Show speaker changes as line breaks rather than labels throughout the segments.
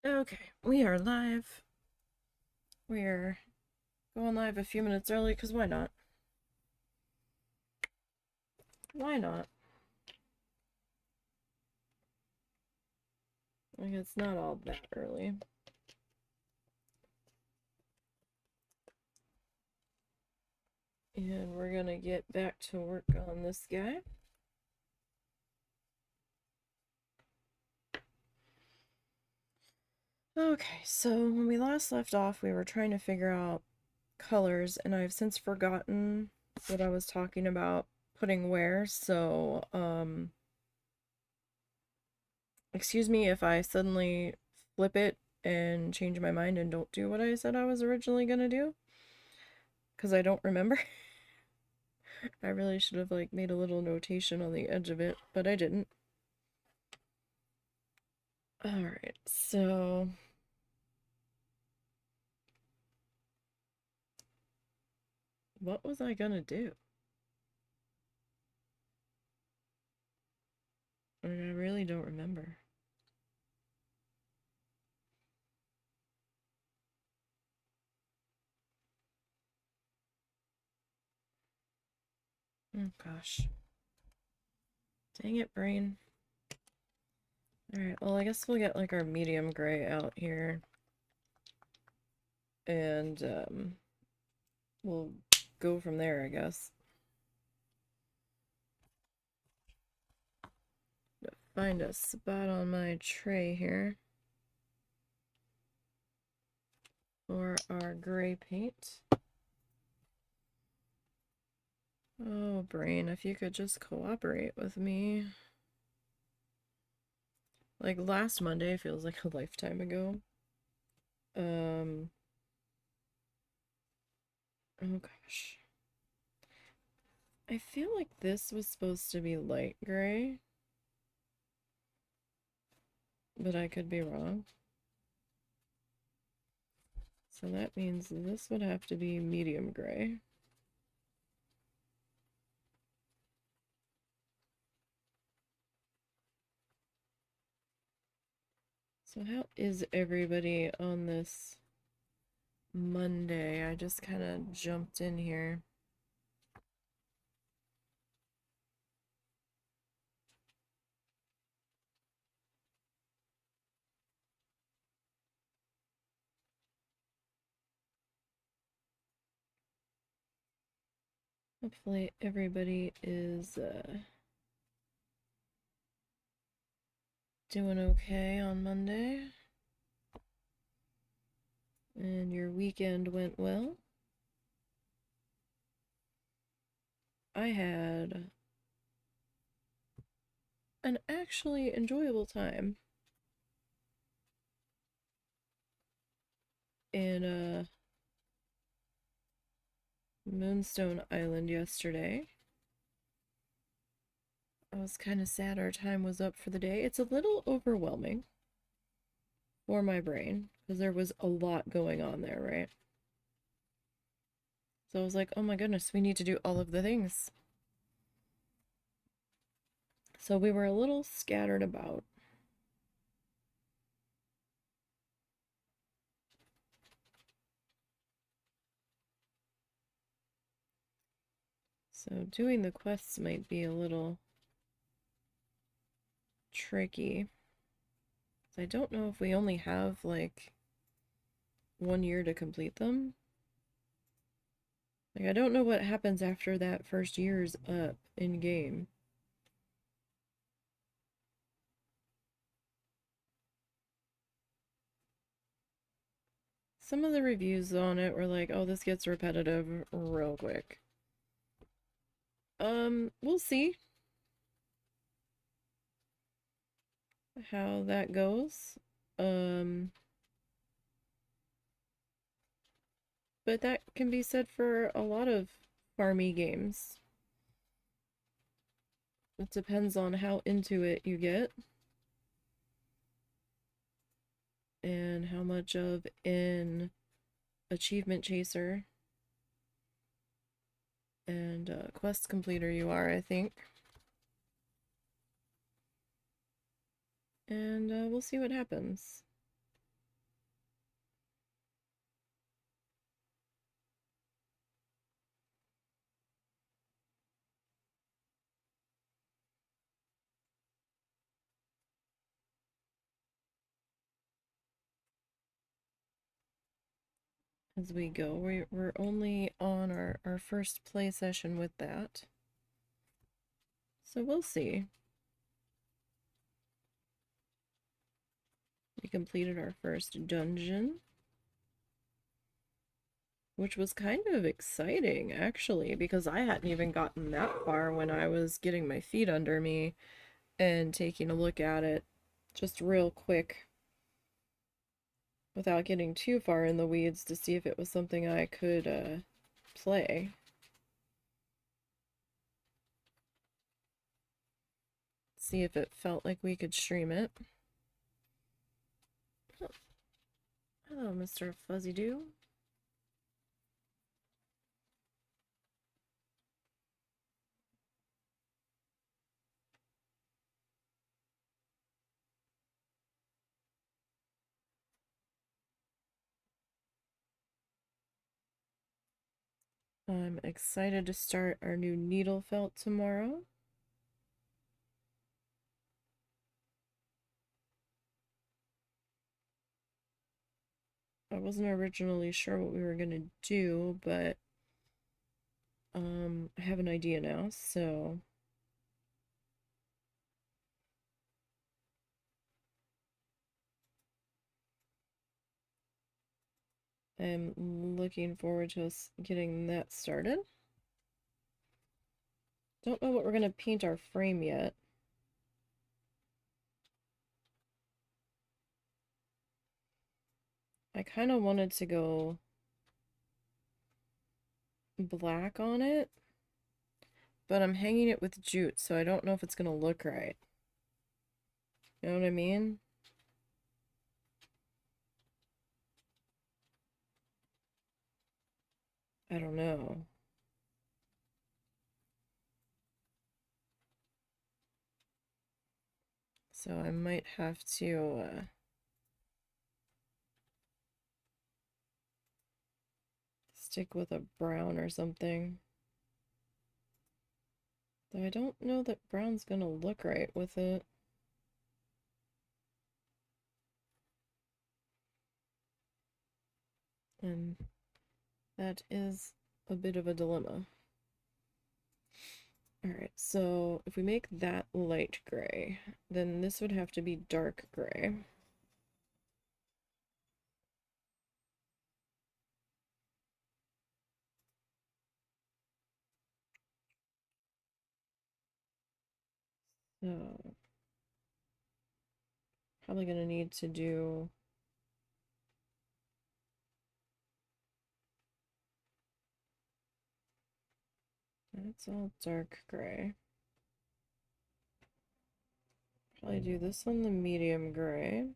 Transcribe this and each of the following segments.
Okay, we are live. We're going live a few minutes early because why not? Why not? Like, it's not all that early. And we're gonna get back to work on this guy. Okay, so when we last left off, we were trying to figure out colors, and I've since forgotten what I was talking about putting where, so, excuse me if I suddenly flip it and change my mind and don't do what I said I was originally gonna do, because I don't remember. I really should have, like, made a little notation on the edge of it, but I didn't. Alright, so... what was I gonna do? I really don't remember. Oh, gosh. Dang it, brain. Alright, well, I guess we'll get, like, our medium gray out here. And, we'll go from there, I guess. Find a spot on my tray here for our gray paint. Oh, brain, if you could just cooperate with me. Like, last Monday feels like a lifetime ago. Oh gosh. I feel like this was supposed to be light gray, but I could be wrong. So that means this would have to be medium gray. So how is everybody on this Monday? I just kind of jumped in here. Hopefully everybody is doing okay on Monday. And your weekend went well. I had an actually enjoyable time in Moonstone Island yesterday. I was kind of sad our time was up for the day. It's a little overwhelming for my brain because there was a lot going on there, right? So I was like, oh my goodness, we need to do all of the things. So we were a little scattered about. So doing the quests might be a little tricky. I don't know if we only have like 1 year to complete them. Like, I don't know what happens after that first year's up in game. Some of the reviews on it were like, oh, this gets repetitive real quick. We'll see how that goes. But that can be said for a lot of farmy games. It depends on how into it you get and how much of an achievement chaser and quest completer you are, I think. And we'll see what happens. as we go. We're only on our first play session with that. So we'll see. We completed our first dungeon, which was kind of exciting, actually, because I hadn't even gotten that far when I was getting my feet under me and taking a look at it just real quick without getting too far in the weeds to see if it was something I could play. See if it felt like we could stream it. Oh, hello, Mr. Fuzzy Doo. I'm excited to start our new needle felt tomorrow. I wasn't originally sure what we were gonna do, but I have an idea now, so I'm looking forward to us getting that started. Don't know what we're gonna paint our frame yet. I kind of wanted to go black on it, but I'm hanging it with jute, so I don't know if it's gonna look right. You know what I mean? I don't know. So I might have to stick with a brown or something. Though I don't know that brown's gonna look right with it. And that is a bit of a dilemma. Alright, so if we make that light gray, then this would have to be dark gray. So, probably gonna need to do that's all dark gray. Probably do this on the medium gray.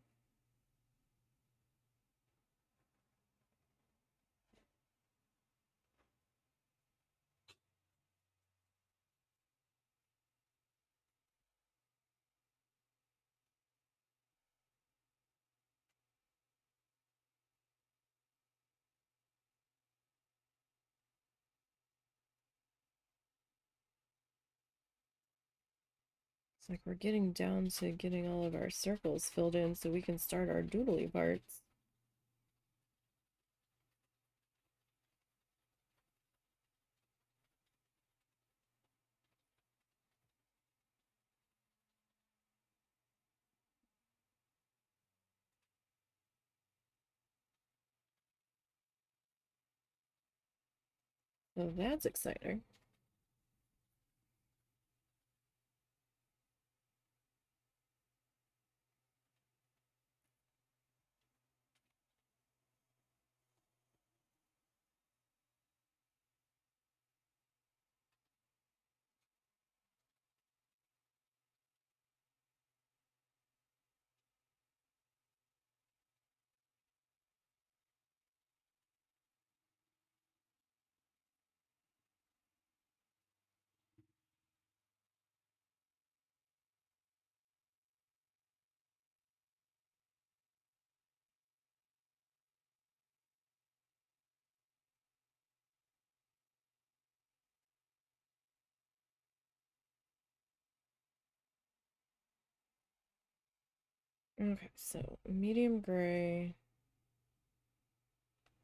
It's like we're getting down to getting all of our circles filled in so we can start our doodly parts. So that's exciting. Okay, so medium gray.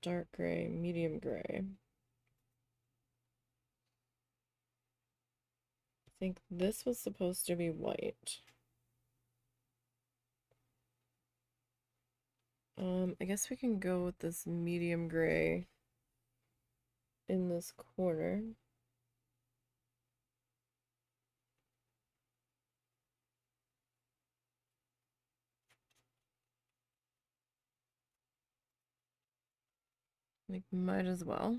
dark gray, medium gray. I think this was supposed to be white. I guess we can go with this medium gray in this corner. Like, might as well.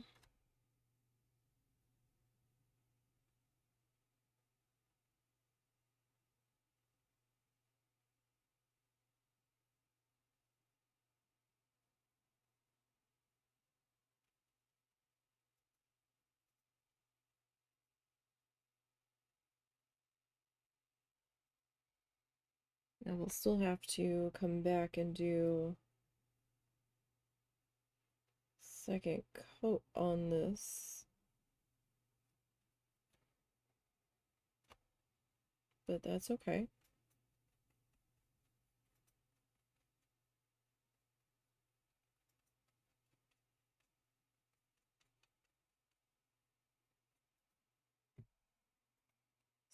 Now we'll still have to come back and do second coat on this. But that's okay.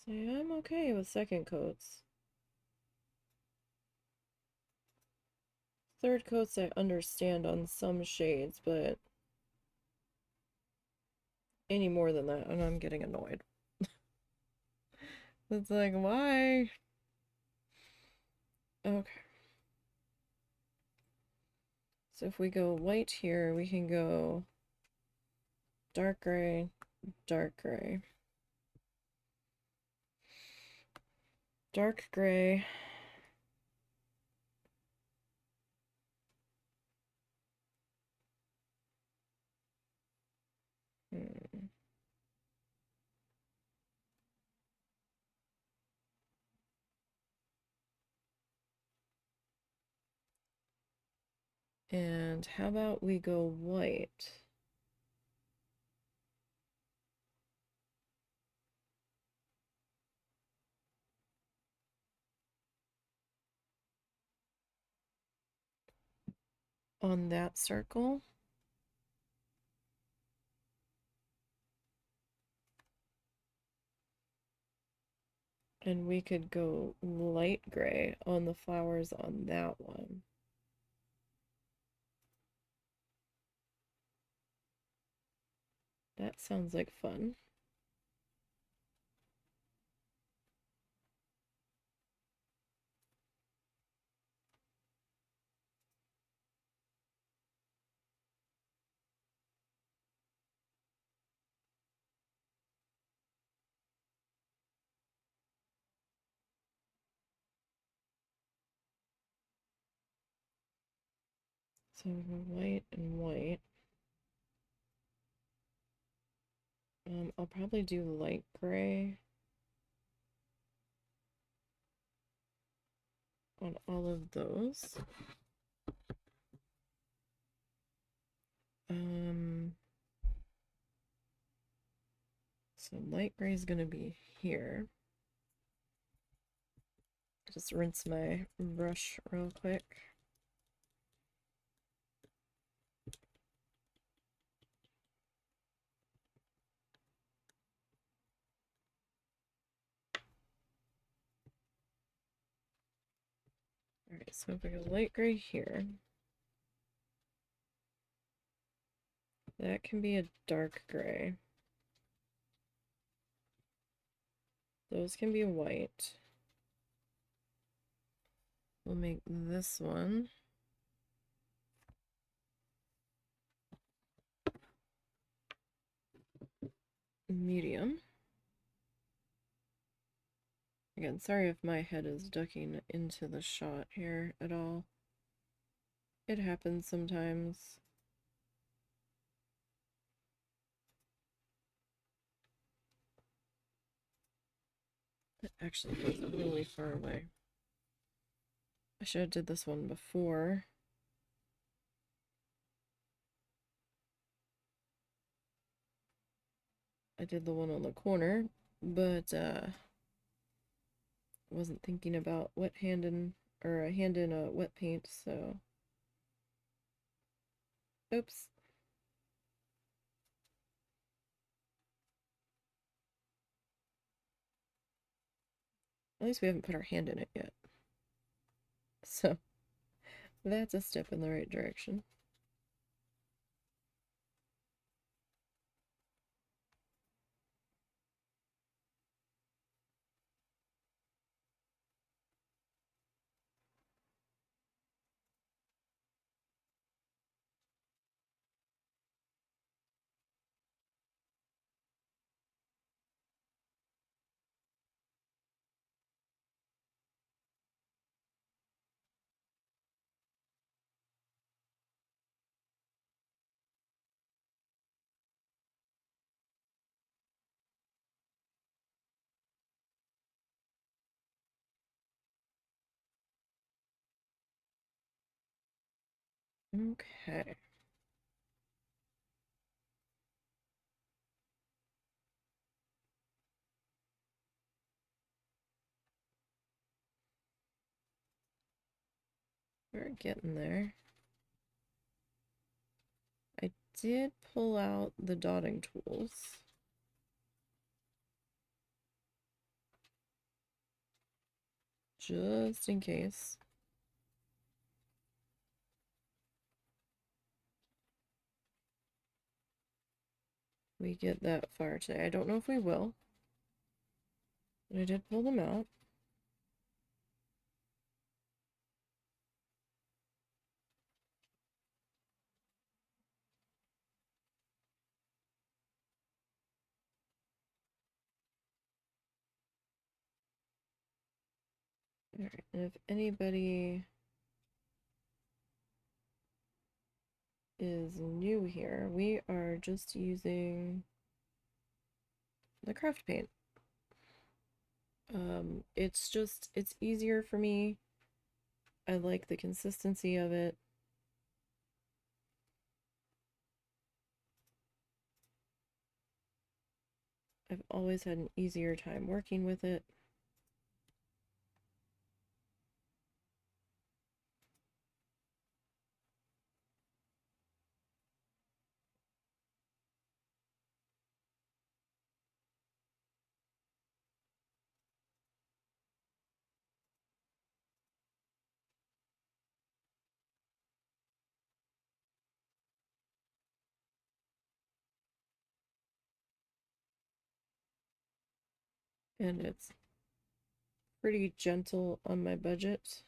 So I'm okay with second coats. Third coats I understand on some shades, but any more than that, and I'm getting annoyed. It's like, why? Okay. So if we go white here, we can go dark gray, dark gray, dark gray. And how about we go white? On that circle. And we could go light gray on the flowers on that one. That sounds like fun. So white and white. I'll probably do light gray on all of those. So light gray is gonna be here. Just rinse my brush real quick. Alright, so if I go light gray here, that can be a dark gray. Those can be white. We'll make this one medium. Again, sorry if my head is ducking into the shot here at all. It happens sometimes. It actually goes really far away. I should have did this one before. I did the one on the corner, but wasn't thinking about wet hand in, or a hand in a wet paint, so oops. At least we haven't put our hand in it yet. So that's a step in the right direction. Okay. We're getting there. I did pull out the dotting tools. Just in case. We get that far today. I don't know if we will. But I did pull them out. Alright, and if anybody is new here, we are just using the craft paint. It's easier for me. I like the consistency of it. I've always had an easier time working with it. And it's pretty gentle on my budget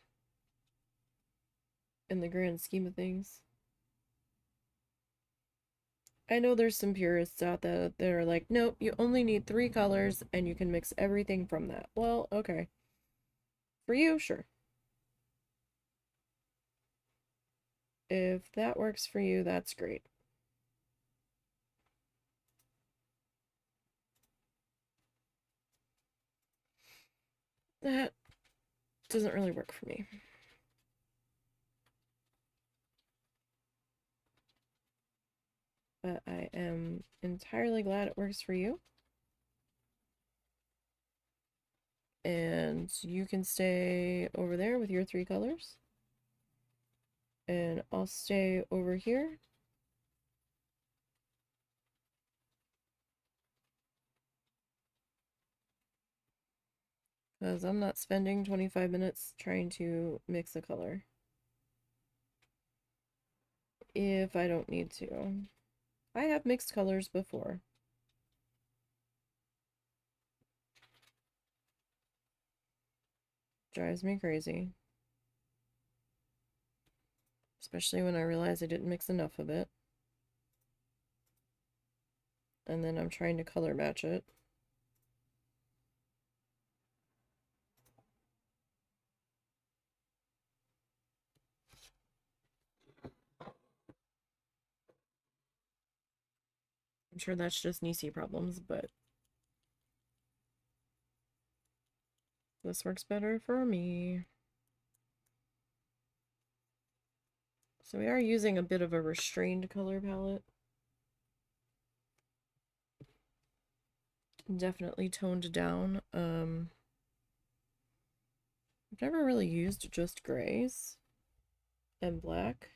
in the grand scheme of things. I know there's some purists out there that are like, nope, you only need 3 colors and you can mix everything from that. Well, okay. For you, sure. If that works for you, that's great. That doesn't really work for me. But I am entirely glad it works for you. And you can stay over there with your 3 colors. And I'll stay over here. Because I'm not spending 25 minutes trying to mix a color. If I don't need to. I have mixed colors before. Drives me crazy. Especially when I realize I didn't mix enough of it. And then I'm trying to color match it. I'm sure that's just Nisey problems, but this works better for me. So we are using a bit of a restrained color palette. Definitely toned down. I've never really used just grays and black.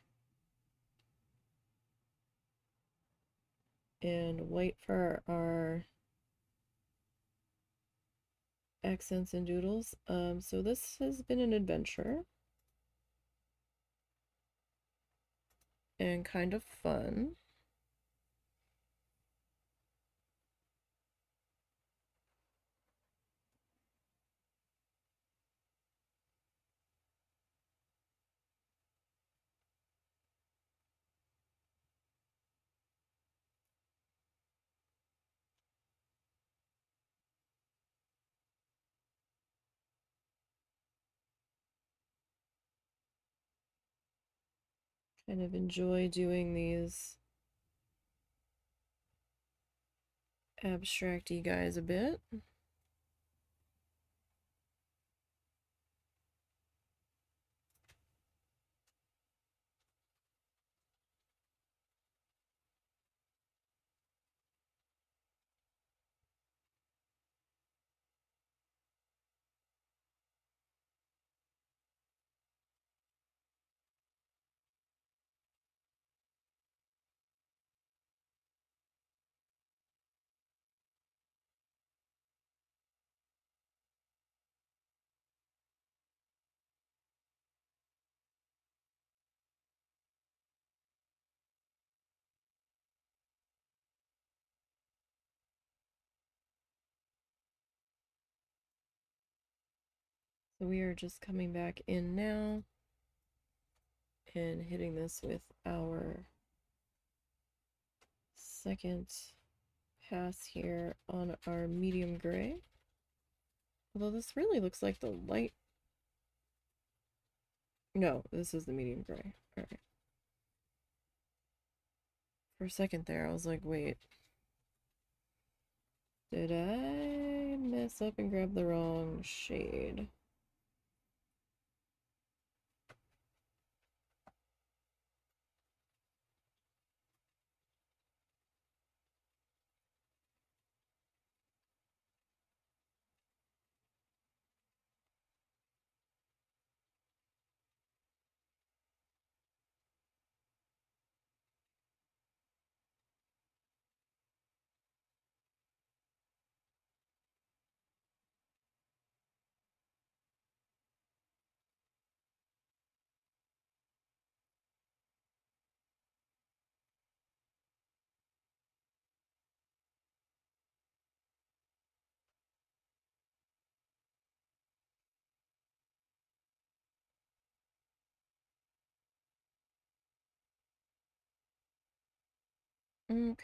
And white for our accents and doodles. So this has been an adventure and kind of fun. Kind of enjoy doing these abstracty guys a bit. So we are just coming back in now and hitting this with our second pass here on our medium gray. Although this really looks like the light. No, this is the medium gray. All right. For a second there, I was like, wait. Did I mess up and grab the wrong shade? Okay.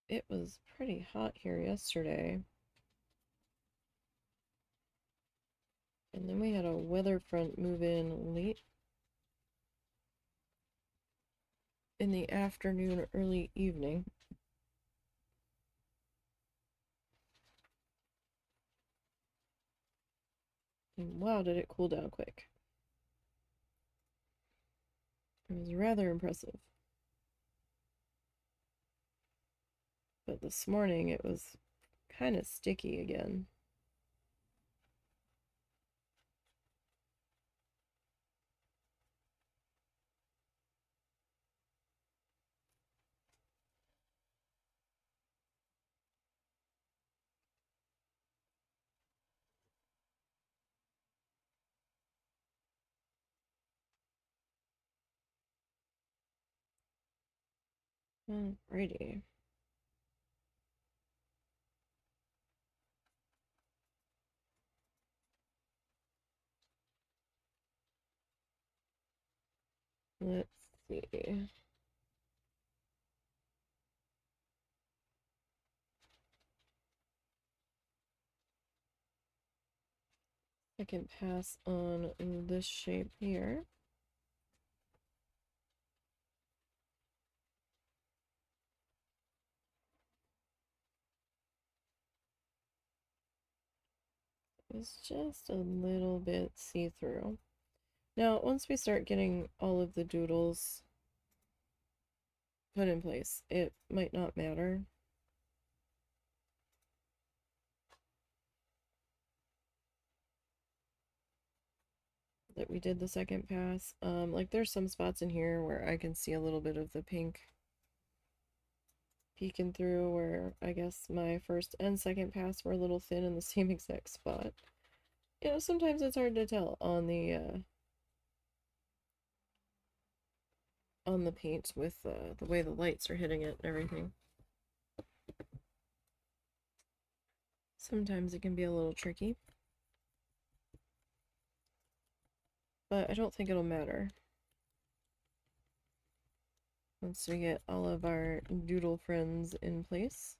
It was pretty hot here yesterday. And then we had a weather front move in late in the afternoon, early evening. And wow, did it cool down quick. It was rather impressive. But this morning it was kind of sticky again. Alrighty. Let's see. I can pass on this shape here. It's just a little bit see-through. Now, once we start getting all of the doodles put in place. It might not matter. That we did the second pass. Like there's some spots in here where I can see a little bit of the pink peeking through, where I guess my first and second pass were a little thin in the same exact spot. You know, sometimes it's hard to tell on the paint with the way the lights are hitting it and everything. Sometimes it can be a little tricky. But I don't think it'll matter once we get all of our doodle friends in place.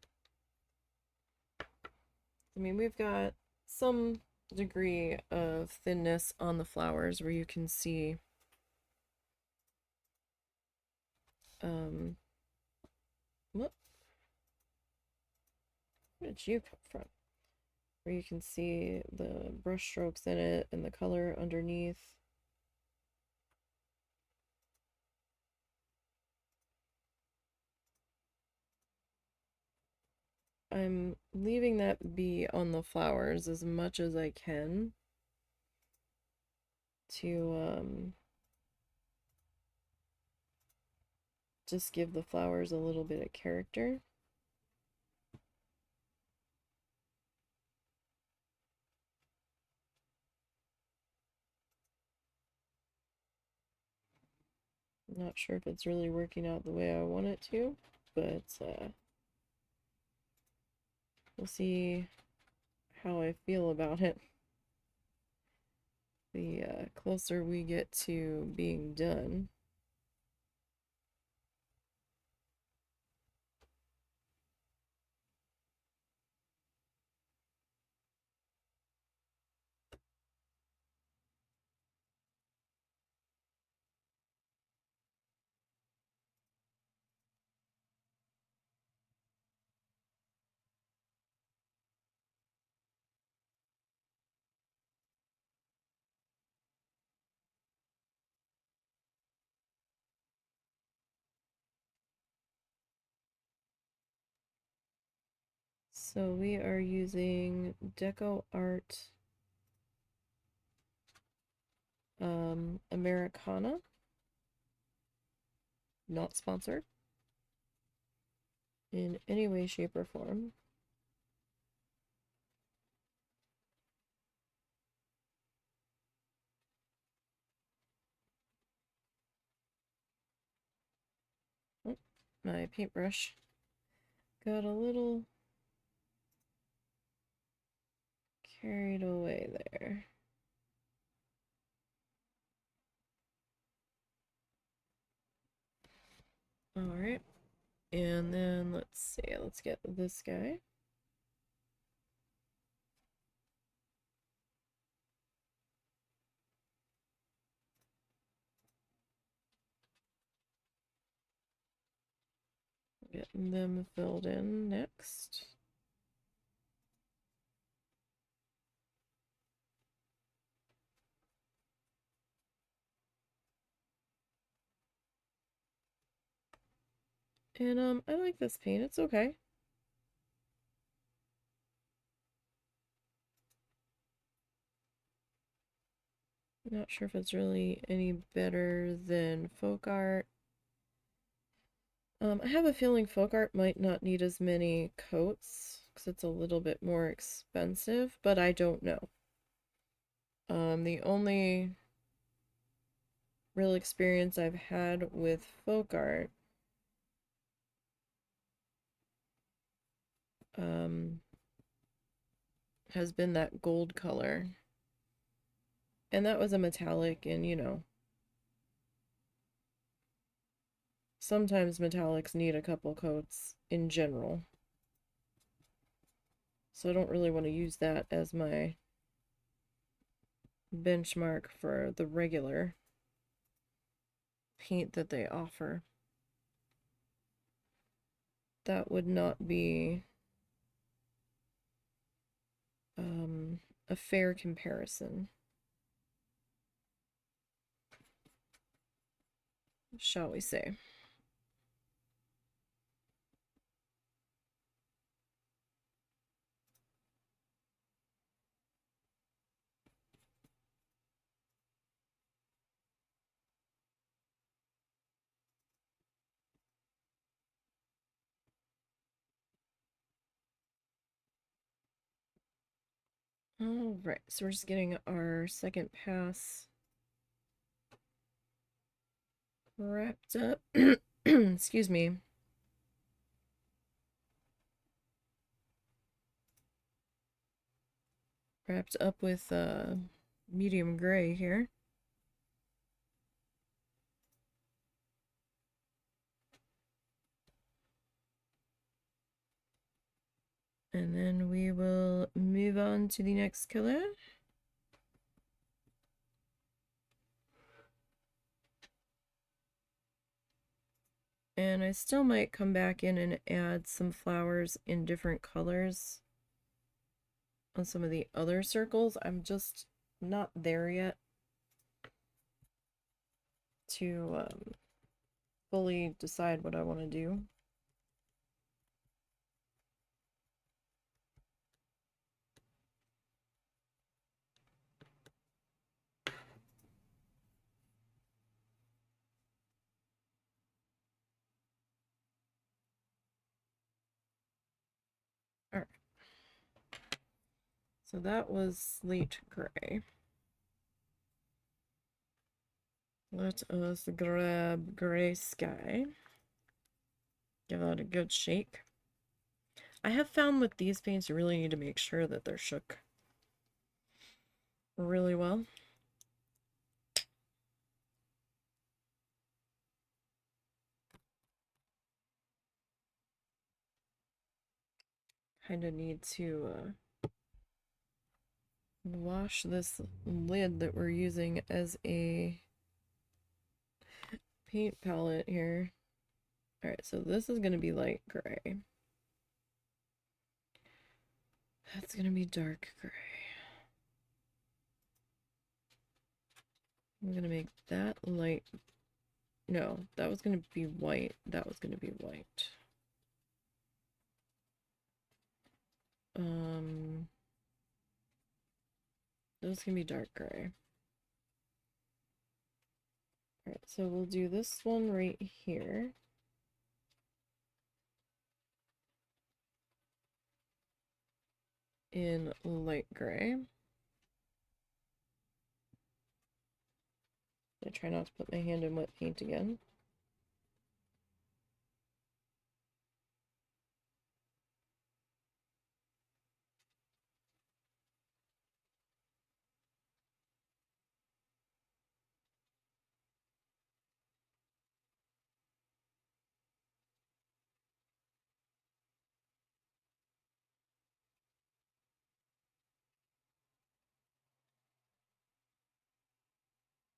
I mean, we've got some degree of thinness on the flowers where you can see where did you come from? Where you can see the brush strokes in it and the color underneath. I'm leaving that be on the flowers as much as I can to just give the flowers a little bit of character. I'm not sure if it's really working out the way I want it to, but we'll see how I feel about it the closer we get to being done. So we are using Deco Art Americana. Not sponsored in any way, shape, or form. Oh, my paintbrush got a little carried away there. Alright, and then let's see, let's get this guy. Getting them filled in next. And I like this paint, it's okay. Not sure if it's really any better than folk art. I have a feeling folk art might not need as many coats because it's a little bit more expensive, but I don't know. The only real experience I've had with folk art has been that gold color. And that was a metallic, and you know, sometimes metallics need a couple coats in general. So I don't really want to use that as my benchmark for the regular paint that they offer. That would not be a fair comparison, shall we say. All right, so we're just getting our second pass wrapped up. Excuse me. Wrapped up with medium gray here. And then we will move on to the next color. And I still might come back in and add some flowers in different colors on some of the other circles. I'm just not there yet to fully decide what I want to do. All right. So that was slate gray. Let us grab gray sky. Give that a good shake. I have found with these paints, you really need to make sure that they're shook really well. Kind of need to wash this lid that we're using as a paint palette here. Alright, so this is going to be light gray. That's going to be dark gray. I'm going to make that light. No, that was going to be white. That was going to be white. Those can be dark gray. Alright, so we'll do this one right here. In light gray. I try not to put my hand in wet paint again.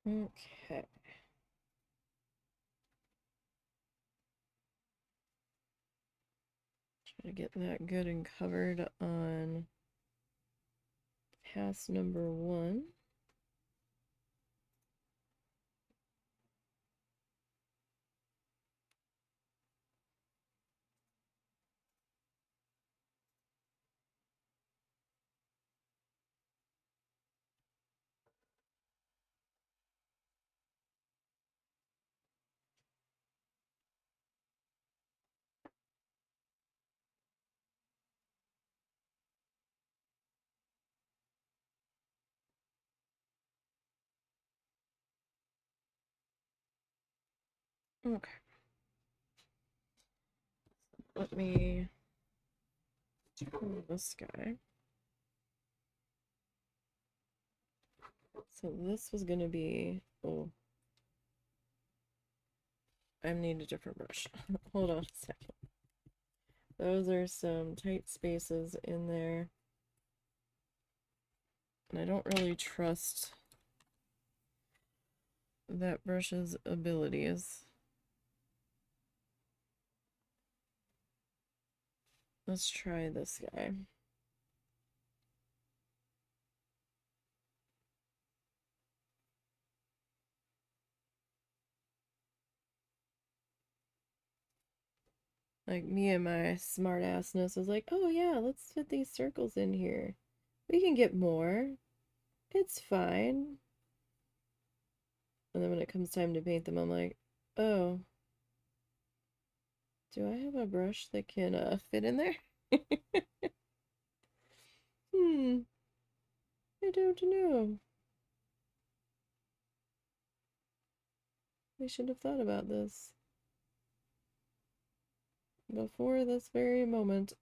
Okay. Try to get that good and covered on pass number 1. Okay. Let me do this guy. So this was gonna be, oh, I need a different brush. Hold on a second. Those are some tight spaces in there. And I don't really trust that brush's abilities. Let's try this guy. Like, me and my smart assness was like, oh yeah, let's fit these circles in here. We can get more. It's fine. And then when it comes time to paint them, I'm like, oh, do I have a brush that can fit in there? Hmm. don't know. We should have thought about this before this very moment.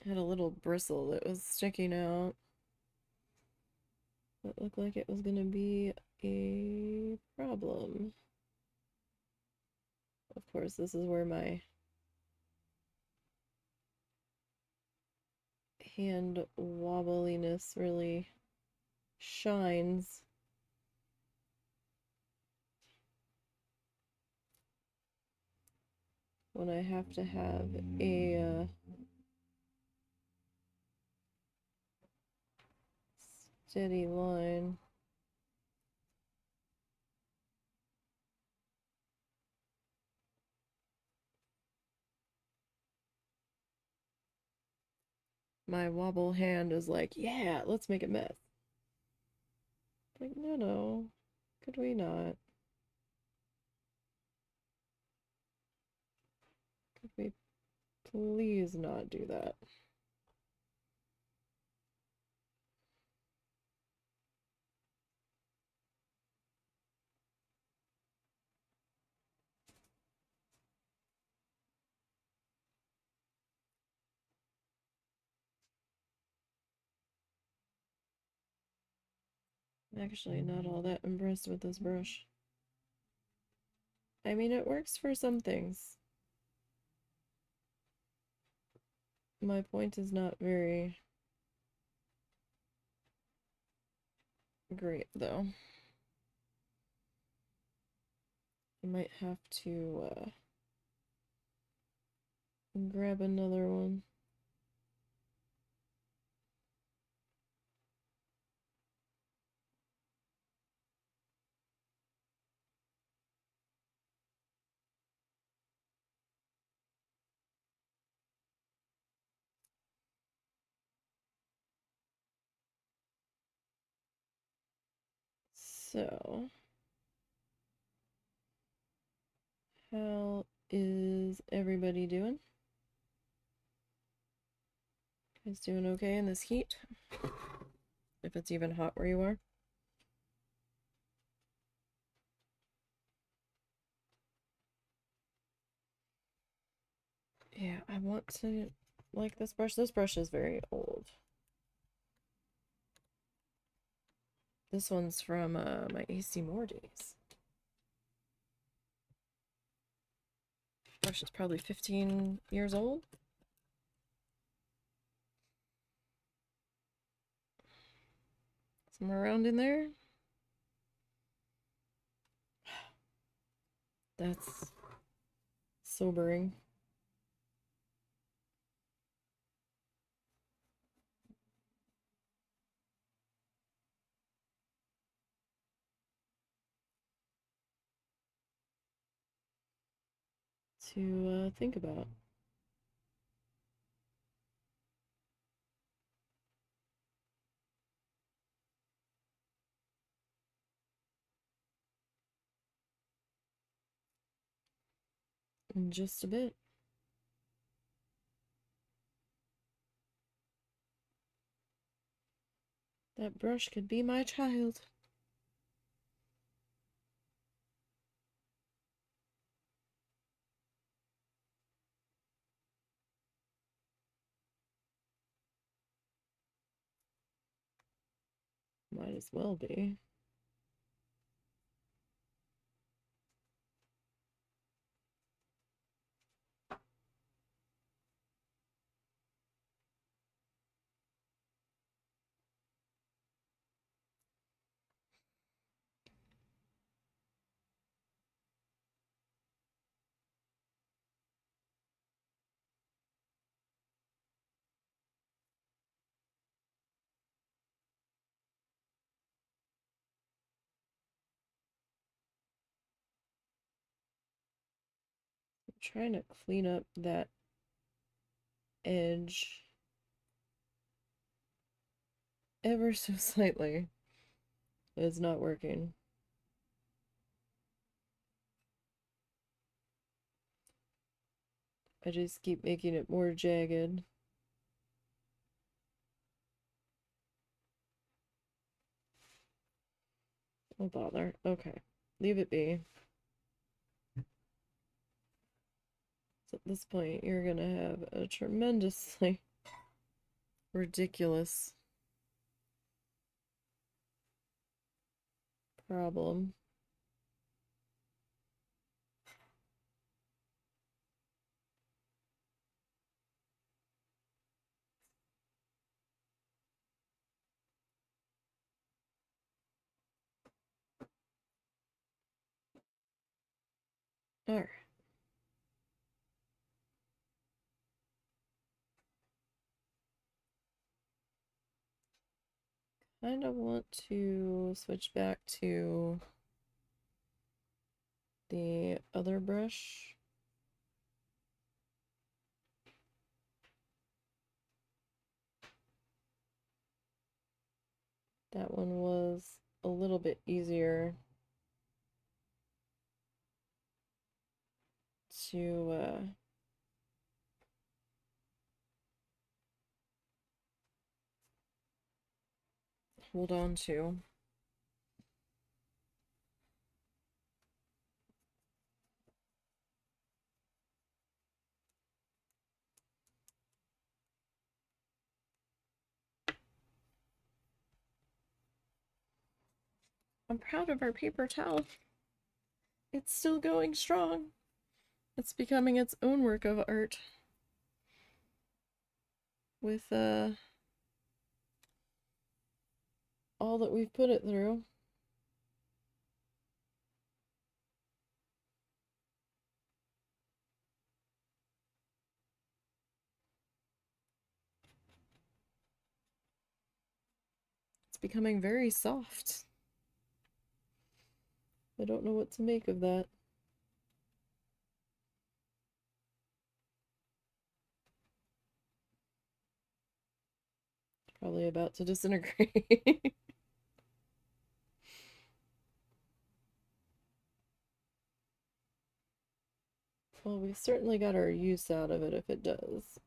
Had a little bristle that was sticking out. That looked like it was going to be a problem. Of course, this is where my hand wobbliness really shines. When I have to have a steady line. My wobble hand is like, yeah, let's make a mess. Like, no, could we not? Could we please not do that? I'm actually not all that impressed with this brush. I mean, it works for some things. My point is not very great, though. I might have to grab another one. So, how is everybody doing? Guys doing okay in this heat? If it's even hot where you are? Yeah, I want to like this brush. This brush is very old. This one's from my AC Moore days. Brush is probably 15 years old. Somewhere around in there. That's sobering. To think about. In just a bit. That brush could be my child. Might as well be. I'm trying to clean up that edge ever so slightly. It's not working. I just keep making it more jagged. Oh bother. Okay. Leave it be. So at this point, you're gonna have a tremendously ridiculous problem. Alright. Kind of want to switch back to the other brush. That one was a little bit easier to hold on to. I'm proud of our paper towel. It's still going strong. It's becoming its own work of art. With all that we've put it through. It's becoming very soft. I don't know what to make of that. Probably about to disintegrate. Well, we've certainly got our use out of it if it does.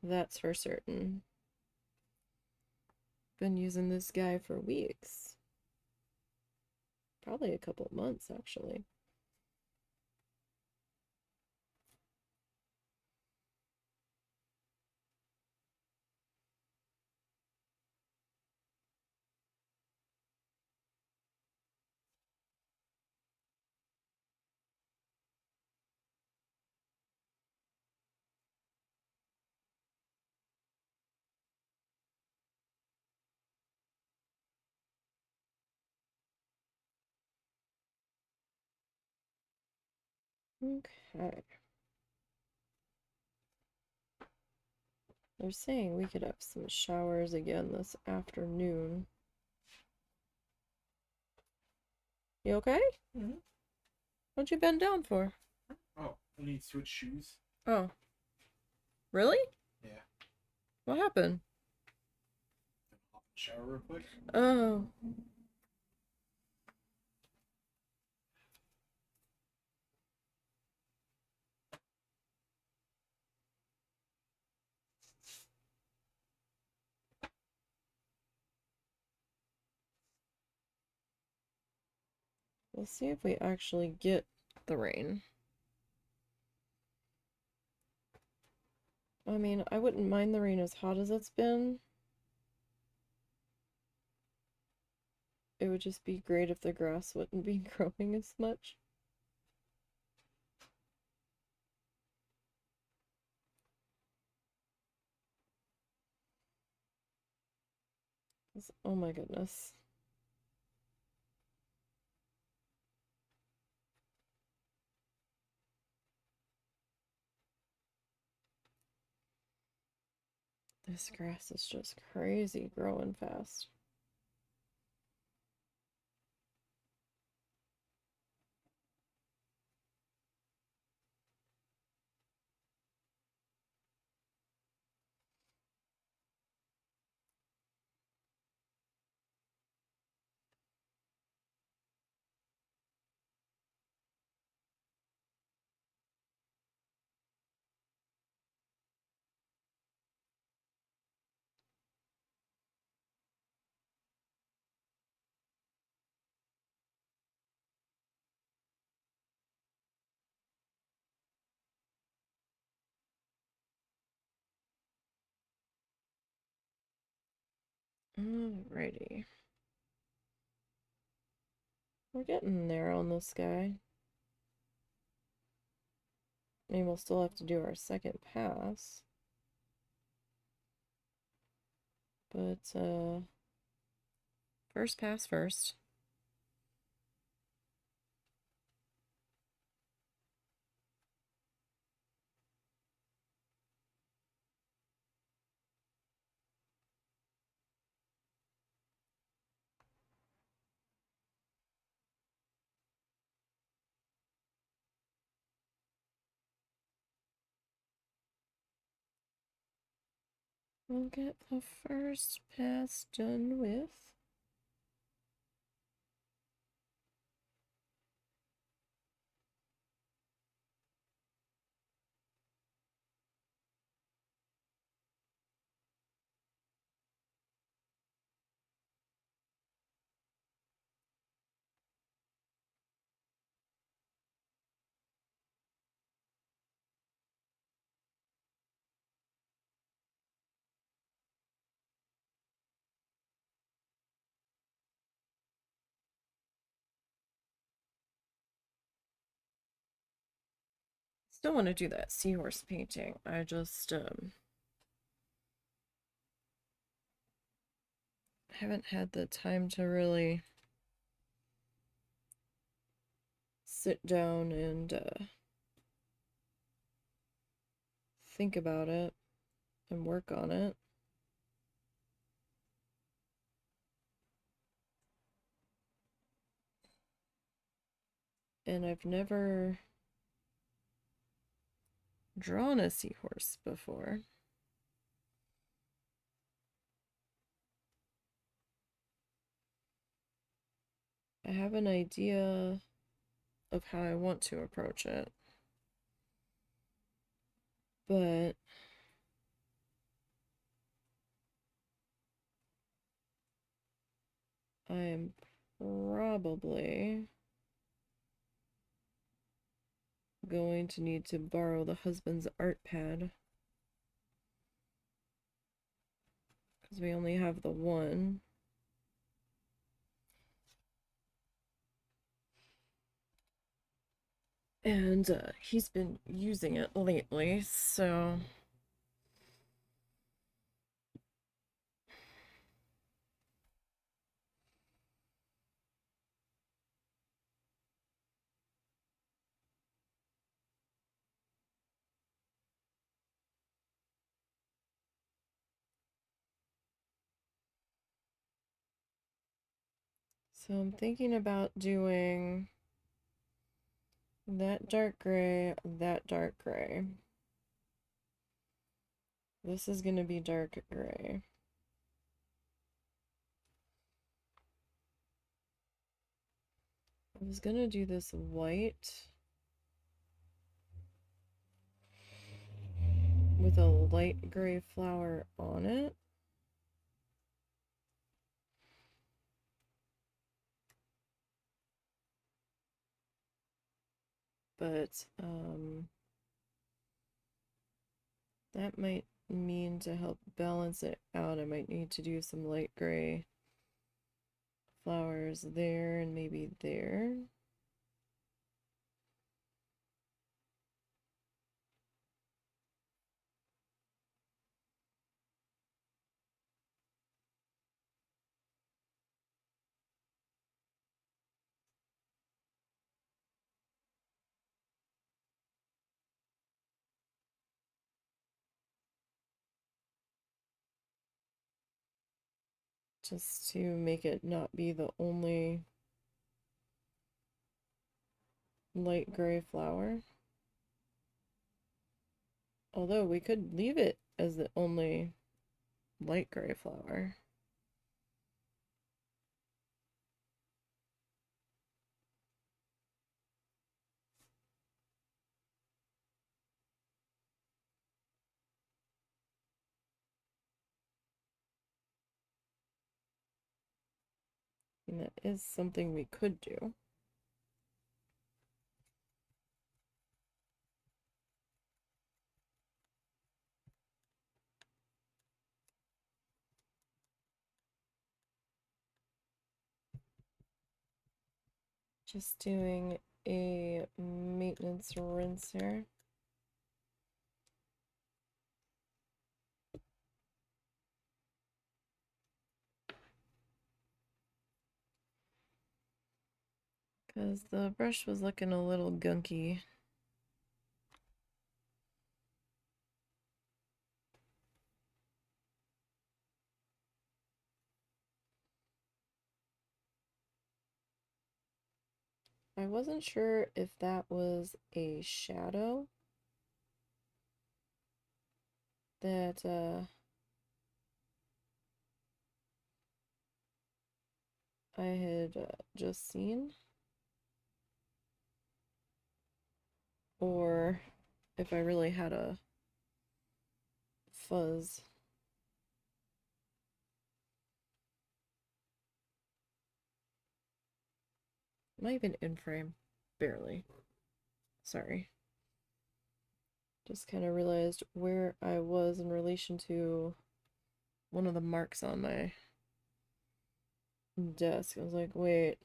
That's for certain. Been using this guy for weeks. Probably a couple months, actually. Okay. They're saying we could have some showers again this afternoon. You okay?
Mm-hmm.
What'd you bend down for?
Oh, I need to switch shoes.
Oh. Really?
Yeah.
What happened?
Hop in the shower real quick.
Oh. We'll see if we actually get the rain. I mean, I wouldn't mind the rain as hot as it's been. It would just be great if the grass wouldn't be growing as much. Oh my goodness. This grass is just crazy growing fast. Alrighty. We're getting there on this guy. I mean, we'll still have to do our second pass. But, first pass first. We'll get the first pass done with. Still want to do that seahorse painting. I just haven't had the time to really sit down and think about it and work on it. And I've never drawn a seahorse before. I have an idea of how I want to approach it, but I'm probably going to need to borrow the husband's art pad because we only have the one. And he's been using it lately, so I'm thinking about doing that dark gray, that dark gray. This is going to be dark gray. I was going to do this white with a light gray flower on it. But that might mean to help balance it out, I might need to do some light gray flowers there and maybe there. Just to make it not be the only light gray flower. Although we could leave it as the only light gray flower. And that is something we could do. Just doing a maintenance rinse here. Because the brush was looking a little gunky. I wasn't sure if that was a shadow that I had just seen, or if I really had a fuzz. Might have been in frame, barely. Sorry. Just kind of realized where I was in relation to one of the marks on my desk. I was like, wait,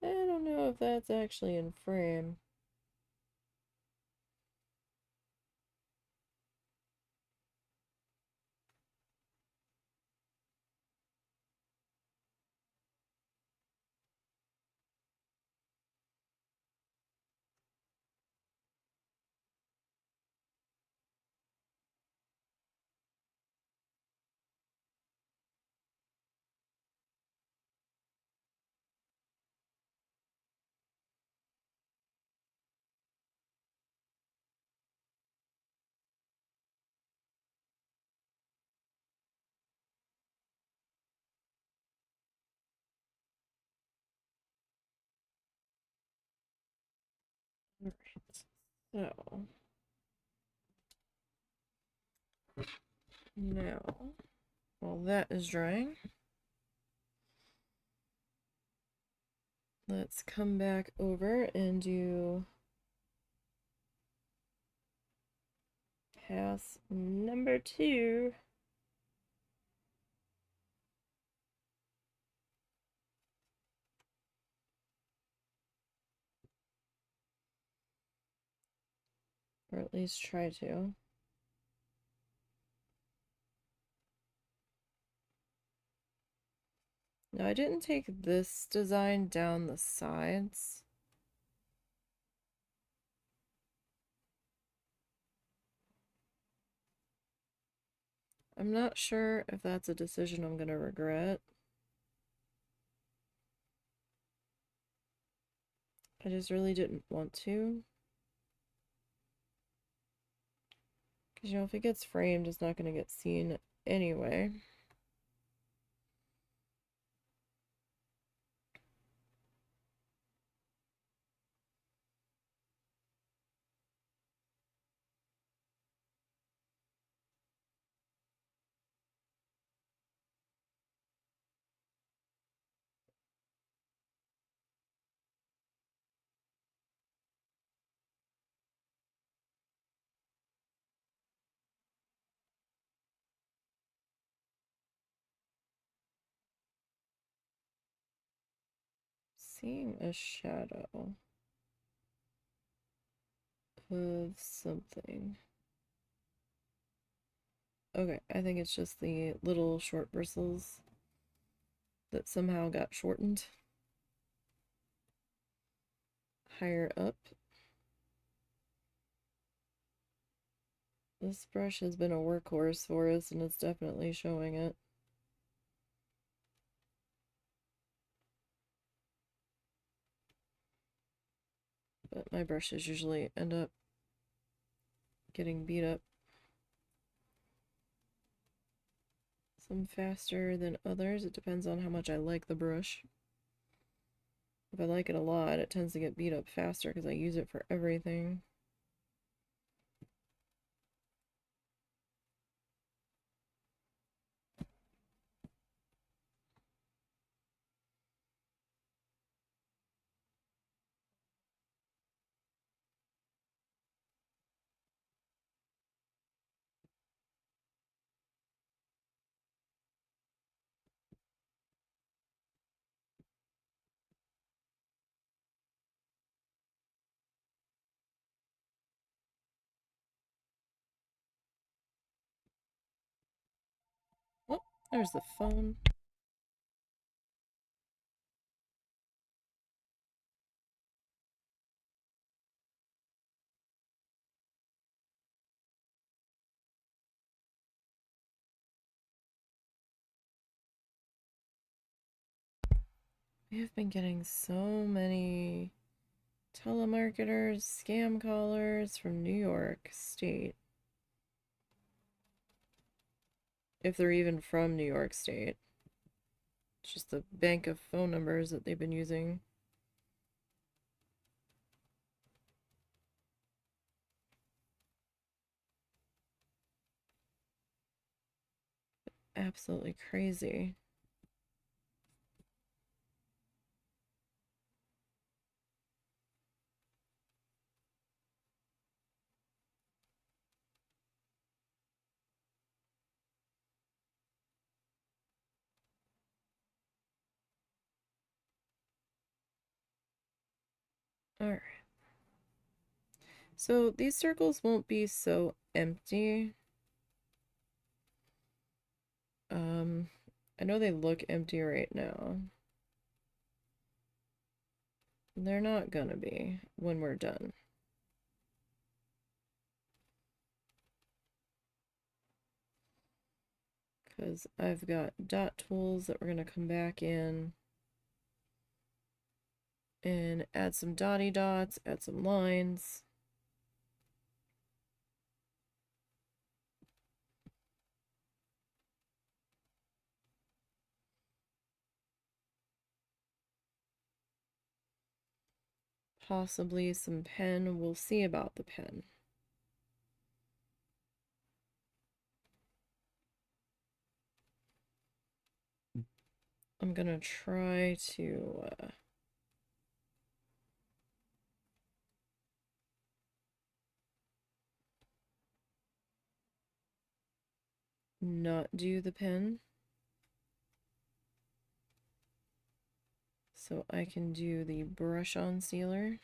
I don't know if that's actually in frame. Alright, so now, while that is drying, let's come back over and do pass number 2. Or at least try to. Now, I didn't take this design down the sides. I'm not sure if that's a decision I'm gonna regret. I just really didn't want to. Because, you know, if it gets framed, it's not gonna get seen anyway. Seeing a shadow of something. Okay, I think it's just the little short bristles that somehow got shortened higher up. This brush has been a workhorse for us, and it's definitely showing it. But my brushes usually end up getting beat up. Some faster than others. It depends on how much I like the brush. If I like it a lot, it tends to get beat up faster because I use it for everything. There's the phone. We have been getting so many telemarketers, scam callers from New York State. If they're even from New York State. It's just the bank of phone numbers that they've been using. Absolutely crazy. Alright. So these circles won't be so empty. I know they look empty right now. They're not gonna be when we're done. Because I've got dot tools that we're gonna come back in and add some dotty dots, add some lines. Possibly some pen. We'll see about the pen. I'm gonna try to not do the pen so I can do the brush on sealer.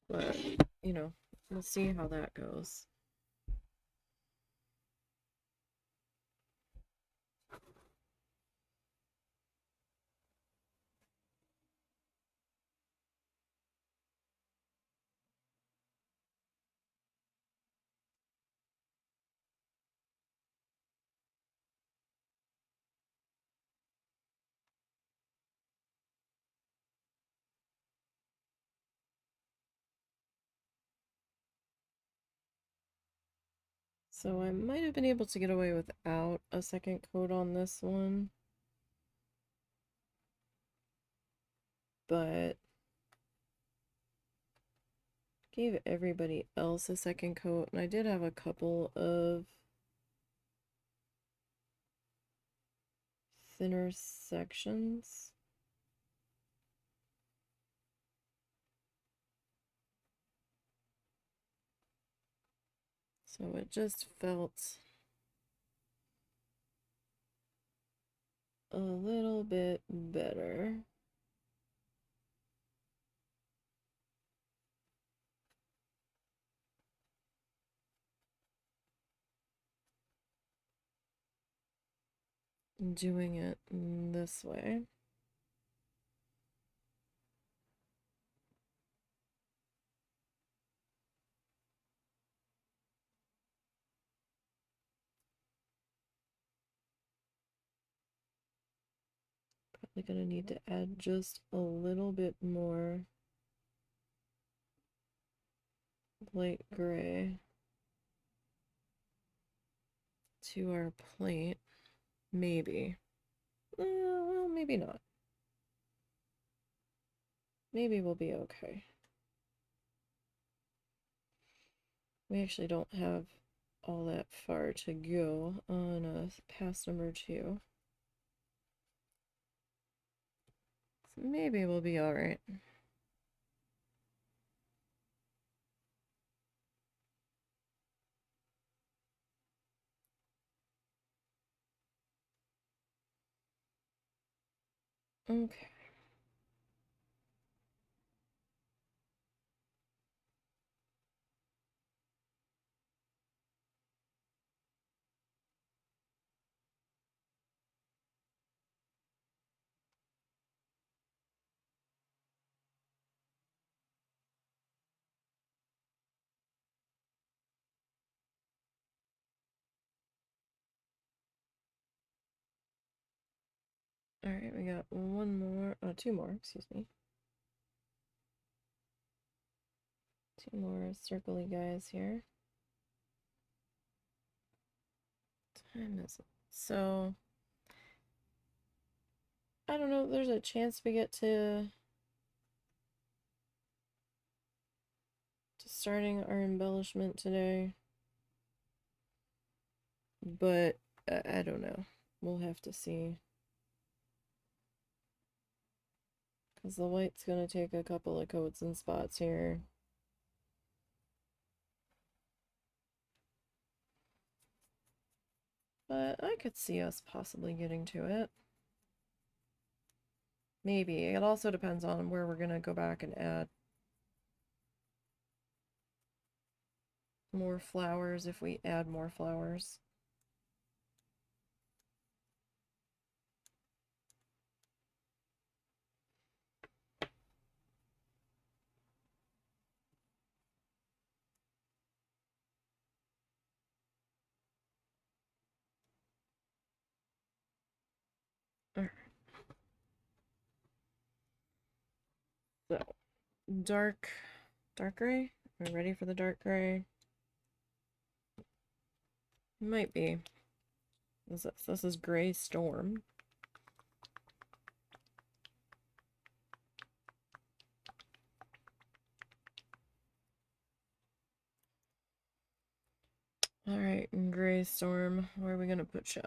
But, you know, we'll see how that goes. So I might have been able to get away without a second coat on this one. But gave everybody else a second coat, and I did have a couple of thinner sections. So it just felt a little bit better. Doing it this way. Probably gonna need to add just a little bit more light gray to our plate. Maybe. Well, maybe not. Maybe we'll be okay. We actually don't have all that far to go on pass number 2. So maybe we'll be alright. Okay. Alright, we got one more, two more, excuse me. Two more circly guys here. Time is it? So, I don't know, there's a chance we get to starting our embellishment today. But, I don't know. We'll have to see. Because the white's going to take a couple of coats and spots here. But I could see us possibly getting to it. Maybe. It also depends on where we're going to go back and add more flowers, if we add more flowers. Alright. So, dark gray? Are we ready for the dark gray? Might be. This is Gray Storm. Alright, Gray Storm. Where are we gonna put ya?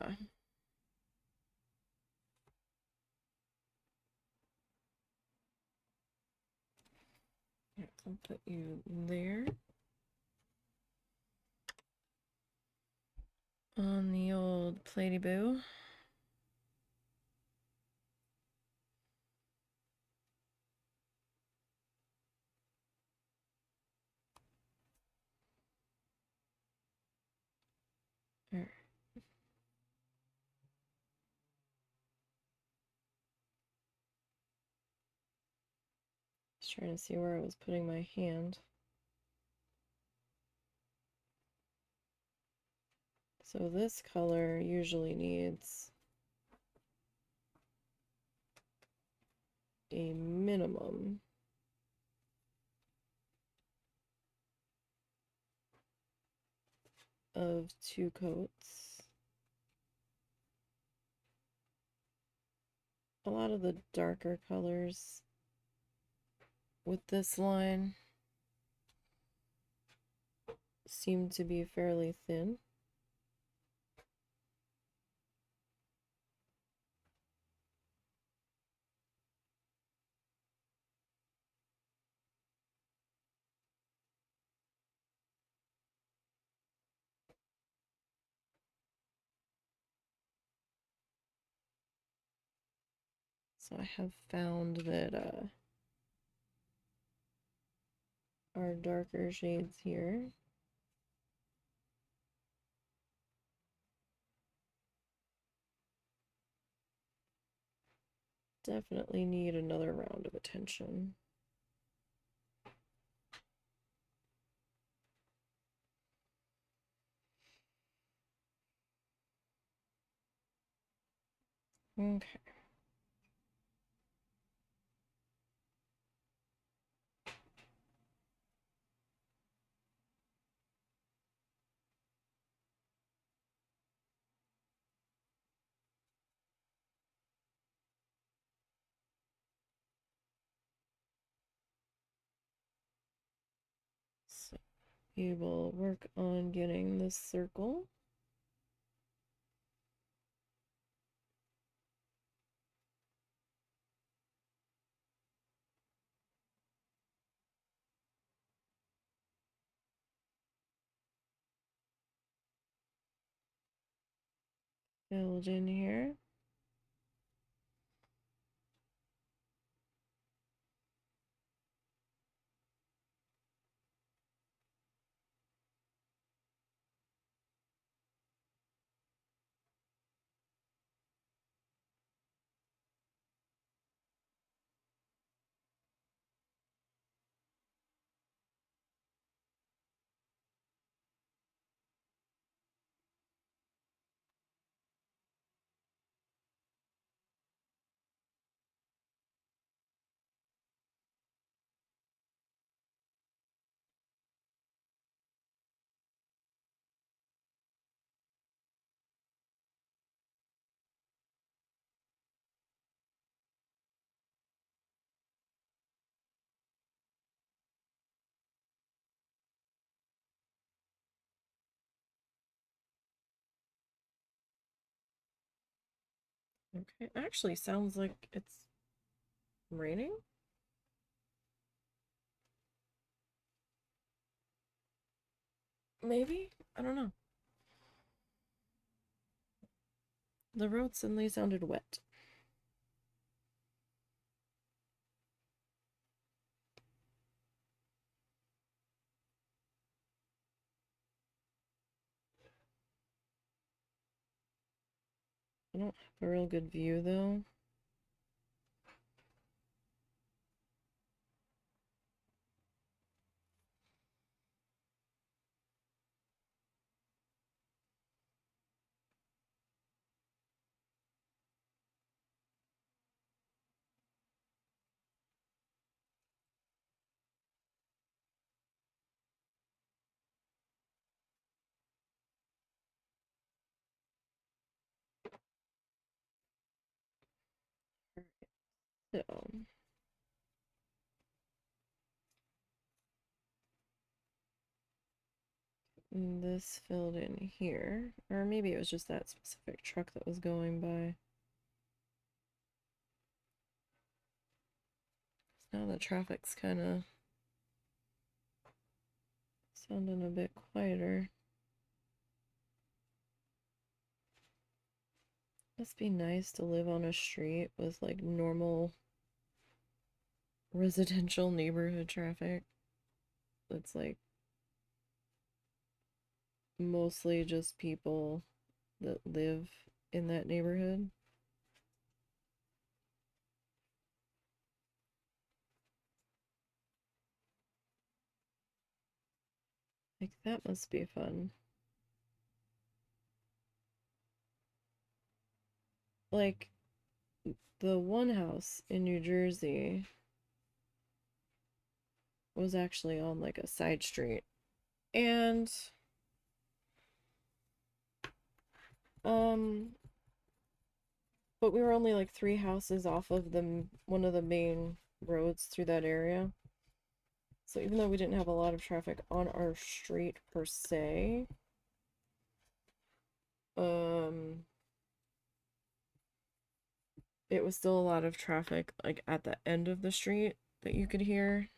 Yeah, I'll put you there. On the old Platey Boo. Alright. Just trying to see where I was putting my hand. So this color usually needs a minimum of 2 coats. A lot of the darker colors with this line seem to be fairly thin. So I have found that our darker shades here definitely need another round of attention. Okay. So we will work on getting this circle. Filled in here. Okay, actually sounds like it's raining. Maybe? I don't know. The road suddenly sounded wet. I don't have a real good view though. So, this filled in here. Or maybe it was just that specific truck that was going by. Now the traffic's kind of sounding a bit quieter. Must be nice to live on a street with like normal residential neighborhood traffic. It's like mostly just people that live in that neighborhood. Like that must be fun. Like the one house in New Jersey was actually on like a side street. And um but we were only like 3 houses off of the one of the main roads through that area. So even though we didn't have a lot of traffic on our street per se, um it was still a lot of traffic like at the end of the street that you could hear.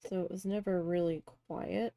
So it was never really quiet.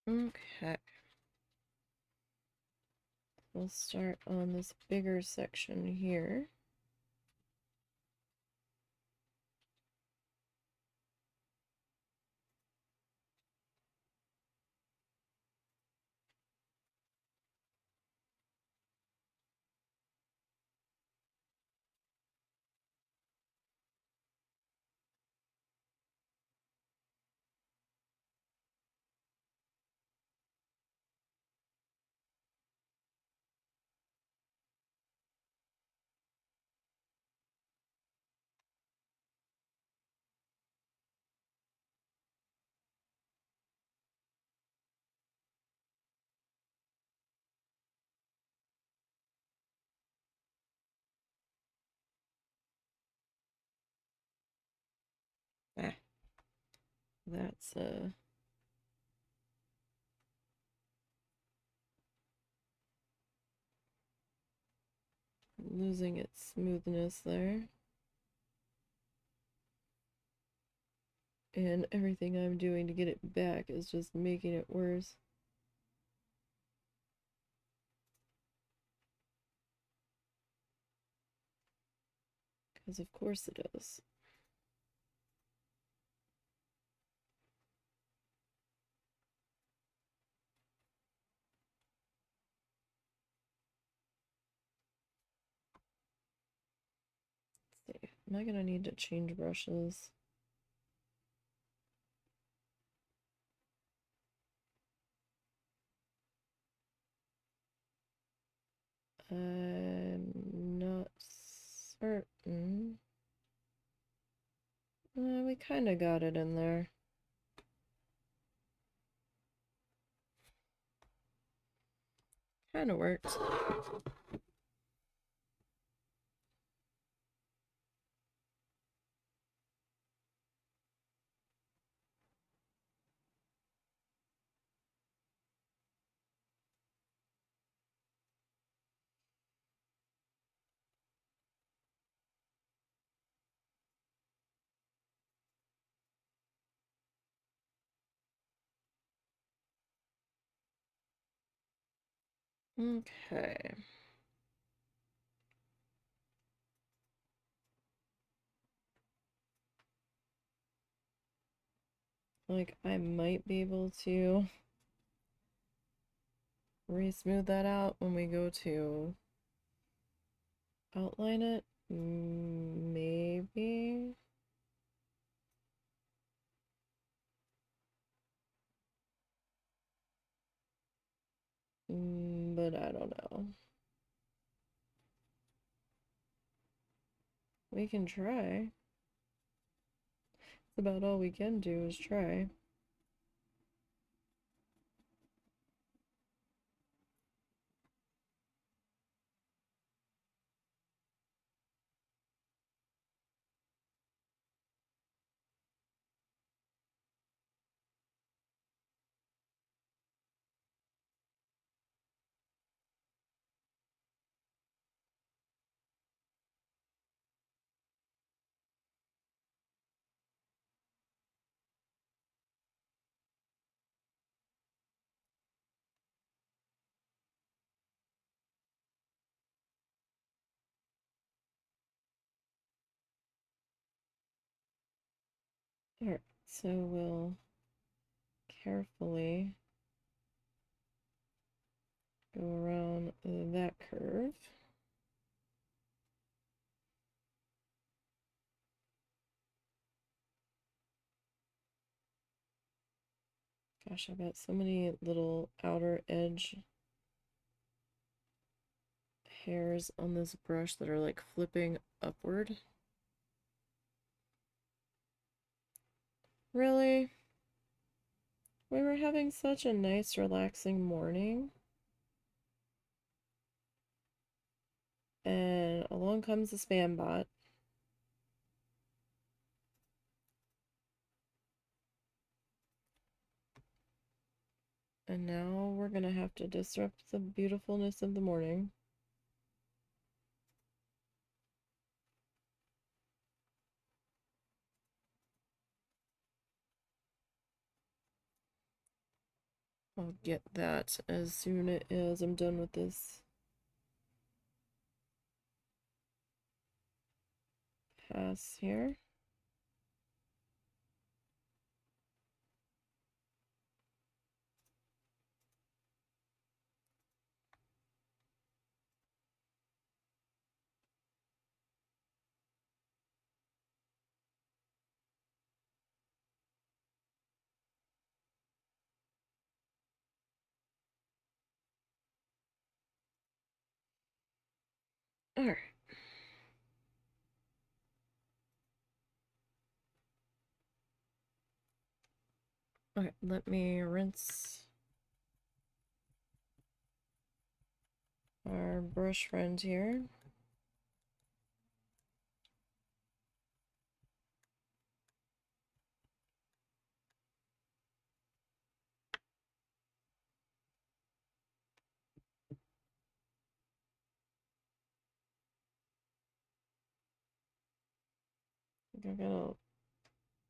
Okay. We'll start on this bigger section here. Ah, that's losing its smoothness there. And everything I'm doing to get it back is just making it worse. Because of course it is. Let's see. Am I gonna need to change brushes? I'm not certain. We kind of got it in there. Kind of worked. Okay. Like, I might be able to re-smooth that out when we go to outline it. Maybe. But I don't know. We can try. That's about all we can do is try. Alright, so we'll carefully go around that curve. Gosh, I've got so many little outer edge hairs on this brush that are like flipping upward. Really? We were having such a nice, relaxing morning. And along comes the spam bot. And now we're gonna have to disrupt the beautifulness of the morning. I'll get that as soon as I'm done with this pass here. All right. Okay, let me rinse our brush friend here. I think I got a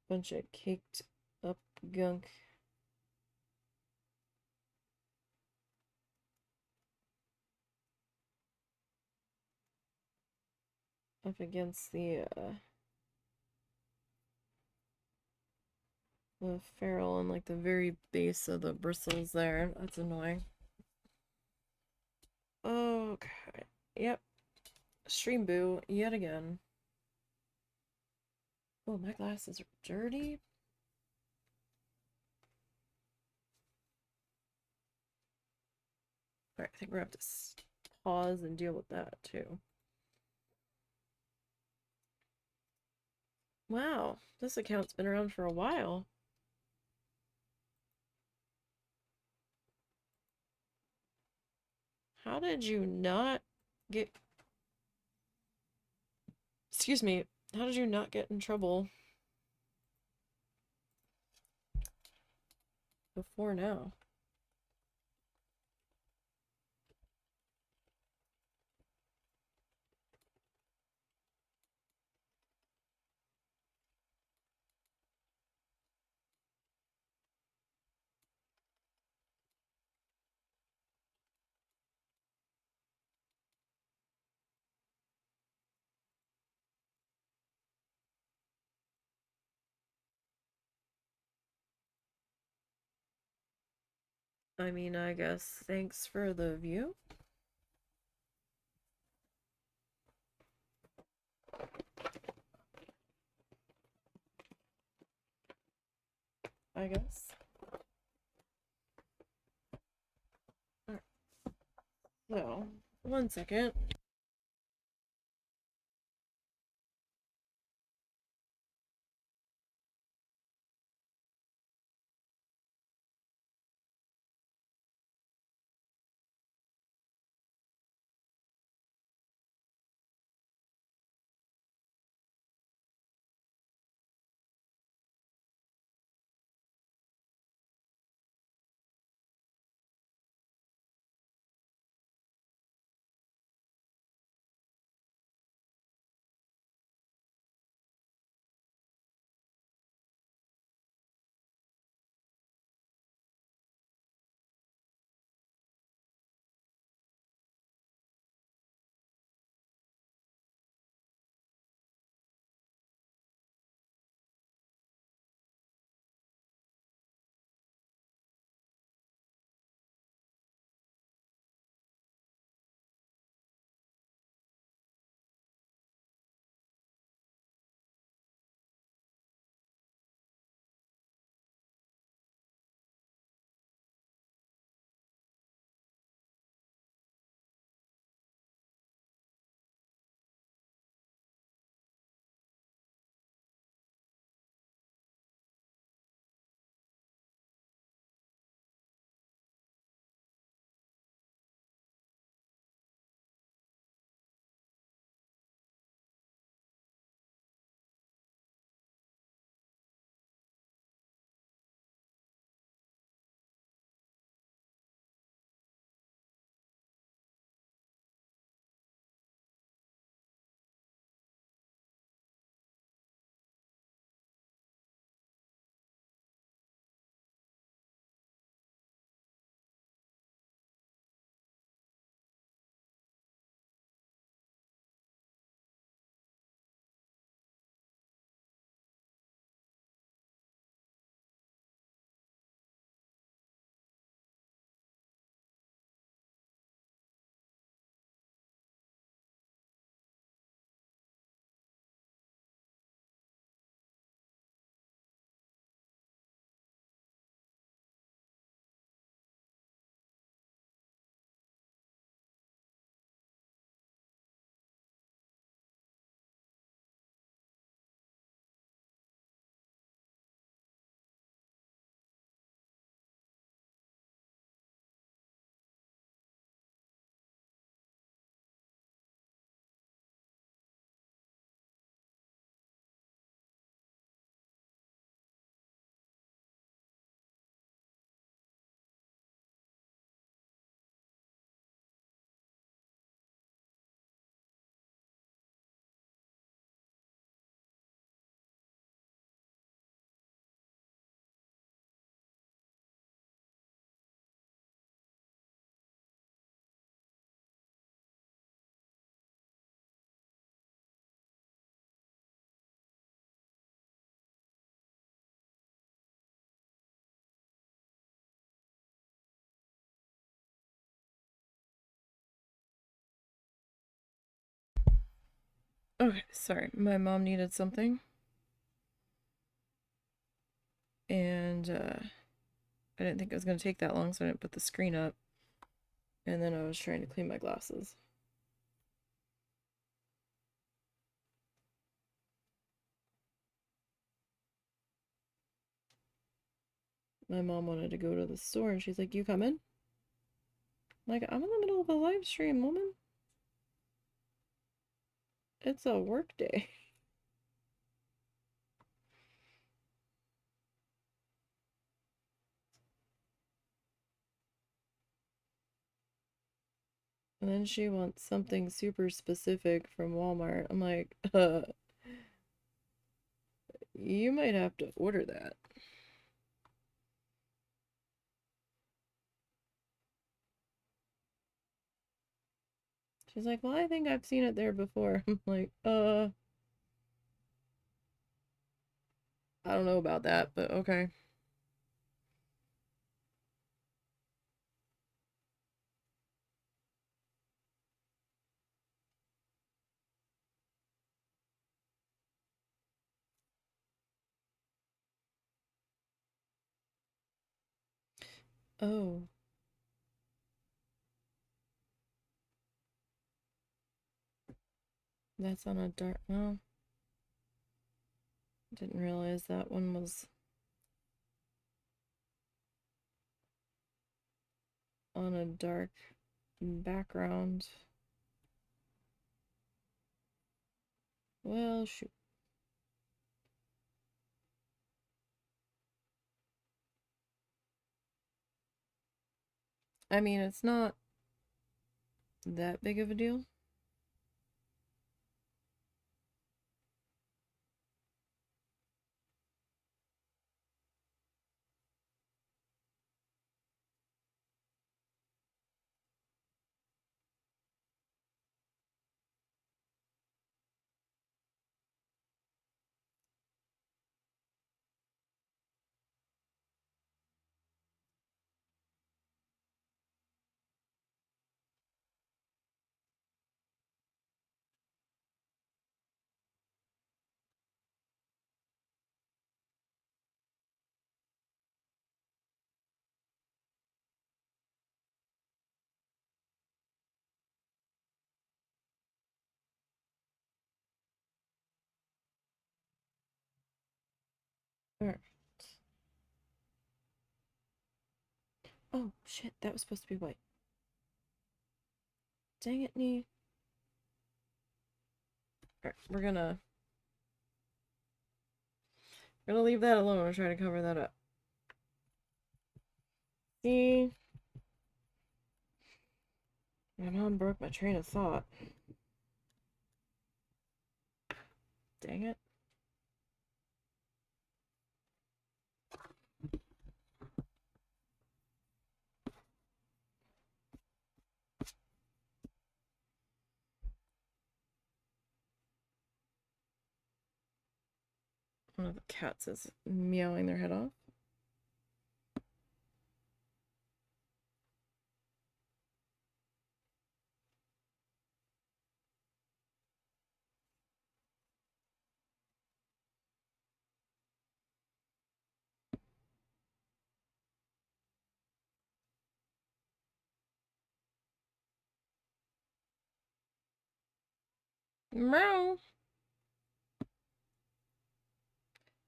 bunch of caked up gunk. Up against the ferrule and like the very base of the bristles there. That's annoying. Okay. Yep. Stream boo yet again. Oh, my glasses are dirty. Alright, I think we're gonna have to pause and deal with that too. Wow, this account's been around for a while. How did you not get... Excuse me, how did you not get in trouble before now? I mean, I guess thanks for the view. I guess. Alright. So, one second. Okay, sorry. My mom needed something, and I didn't think it was going to take that long, so I didn't put the screen up. And then I was trying to clean my glasses. My mom wanted to go to the store, and she's like, "You coming?" I'm like, I'm in the middle of a live stream, woman. It's a work day. And then she wants something super specific from Walmart. I'm like, you might have to order that. She's like, well, I think I've seen it there before. I'm like, I don't know about that, but okay. Oh, that's on a dark, well, didn't realize that one was on a dark background. Well, shoot. I mean, it's not that big of a deal. Alright. Oh, shit, that was supposed to be white. Dang it, knee. Alright, we're gonna leave that alone and try to cover that up. See? My mom broke my train of thought. Dang it. One of the cats is meowing their head off. Meow.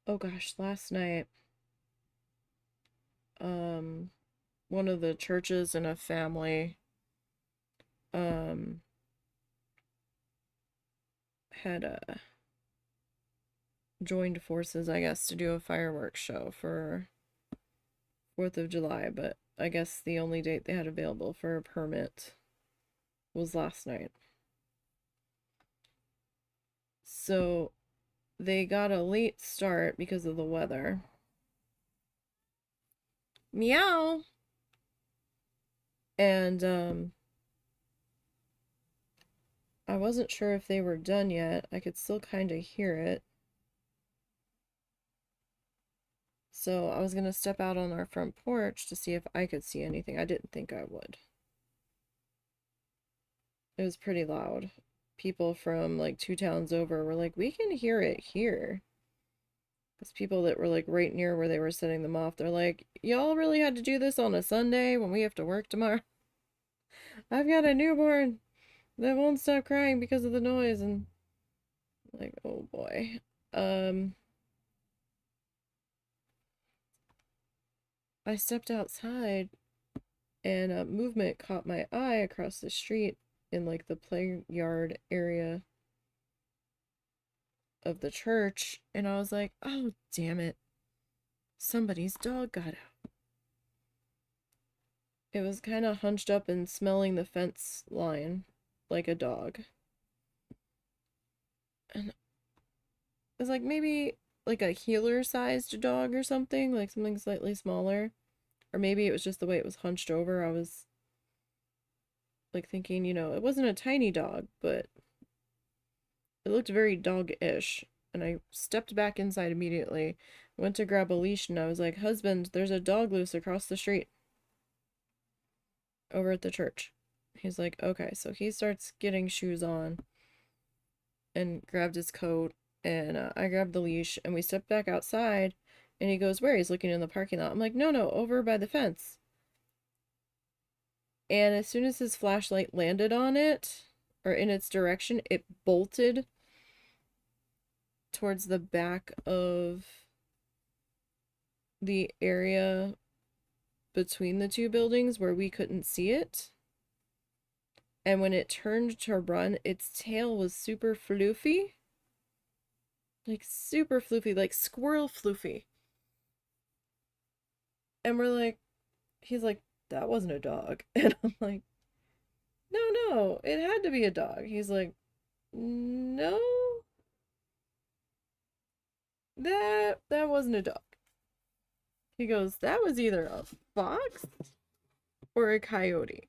Oh gosh, last night, um, one of the churches in a family, um, had joined forces, I guess, to do a fireworks show for 4th of July, but I guess the only date they had available for a permit was last night. So they got a late start because of the weather. Meow. And I wasn't sure if they were done yet. I could still kind of hear it. So I was going to step out on our front porch to see if I could see anything. I didn't think I would. It was pretty loud. people from like 2 towns over were like, we can hear it here. Because people that were like right near where they were setting them off, they're like, y'all really had to do this on a Sunday when we have to work tomorrow? I've got a newborn that won't stop crying because of the noise. And like, oh boy. I stepped outside and a movement caught my eye across the street in like the play yard area of the church, and I was like, oh damn it, somebody's dog got out. It was kind of hunched up and smelling the fence line like a dog, and it was like maybe like a healer sized dog or something, like something slightly smaller, or maybe it was just the way it was hunched over. I was like thinking, it wasn't a tiny dog, but it looked very dog-ish, and I stepped back inside immediately, went to grab a leash, and I was like, husband, there's a dog loose across the street over at the church. He's like, okay. So he starts getting shoes on and grabbed his coat, and I grabbed the leash, and we stepped back outside, and he goes, where? He's looking in the parking lot. I'm like, no, no, over by the fence. And as soon as his flashlight landed on it, or in its direction, it bolted towards the back of the area between the two buildings where we couldn't see it. And when it turned to run, its tail was super floofy. Like super floofy, like squirrel floofy. And we're like, he's like, that wasn't a dog. And I'm like, no, no, it had to be a dog. He's like, no, that wasn't a dog. He goes, that was either a fox or a coyote.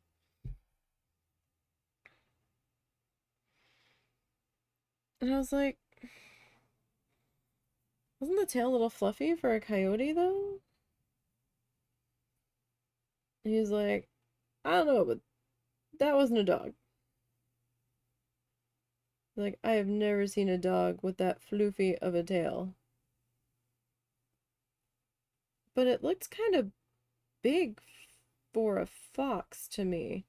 And I was like, wasn't the tail a little fluffy for a coyote though? And he's like, I don't know, but that wasn't a dog. Like, I have never seen a dog with that floofy of a tail. But it looked kind of big for a fox to me.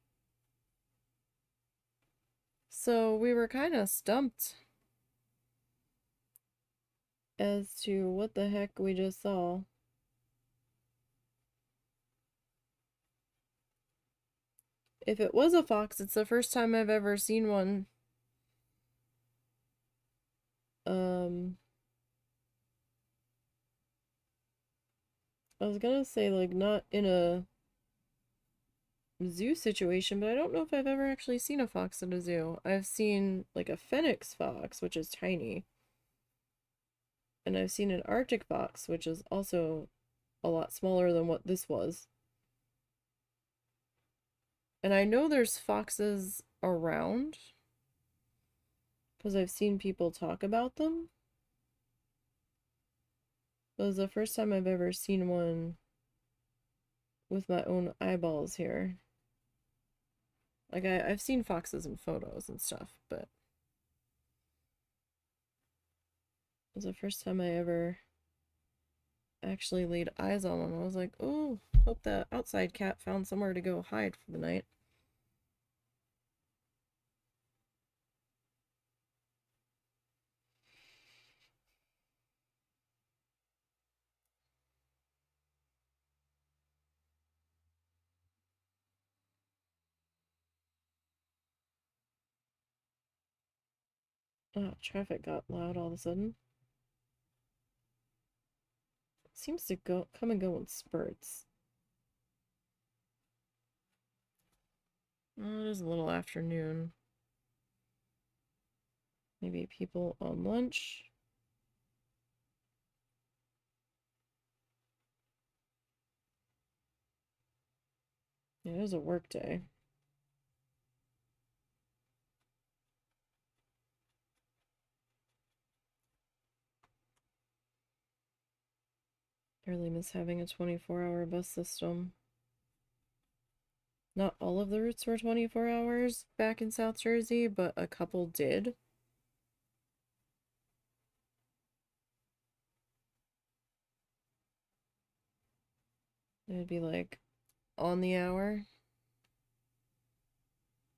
So we were kind of stumped as to what the heck we just saw. If it was a fox, it's the first time I've ever seen one. I was gonna say, like, not in a zoo situation, but I don't know if I've ever actually seen a fox at a zoo. I've seen, like, a Phoenix fox, which is tiny. And I've seen an Arctic fox, which is also a lot smaller than what this was. And I know there's foxes around because I've seen people talk about them. It was the first time I've ever seen one with my own eyeballs here. Like, I've seen foxes in photos and stuff, but it was the first time I ever actually laid eyes on one. I was like, oh, hope the outside cat found somewhere to go hide for the night. Oh, traffic got loud all of a sudden. It seems to come and go in spurts. Oh, it is a little afternoon. Maybe people on lunch. Yeah, it is a work day. I really miss having a 24-hour bus system. Not all of the routes were 24 hours back in South Jersey, but a couple did. It would be like on the hour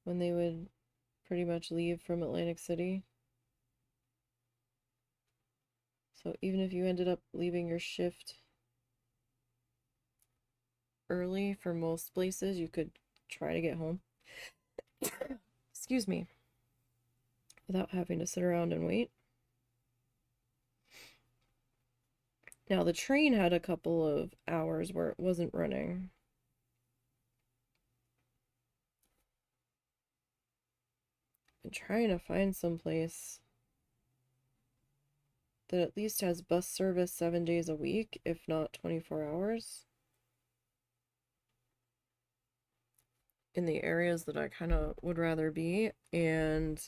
when they would pretty much leave from Atlantic City. So even if you ended up leaving your shift early for most places, you could try to get home. Excuse me. Without having to sit around and wait. Now, the train had a couple of hours where it wasn't running. I'm trying to find some place that at least has bus service 7 days a week, if not 24 hours. In the areas that I kind of would rather be, and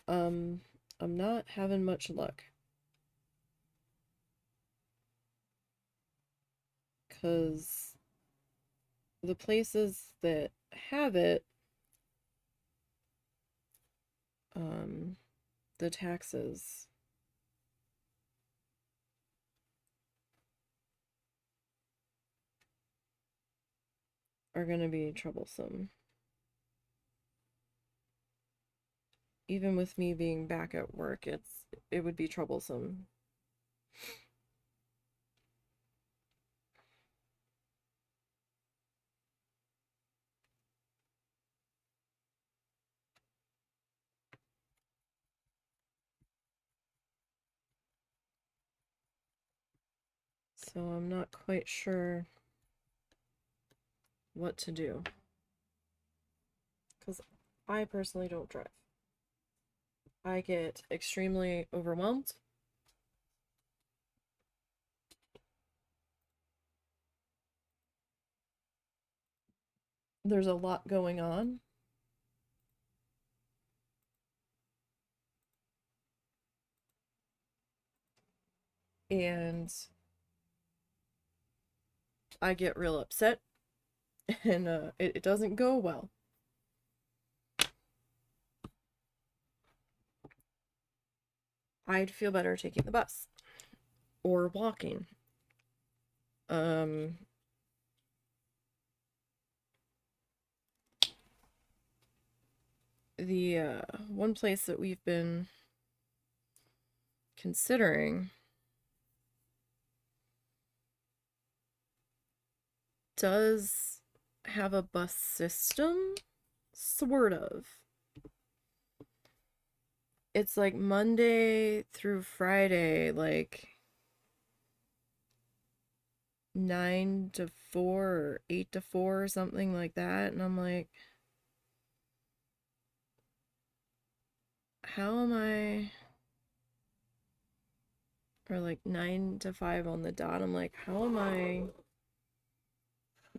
I'm not having much luck. Because the places that have it, the taxes are going to be troublesome. Even with me being back at work, it would be troublesome. So I'm not quite sure what to do. Because I personally don't drive. I get extremely overwhelmed. There's a lot going on. And I get real upset. And it doesn't go well. I'd feel better taking the bus. Or walking. Um... The one place that we've been considering does have a bus system, sort of. It's like Monday through Friday, like 9 to 4 or 8 to 4 or something like that. And I'm like, how am I, or like 9 to 5 on the dot. I'm like, how am I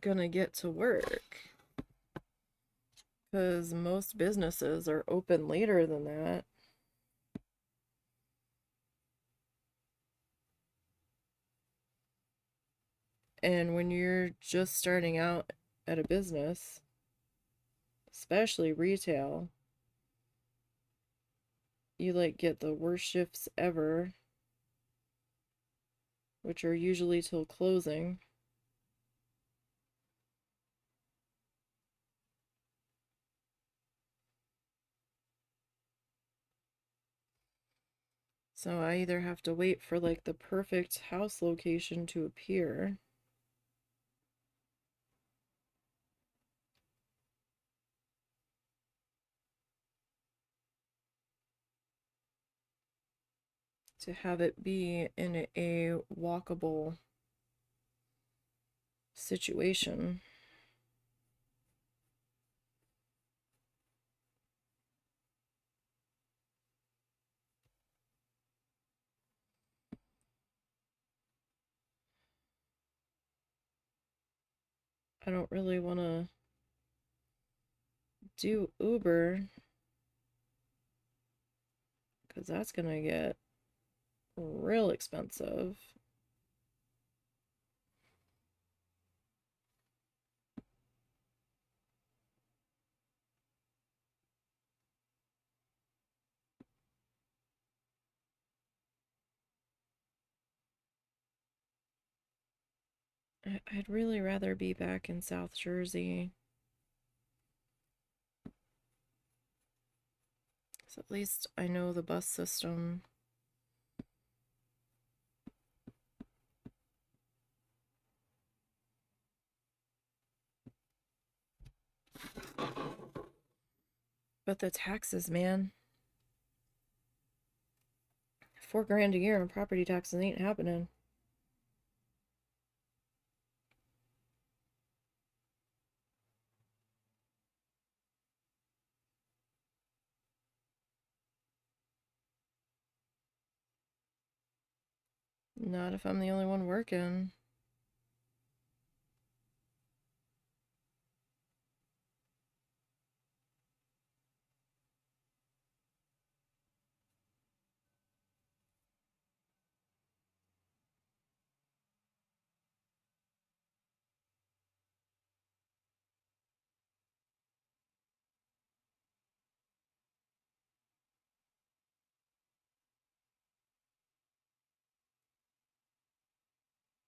gonna get to work? Because most businesses are open later than that. And when you're just starting out at a business, especially retail, you like get the worst shifts ever, which are usually till closing. So I either have to wait for like the perfect house location to appear, to have it be in a walkable situation. I don't really want to do Uber because that's going to get real expensive. I'd really rather be back in South Jersey. So at least I know the bus system. But the taxes, man. $4 grand a year in property taxes ain't happening. Not if I'm the only one working.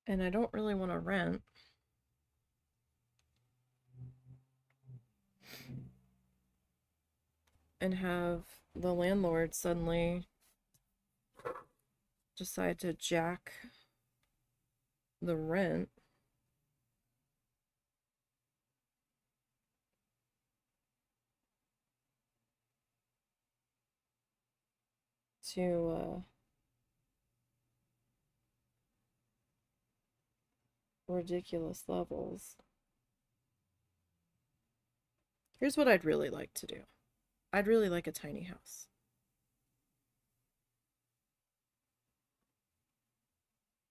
And I don't really want to rent. And have the landlord suddenly decide to jack the rent. To ridiculous levels. Here's what I'd really like to do. I'd really like a tiny house.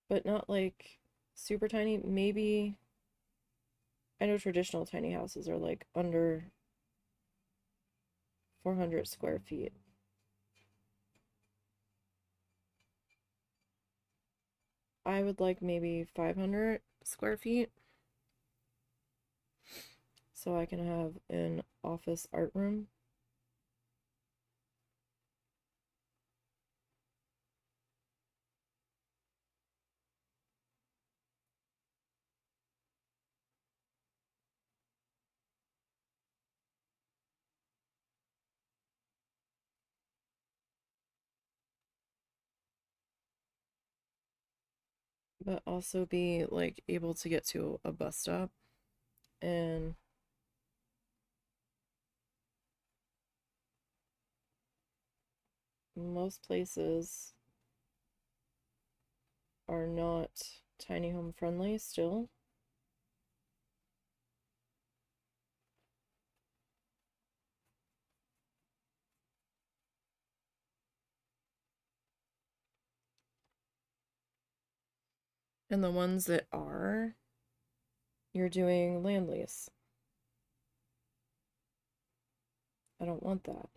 But not like super tiny. Maybe, I know traditional tiny houses are like under 400 square feet. I would like maybe 500 square feet. So I can have an office art room. But also be like able to get to a bus stop. And most places are not tiny home friendly still. And the ones that are, you're doing land lease. I don't want that.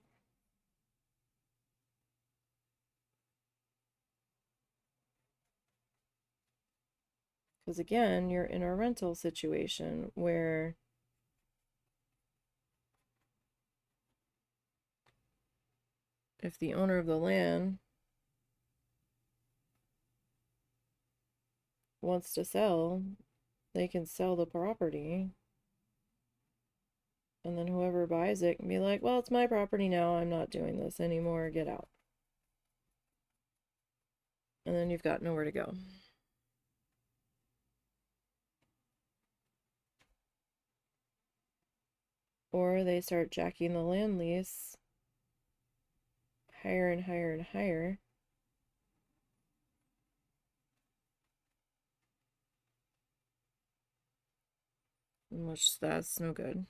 Because again, you're in a rental situation where if the owner of the land wants to sell, they can sell the property. And then whoever buys it can be like, well, it's my property now. I'm not doing this anymore. Get out. And then you've got nowhere to go. Or they start jacking the land lease higher and higher and higher. Which that's no good.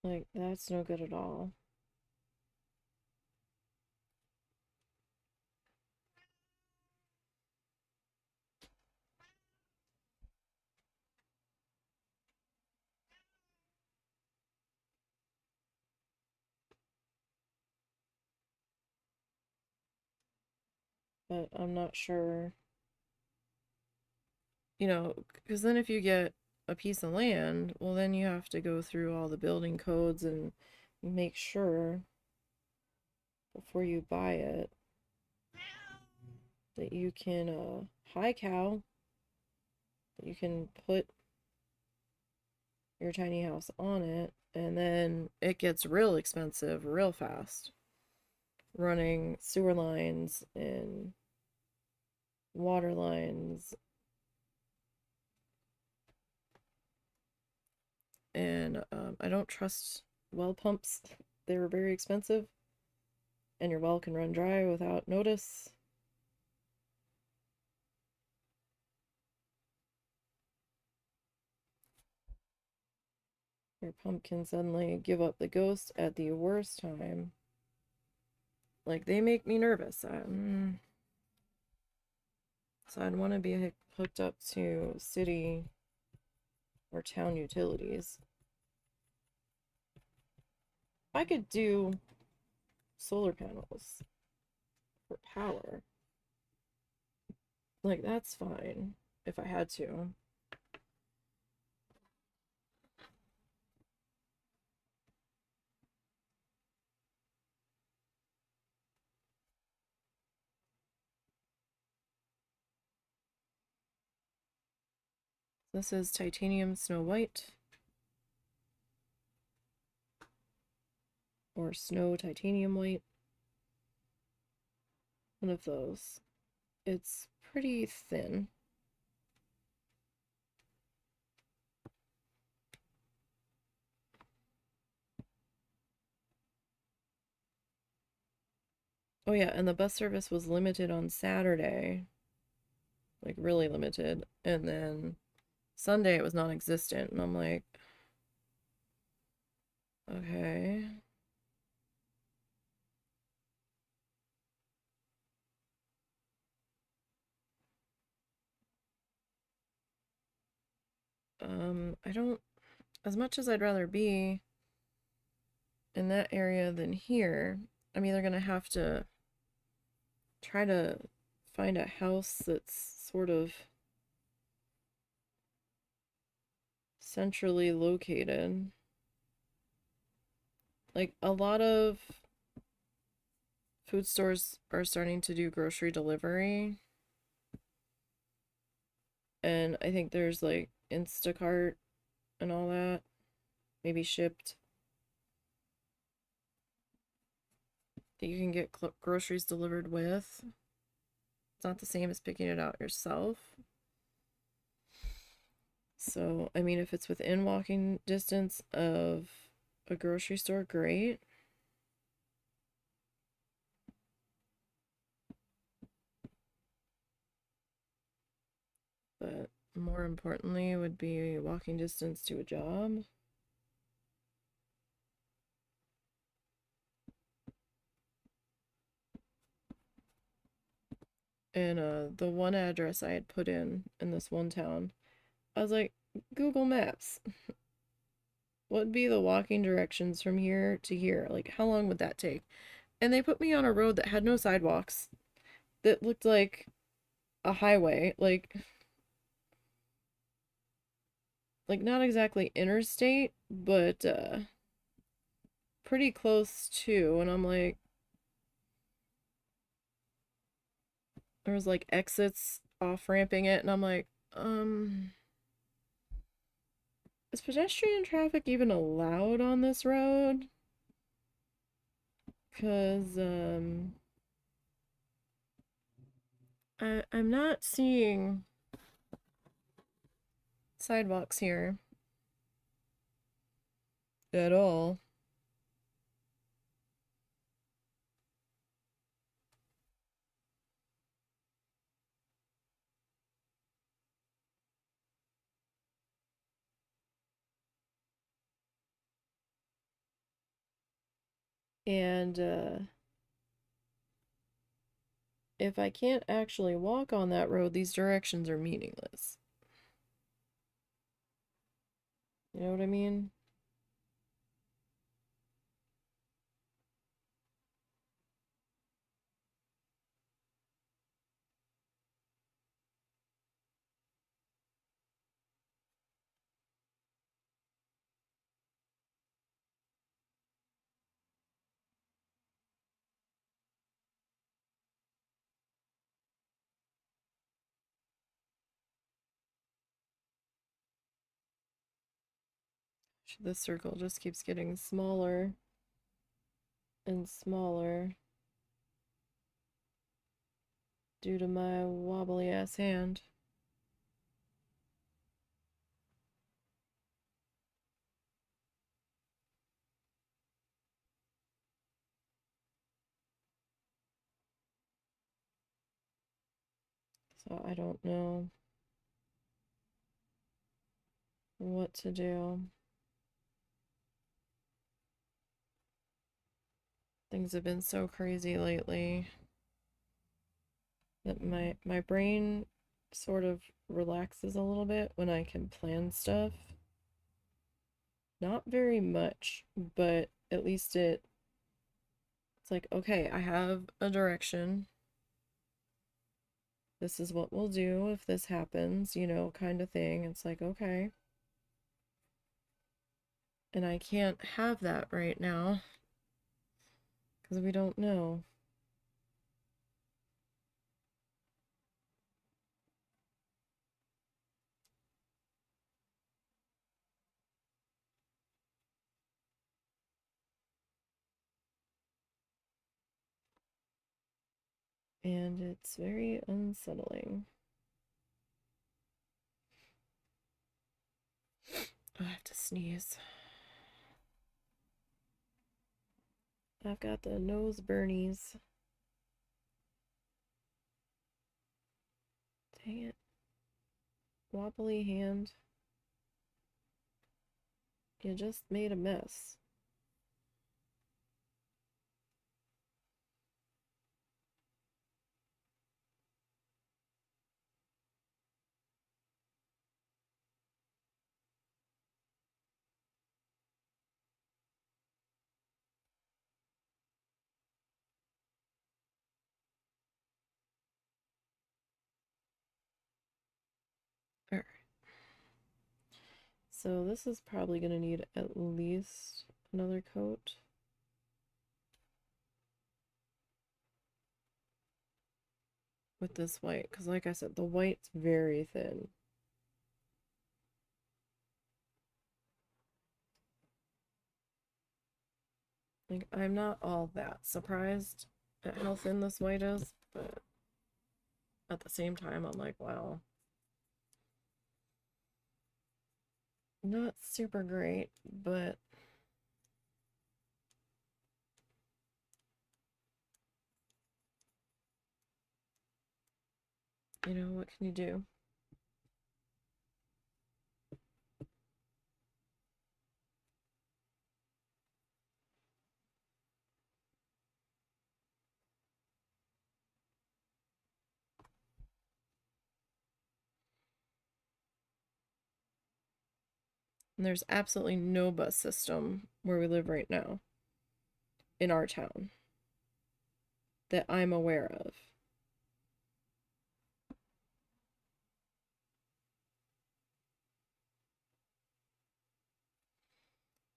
Like, that's no good at all. but I'm not sure, you know, because then if you get a piece of land, well, then you have to go through all the building codes and make sure before you buy it that you can, hi cow, that you can put your tiny house on it, and then it gets real expensive real fast. Running sewer lines and water lines, and I don't trust well pumps. They're very expensive, and your well can run dry without notice. Your pump can suddenly give up the ghost at the worst time. Like, they make me nervous. So I'd want to be hooked up to city or town utilities. I could do solar panels for power. Like, that's fine if I had to. This is titanium Snow White. Or snow titanium white. One of those. It's pretty thin. Oh yeah, and the bus service was limited on Saturday. Like, really limited. And then Sunday it was non-existent. And I'm like, okay. I don't, as much as I'd rather be in that area than here, I'm either gonna have to try to find a house that's sort of centrally located. Like, a lot of food stores are starting to do grocery delivery. And I think there's like Instacart and all that. Maybe Shipped. That you can get groceries delivered with. It's not the same as picking it out yourself. So, I mean, if it's within walking distance of a grocery store, great. But more importantly would be walking distance to a job. And the one address I had put in this one town, I was like, Google Maps. What would be the walking directions from here to here? Like, how long would that take? And they put me on a road that had no sidewalks, that looked like a highway, like not exactly interstate, but pretty close to. And I'm like, there was like exits off ramping it, and I'm like, is pedestrian traffic even allowed on this road? Because I'm not seeing sidewalks here at all. And if I can't actually walk on that road, these directions are meaningless. You know what I mean? This circle just keeps getting smaller and smaller due to my wobbly ass hand. So I don't know what to do. Things have been so crazy lately that my brain sort of relaxes a little bit when I can plan stuff. Not very much, but at least it's like, okay, I have a direction. This is what we'll do if this happens, you know, kind of thing. It's like, okay. And I can't have that right now because we don't know. And it's very unsettling. I have to sneeze. I've got the nose burnies. Dang it. Wobbly hand. You just made a mess. Alright. So this is probably going to need at least another coat. With this white, because like I said, the white's very thin. Like, I'm not all that surprised at how thin this white is, but at the same time, I'm like, wow. Not super great, but you know, what can you do? And there's absolutely no bus system where we live right now in our town that I'm aware of.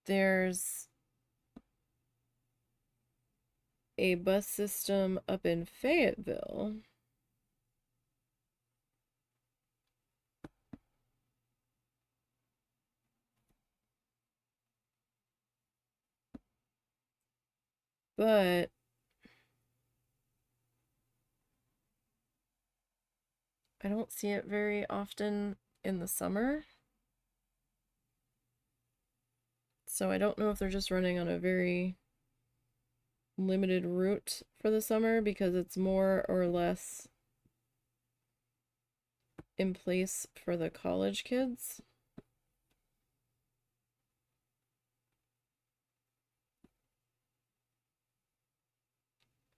There's a bus system up in Fayetteville. But I don't see it very often in the summer. So I don't know if they're just running on a very limited route for the summer because it's more or less in place for the college kids.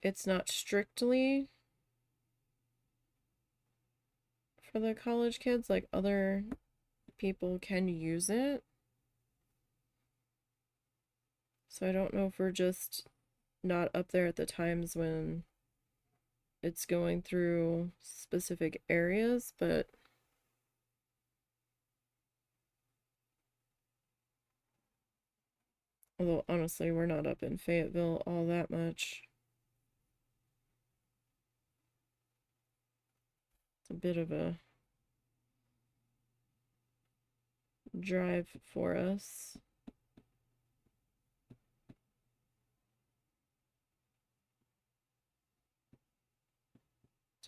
It's not strictly for the college kids, like other people can use it. So I don't know if we're just not up there at the times when it's going through specific areas, but although honestly, we're not up in Fayetteville all that much. It's a bit of a drive for us.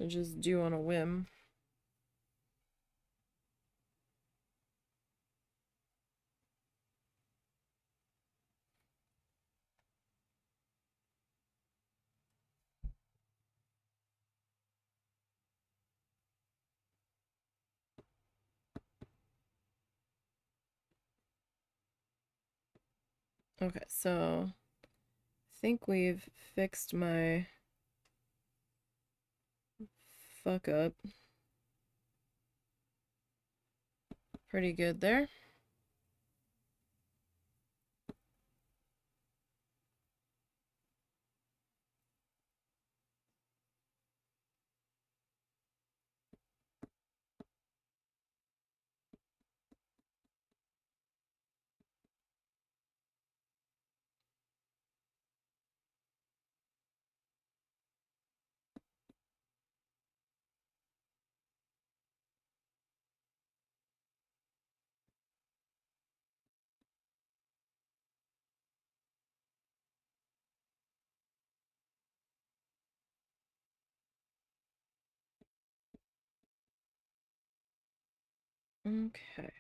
to just do on a whim. Okay, so I think we've fixed my fuck up pretty good there. Okay.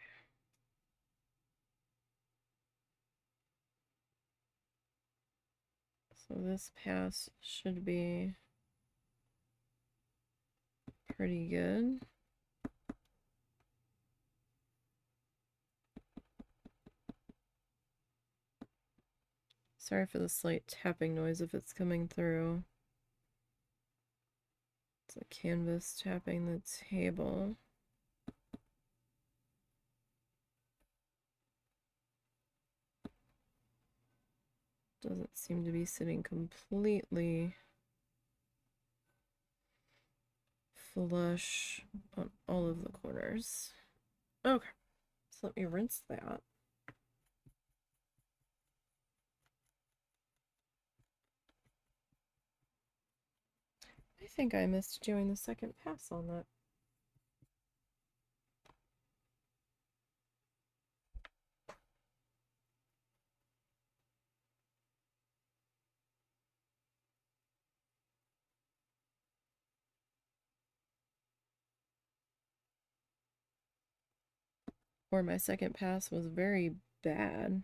So this pass should be pretty good. Sorry for the slight tapping noise if it's coming through. It's a canvas tapping the table. Doesn't seem to be sitting completely flush on all of the corners. Okay, so let me rinse that. I think I missed doing the second pass on that. Or my second pass was very bad.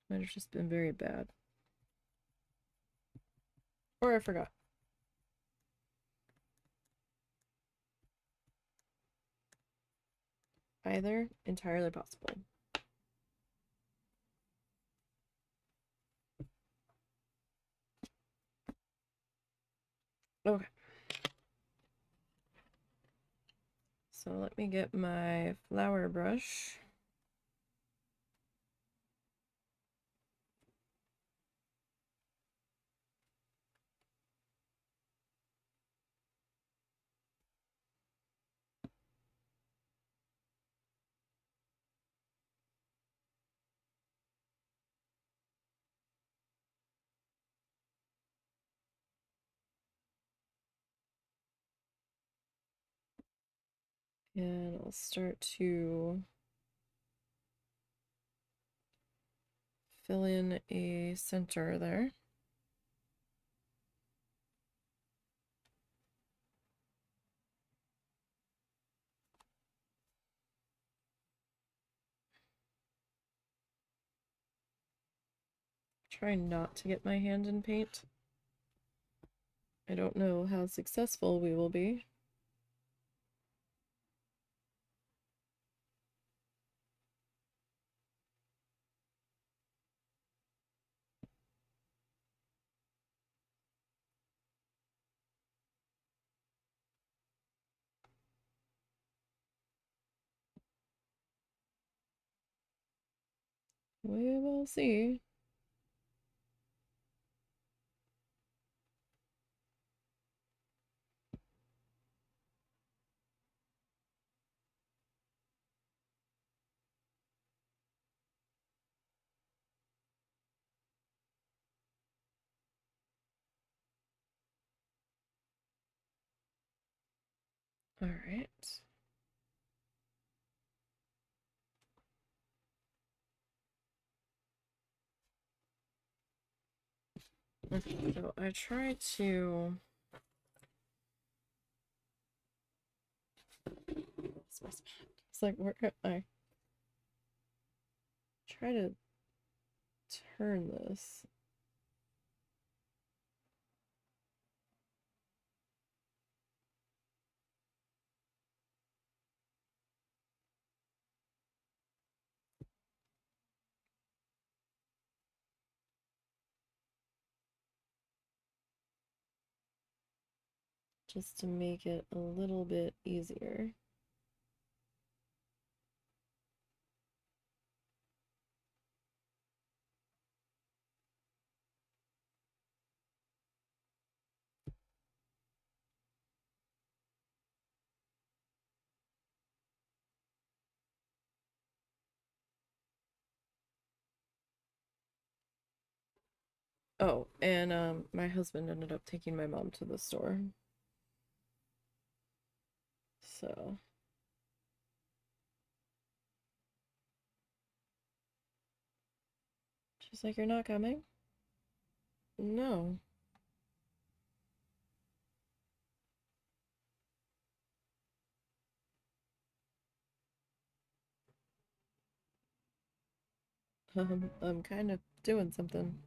Might have just been very bad. Or I forgot. Either, entirely possible. Okay. So let me get my flower brush. And I'll start to fill in a center there. Try not to get my hand in paint. I don't know how successful we will be. We will see. All right. So I try to... It's like, where can I try to turn this? Just to make it a little bit easier. Oh, and my husband ended up taking my mom to the store. So she's like, "You're not coming?" No. I'm kind of doing something.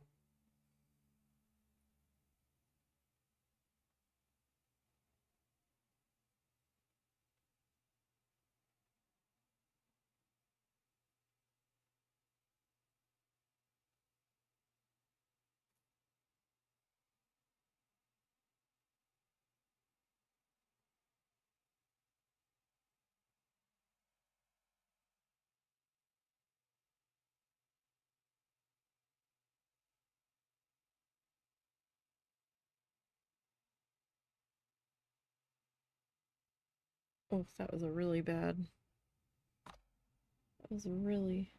Oh, that was a really bad. That was a really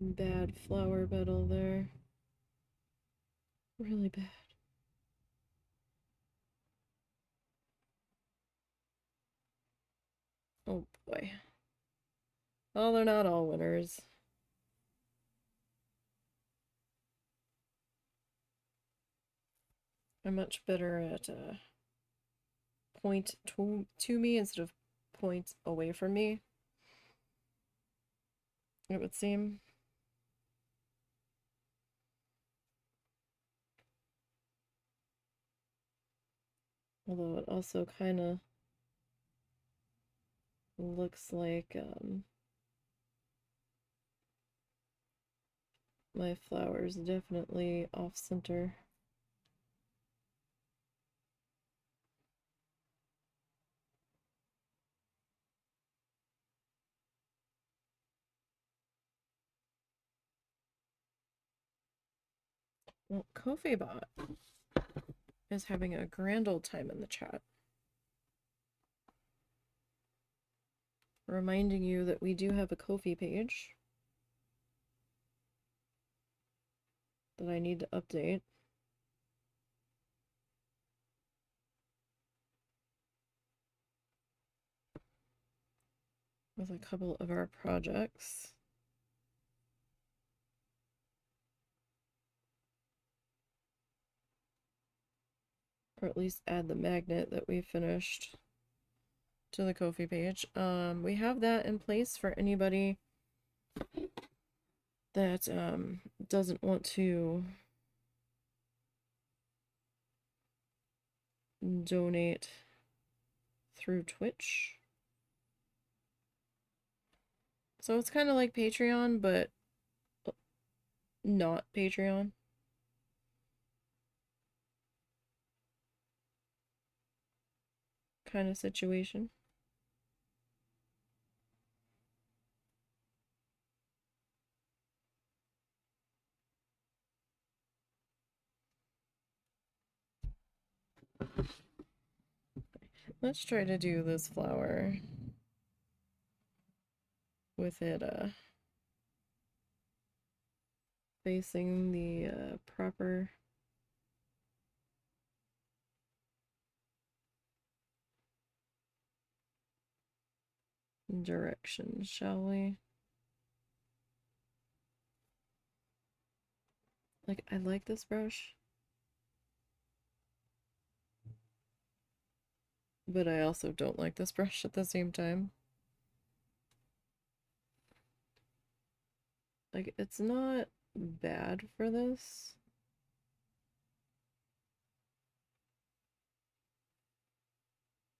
bad flower petal there. Really bad. Oh boy. Well, they're not all winners. I'm much better at point to me instead of point away from me, it would seem. Although it also kind of looks like my flower's definitely off center. Well, KofiBot is having a grand old time in the chat, reminding you that we do have a Ko-fi page that I need to update with a couple of our projects. Or at least add the magnet that we finished to the Ko-fi page. We have that in place for anybody that doesn't want to donate through Twitch. So it's kind of like Patreon, but not Patreon. Kind of situation. Let's try to do this flower with it facing the proper direction, shall we? Like, I like this brush. but I also don't like this brush at the same time. Like, it's not bad for this.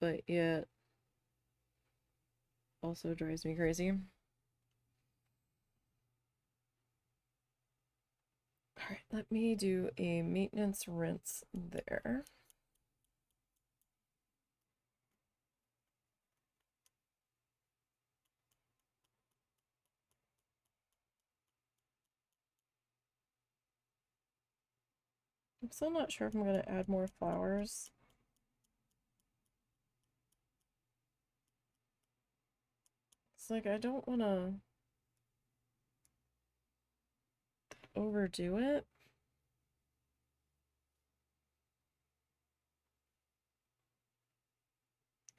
But yet also drives me crazy. Alright, let me do a maintenance rinse there. I'm still not sure if I'm going to add more flowers. It's like I don't want to overdo it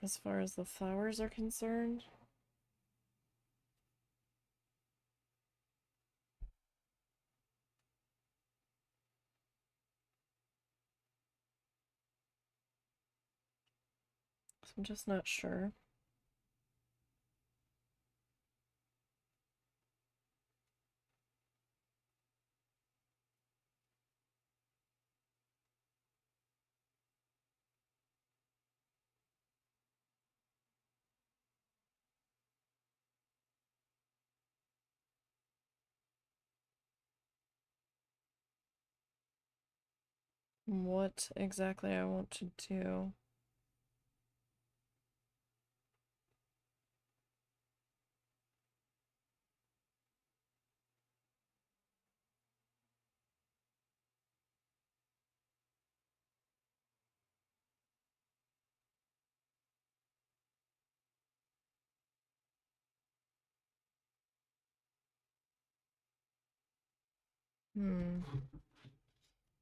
as far as the flowers are concerned. So I'm just not sure. What exactly I want to do.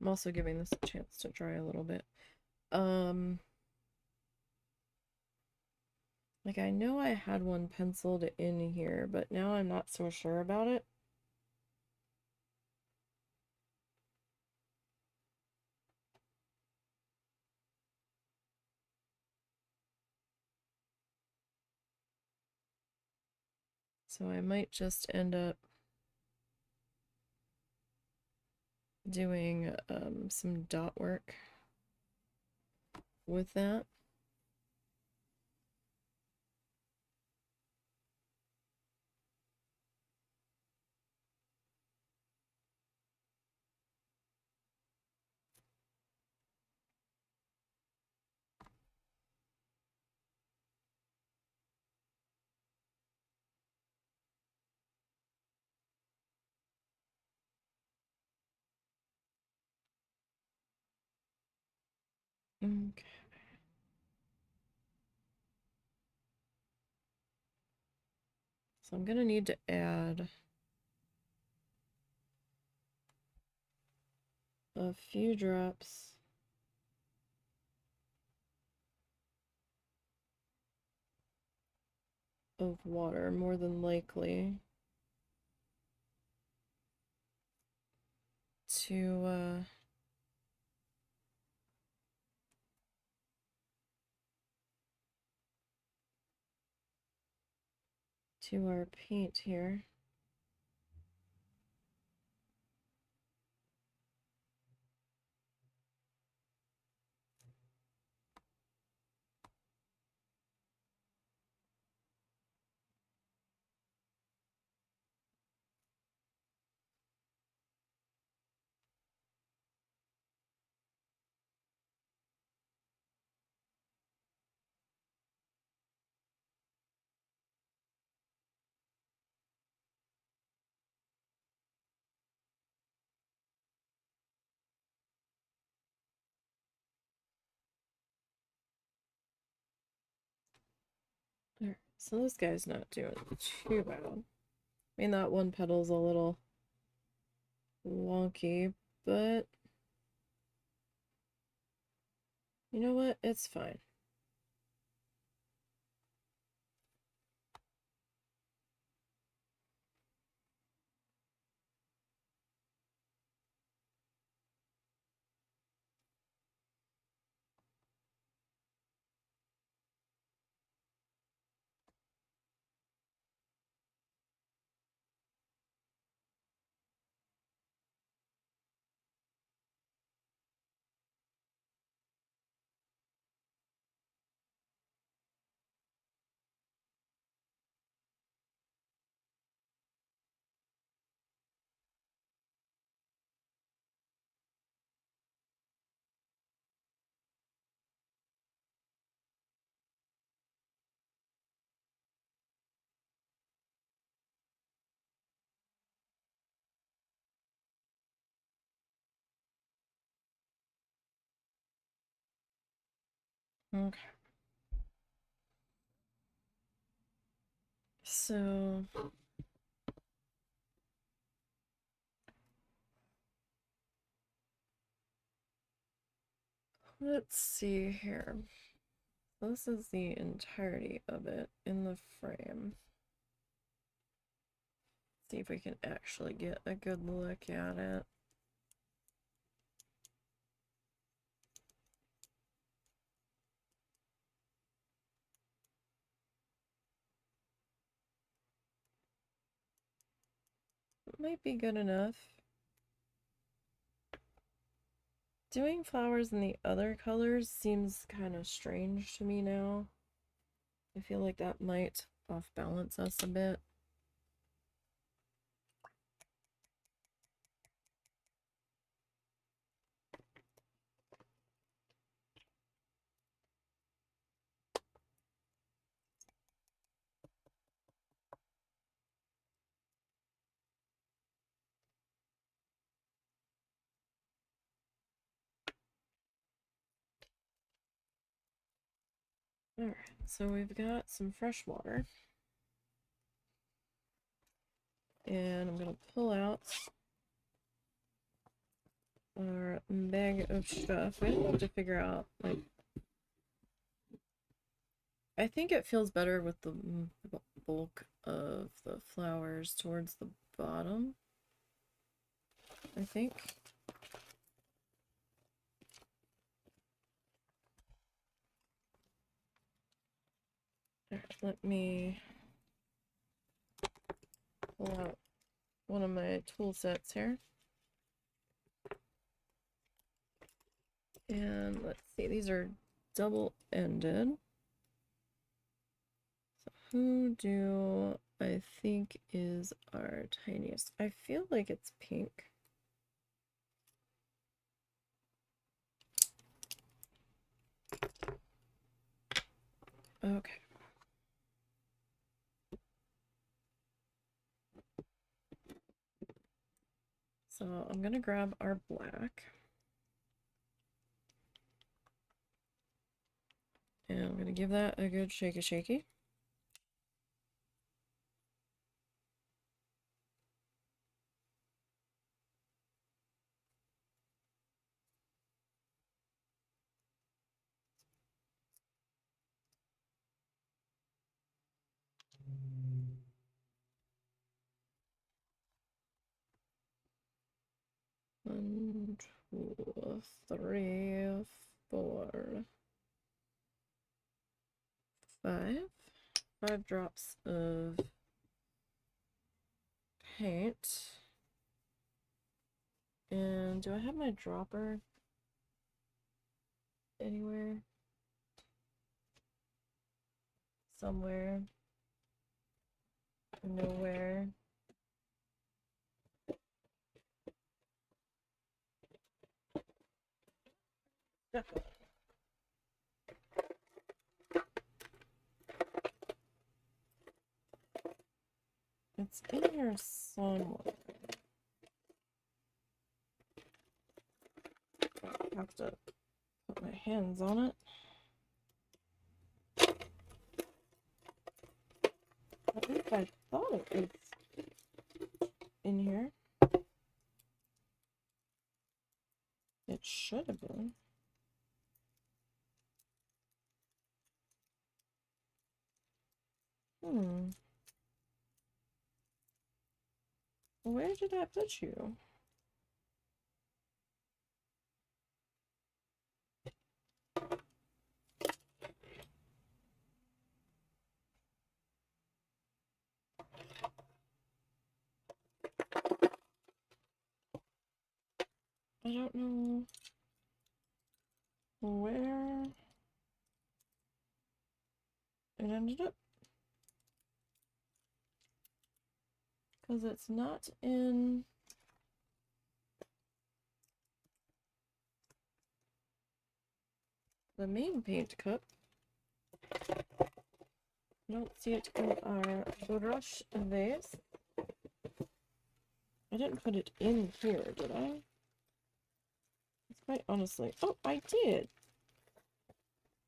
I'm also giving this a chance to dry a little bit. Like I know I had one penciled in here, but now I'm not so sure about it. So I might just end up doing some dot work with that. Okay. So I'm gonna need to add a few drops of water, more than likely, to our paint here. There. So this guy's not doing too bad. I mean, that one petal's a little wonky, but you know what? It's fine. Okay. So let's see here. This is the entirety of it in the frame. See if we can actually get a good look at it. It might be good enough. Doing flowers in the other colors seems kind of strange to me now. I feel like that might off balance us a bit. Alright, so we've got some fresh water. And I'm going to pull out our bag of stuff. I have to figure out, like, I think it feels better with the bulk of the flowers towards the bottom. I think. Let me pull out one of my tool sets here. And let's see, these are double-ended. So who do I think is our tiniest? I feel like it's pink. Okay. So I'm gonna grab our black. And I'm gonna give that a good shaky. One, two, three, four, five. 5 drops of paint. And do I have my dropper anywhere? Somewhere. Nowhere. It's in here somewhere. I have to put my hands on it. At least I thought it was in here. It should have been. Where did I put you? I don't know where it ended up. Because it's not in the main paint cup. I don't see it in our brush vase. I didn't put it in here, did I? It's quite honestly. Oh, I did.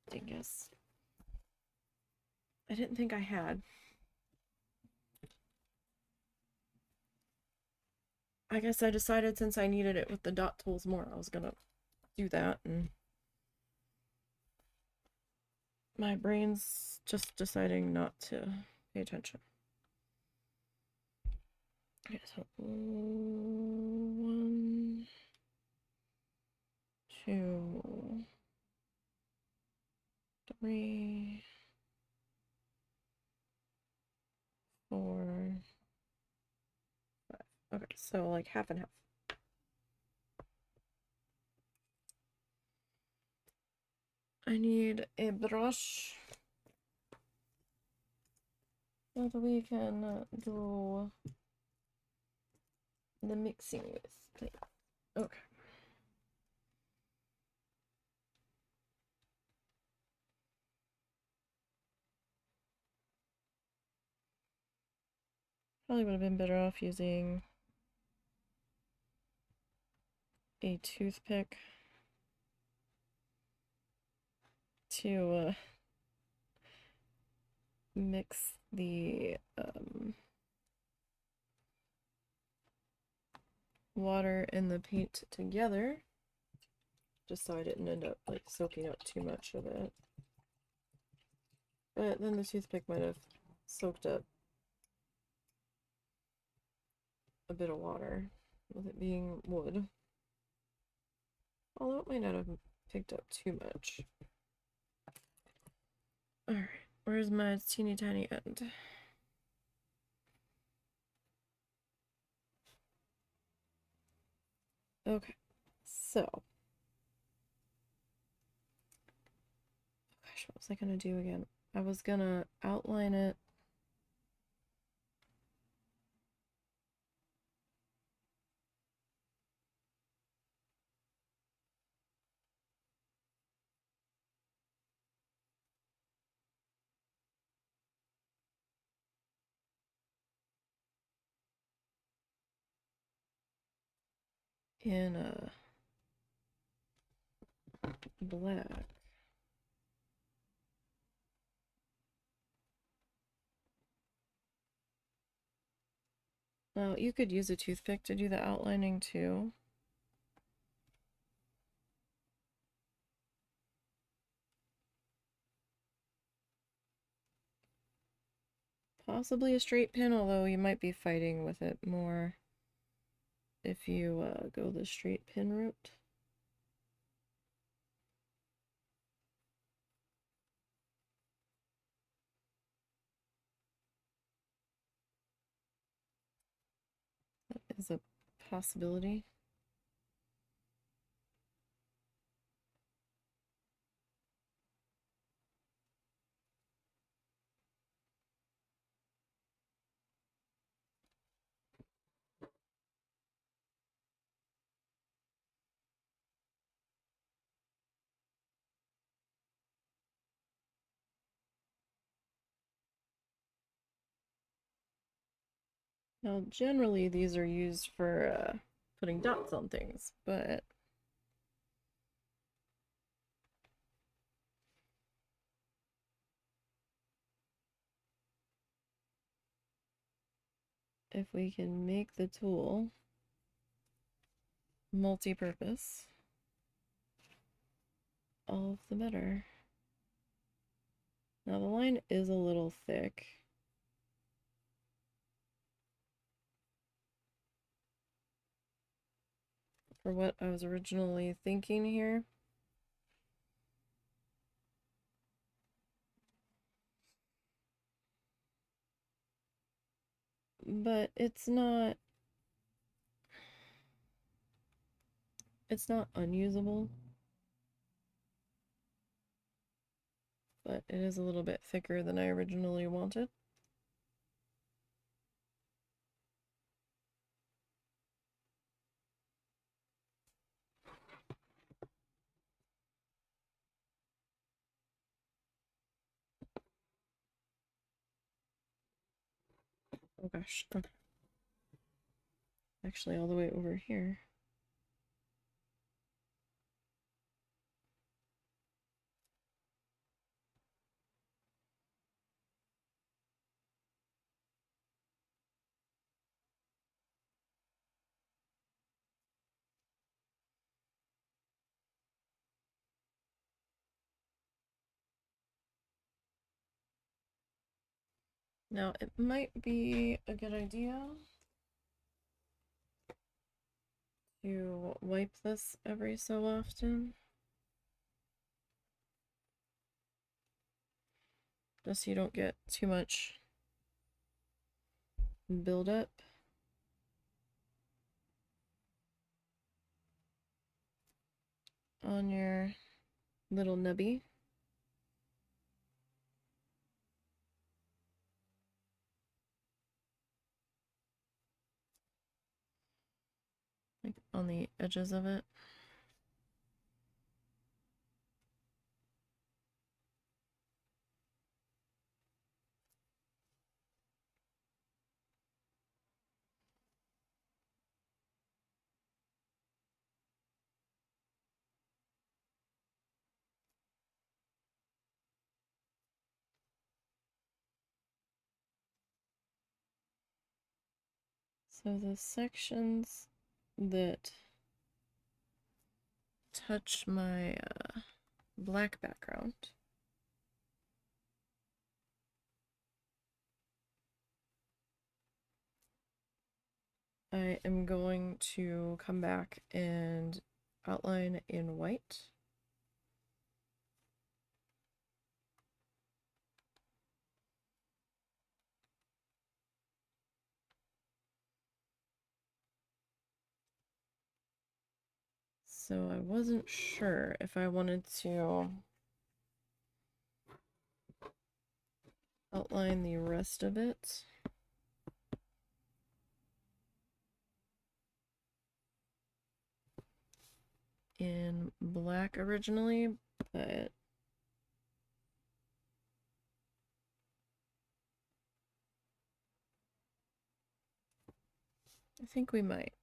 dingus. I didn't think I had. I guess I decided since I needed it with the dot tools more, I was gonna do that, and my brain's just deciding not to pay attention. Okay, so 1, 2, 3, 4, 5. Okay, so like half and half. I need a brush that we can do the mixing with. Okay. Probably would have been better off using a toothpick to mix the water and the paint together, just so I didn't end up like soaking up too much of it. But then the toothpick might have soaked up a bit of water with it being wood. Although it might not have picked up too much. Alright, where's my teeny tiny end? Okay, so. Gosh, what was I gonna do again? I was gonna outline it. In black. Now, you could use a toothpick to do the outlining too. Possibly a straight pin, although you might be fighting with it more if you go the straight pin route. That is a possibility. Now, generally, these are used for putting dots on things, but if we can make the tool multi-purpose, all of the better. Now, the line is a little thick. For what I was originally thinking here. But it's not unusable. But it is a little bit thicker than I originally wanted. Oh gosh. Actually, all the way over here. Now, it might be a good idea to wipe this every so often, just so you don't get too much buildup. On your little nubby. Like on the edges of it. So the sections that touch my black background, I am going to come back and outline in white. So I wasn't sure if I wanted to outline the rest of it in black originally, but I think we might.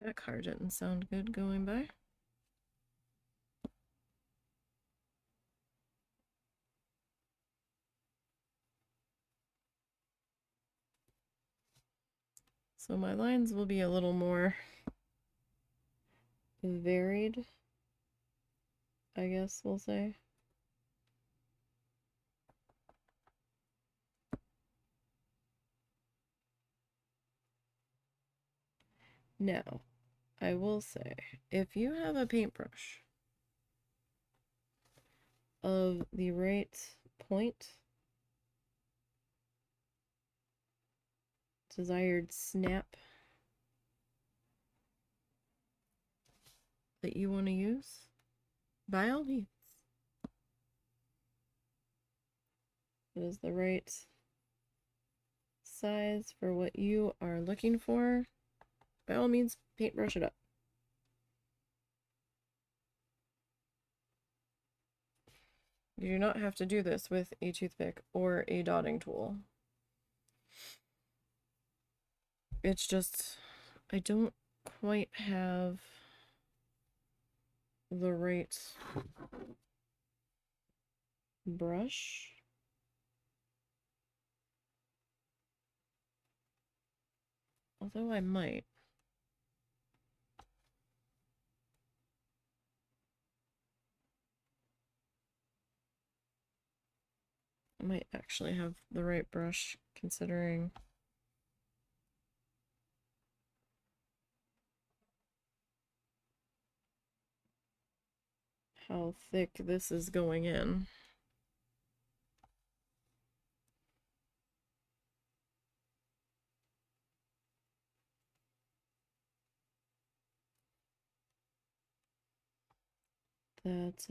That car didn't sound good going by. So my lines will be a little more varied, I guess we'll say. Now, I will say, if you have a paintbrush of the right point, desired snap that you want to use, by all means. It is the right size for what you are looking for. By all means, paintbrush it up. You do not have to do this with a toothpick or a dotting tool. It's just, I don't quite have the right brush. Although I might. I might actually have the right brush considering how thick this is going in. That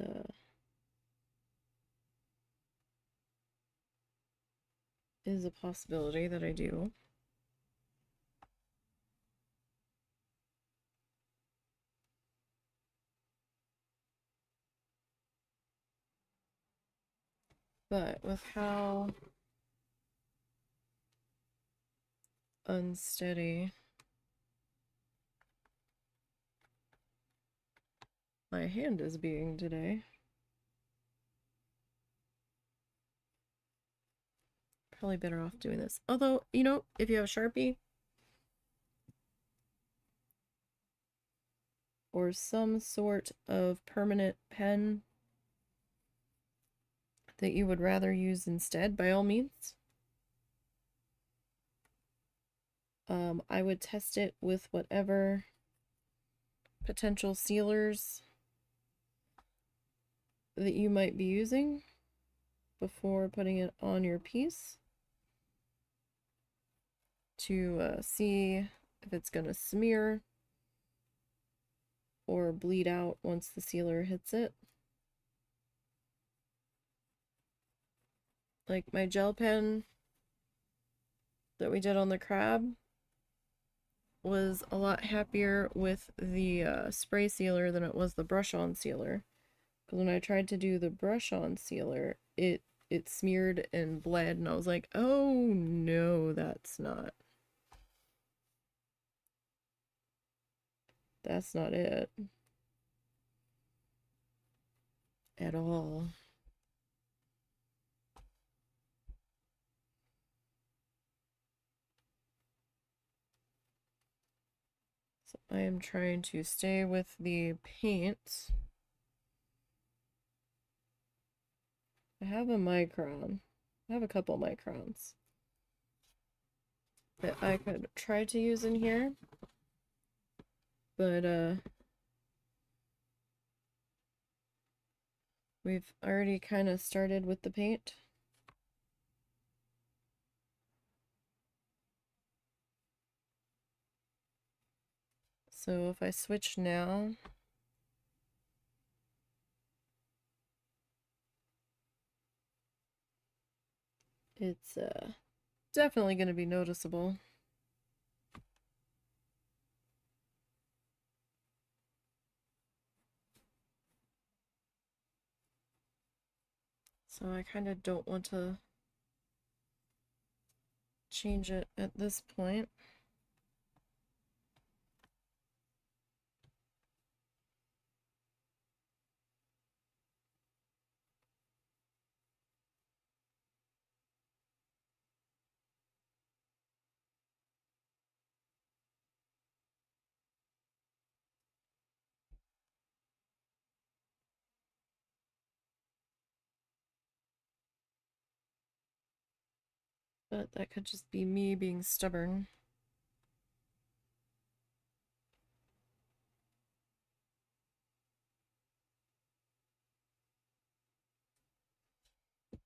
is a possibility that I do. But with how unsteady my hand is being today. Probably better off doing this. Although, you know, if you have a Sharpie or some sort of permanent pen that you would rather use instead, by all means. I would test it with whatever potential sealers that you might be using before putting it on your piece to see if it's going to smear or bleed out once the sealer hits it. Like my gel pen that we did on the crab was a lot happier with the spray sealer than it was the brush-on sealer. Because when I tried to do the brush-on sealer, it smeared and bled, and I was like, oh no, that's not it at all. So I am trying to stay with the paint. I have a micron. I have a couple microns that I could try to use in here. But we've already kind of started with the paint. So if I switch now, it's definitely going to be noticeable. So I kind of don't want to change it at this point. But that could just be me being stubborn.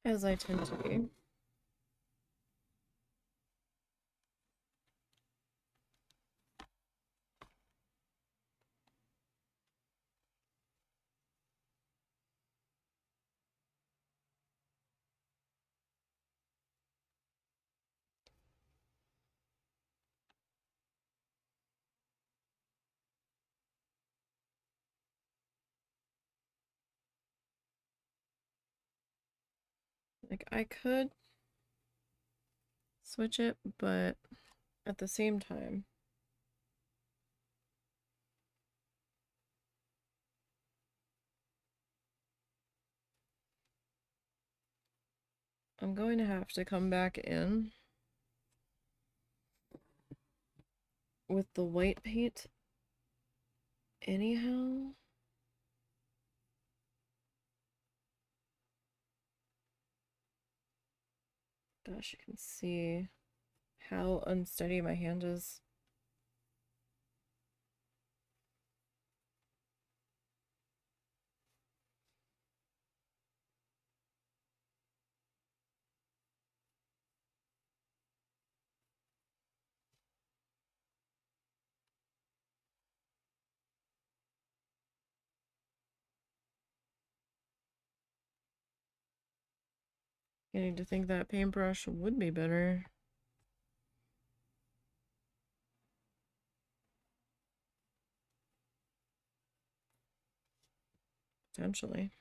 As I tend to be. Like, I could switch it, but at the same time, I'm going to have to come back in with the white paint anyhow. Gosh, you can see how unsteady my hand is. Getting to think that paintbrush would be better. Potentially.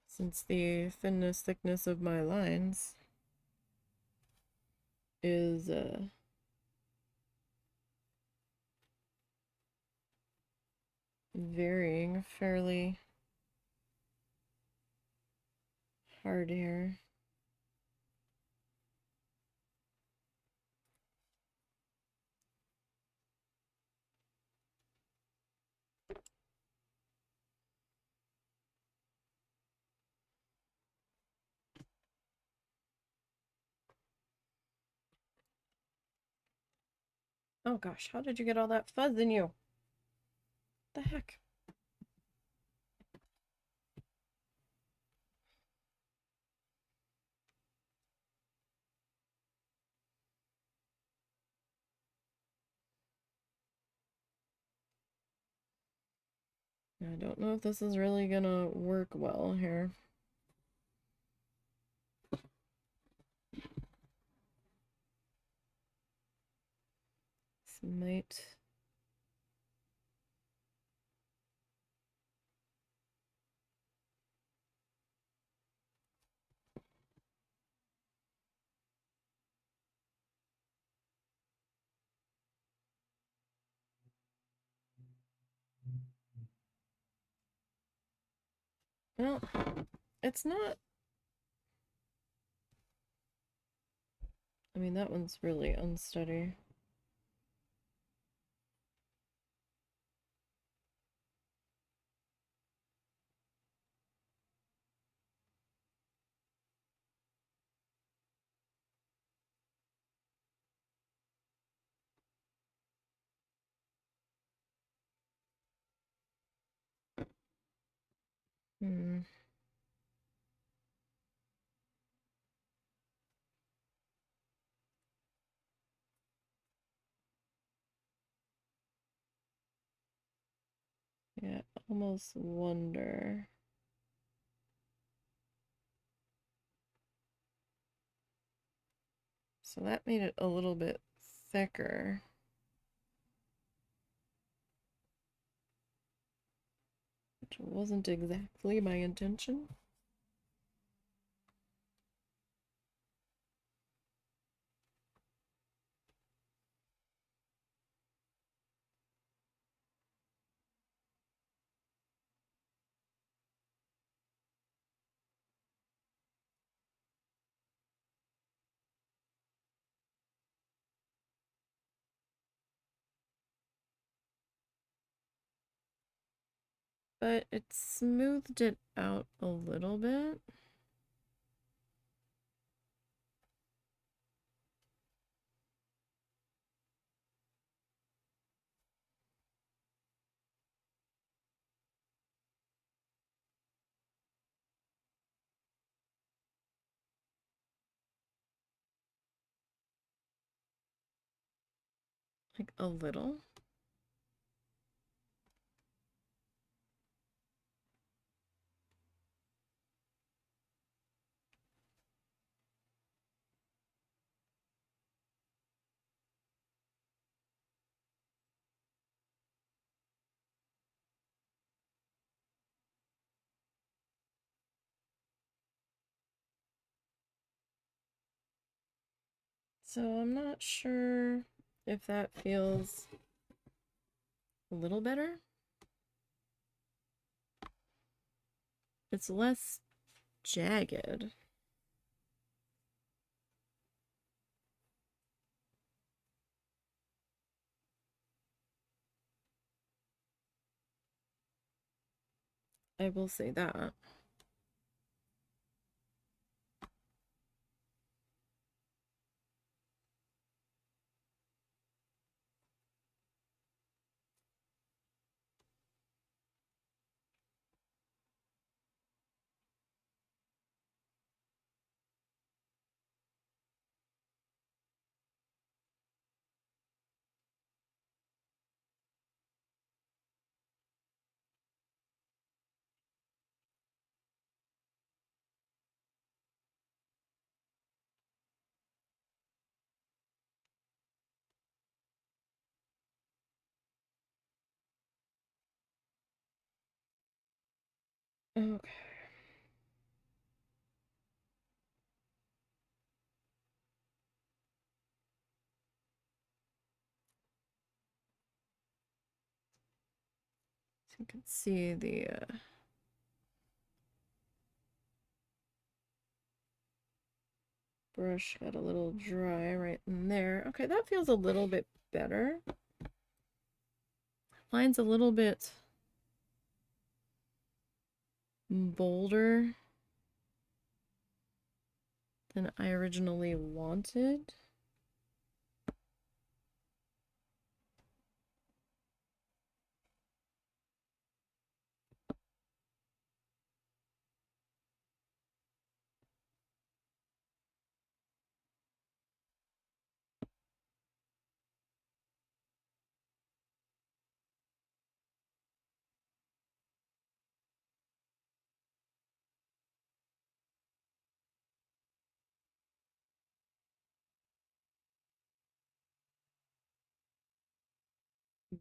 Since the thickness of my lines is varying fairly hard here. Oh gosh, how did you get all that fuzz in you? The heck? I don't know if this is really gonna work well here. This might... Well, it's not... I mean, that one's really unsteady. Hmm. Yeah, almost wonder. So that made it a little bit thicker. Which wasn't exactly my intention. But it smoothed it out a little bit. Like a little. So I'm not sure if that feels a little better. It's less jagged. I will say that. Okay. You can see the brush got a little dry right in there. Okay, that feels a little bit better. Mine's a little bit bolder than I originally wanted.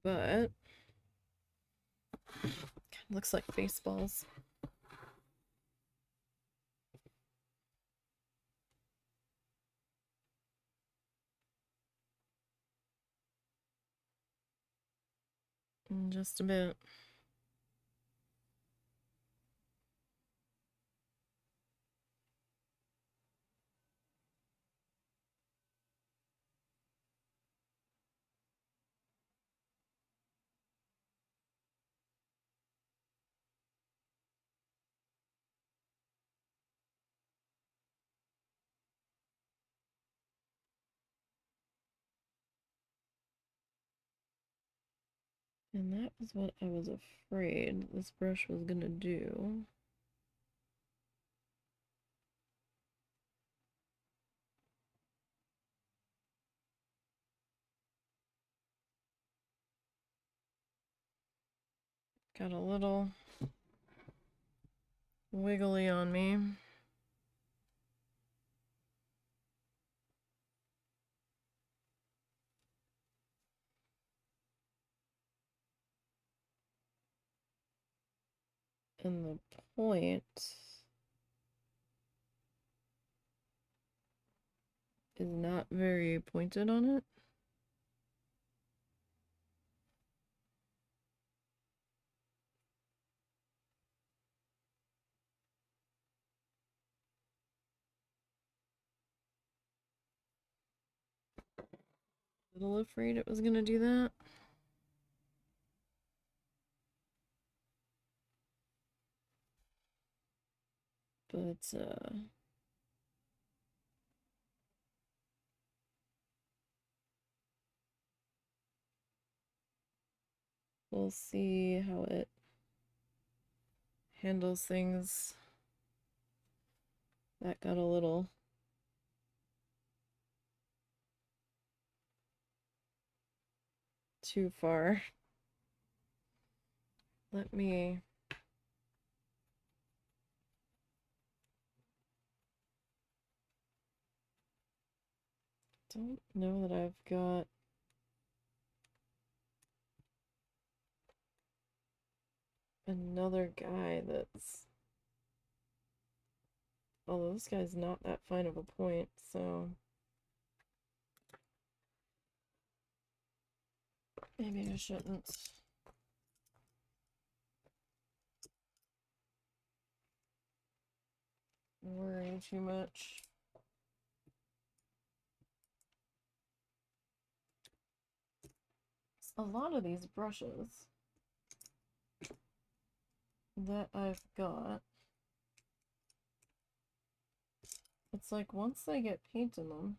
But looks like baseballs. In just a bit. And that was what I was afraid this brush was gonna do. Got a little wiggly on me. And the point is not very pointed on it. A little afraid it was gonna do that. But we'll see how it handles things. That got a little too far. Let me don't know that I've got another guy that's, although this guy's not that fine of a point, so maybe I shouldn't worry too much. A lot of these brushes that I've got, it's like once they get paint in them,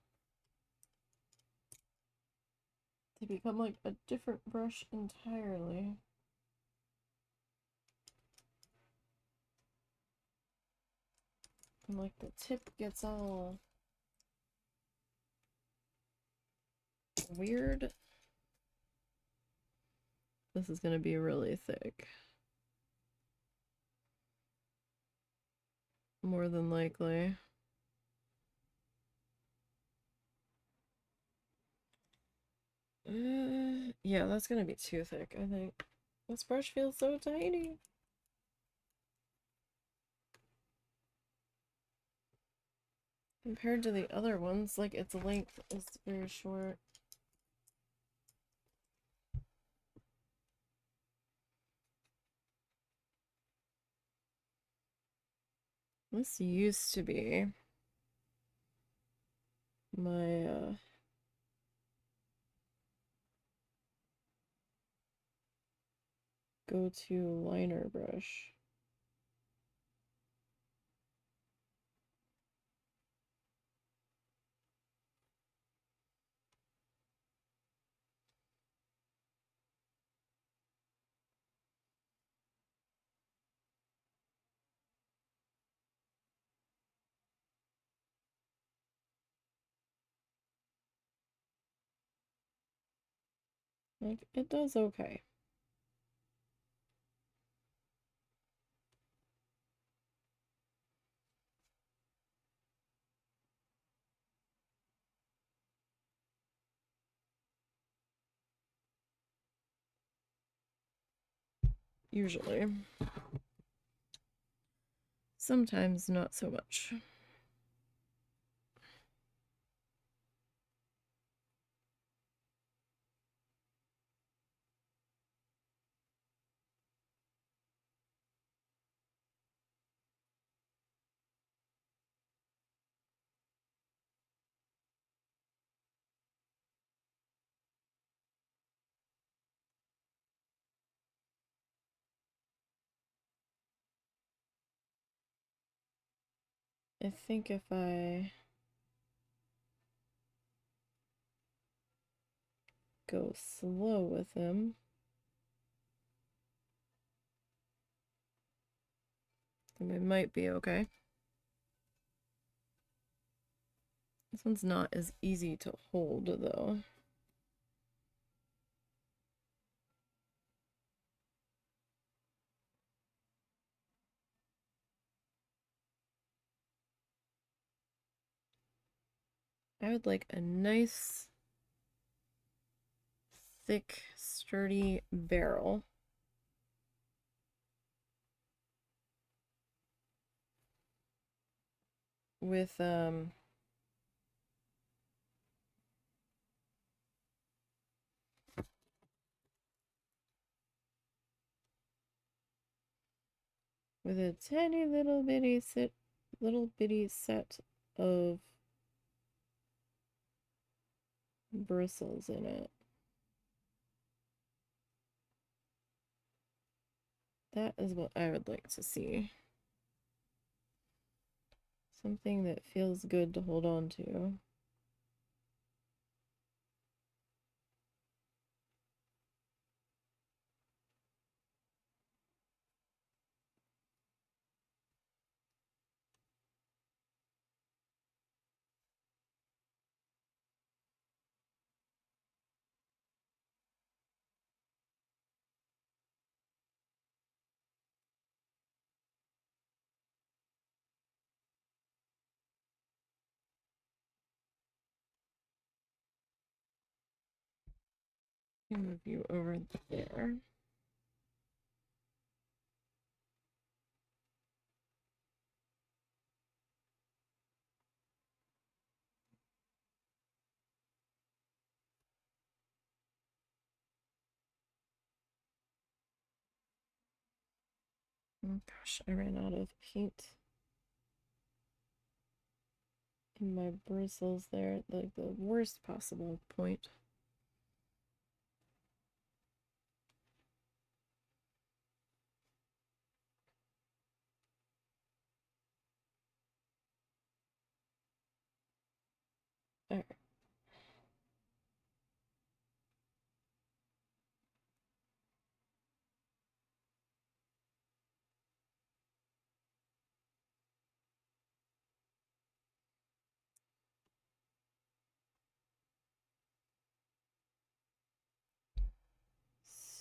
they become like a different brush entirely. And like the tip gets all weird. This is gonna be really thick. More than likely. Yeah, that's gonna be too thick, I think. This brush feels so tiny. Compared to the other ones, like its length is very short. This used to be my go-to liner brush. Like, it does okay. Usually. Sometimes not so much. I think if I go slow with him, then we might be okay. This one's not as easy to hold, though. I would like a nice, thick, sturdy barrel. With with a tiny little bitty set of bristles in it. That is what I would like to see. Something that feels good to hold on to. Move you over there. Oh gosh, I ran out of paint in my bristles there, like the worst possible point. All right.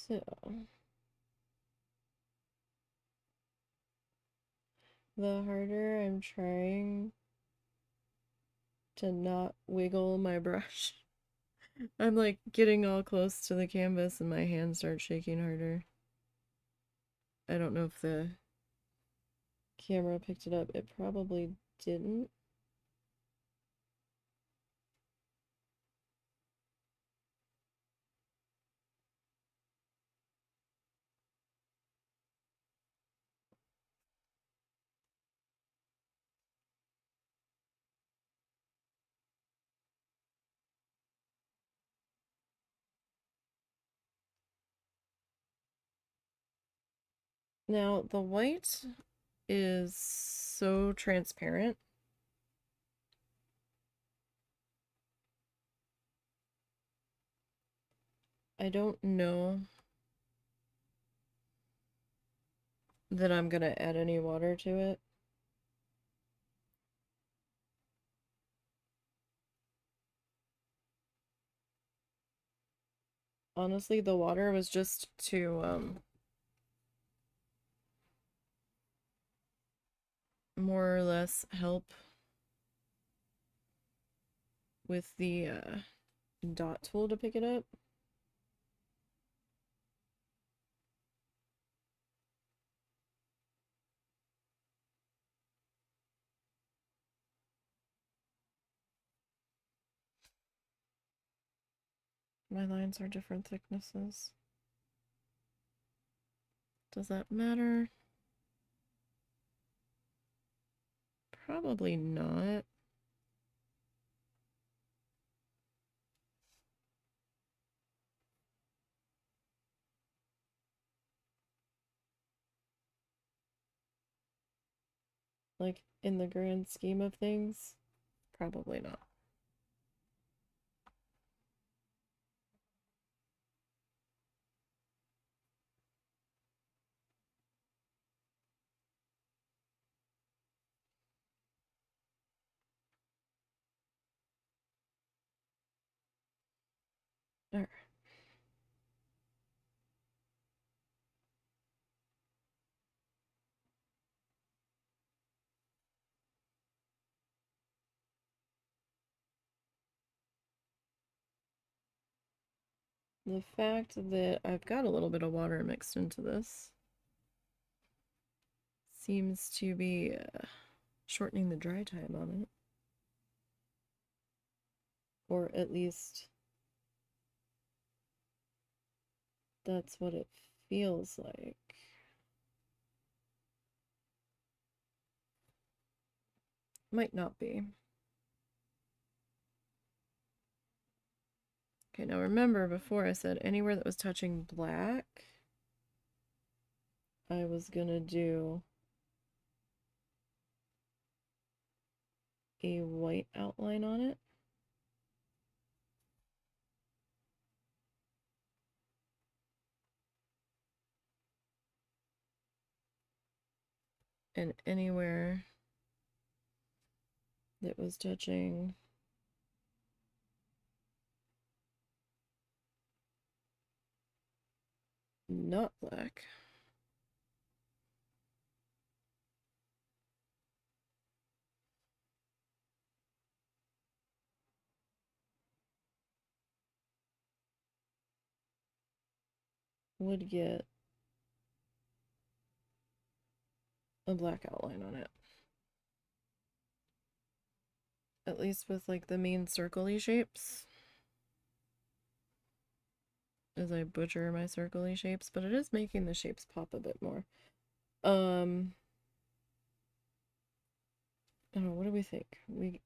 So the harder I'm trying to not wiggle my brush, I'm like getting all close to the canvas and my hands start shaking harder. I don't know if the camera picked it up. It probably didn't. Now, the white is so transparent. I don't know that I'm gonna add any water to it. Honestly, the water was just to more or less help with the dot tool to pick it up. My lines are different thicknesses. Does that matter? Probably not. Like, in the grand scheme of things, probably not. All right. The fact that I've got a little bit of water mixed into this seems to be shortening the dry time on it. Or at least that's what it feels like. Might not be. Okay, now remember before I said anywhere that was touching black, I was gonna do a white outline on it. And anywhere that was touching not black, would get a black outline on it. At least with like the main circle-y shapes. As I butcher my circle-y shapes, but it is making the shapes pop a bit more. I don't know, what do we think? We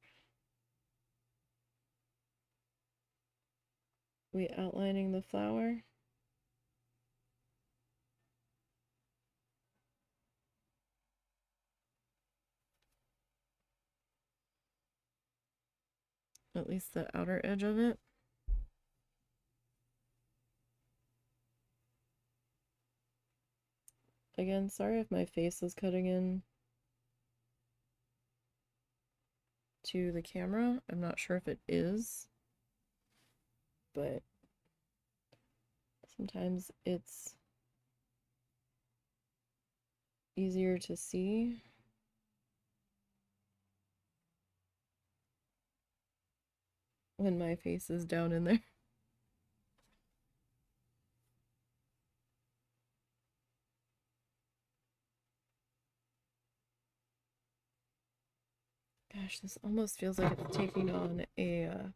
outlining the flower? At least the outer edge of it. Again, sorry if my face is cutting in to the camera. I'm not sure if it is, but sometimes it's easier to see when my face is down in there. Gosh, this almost feels like it's taking on a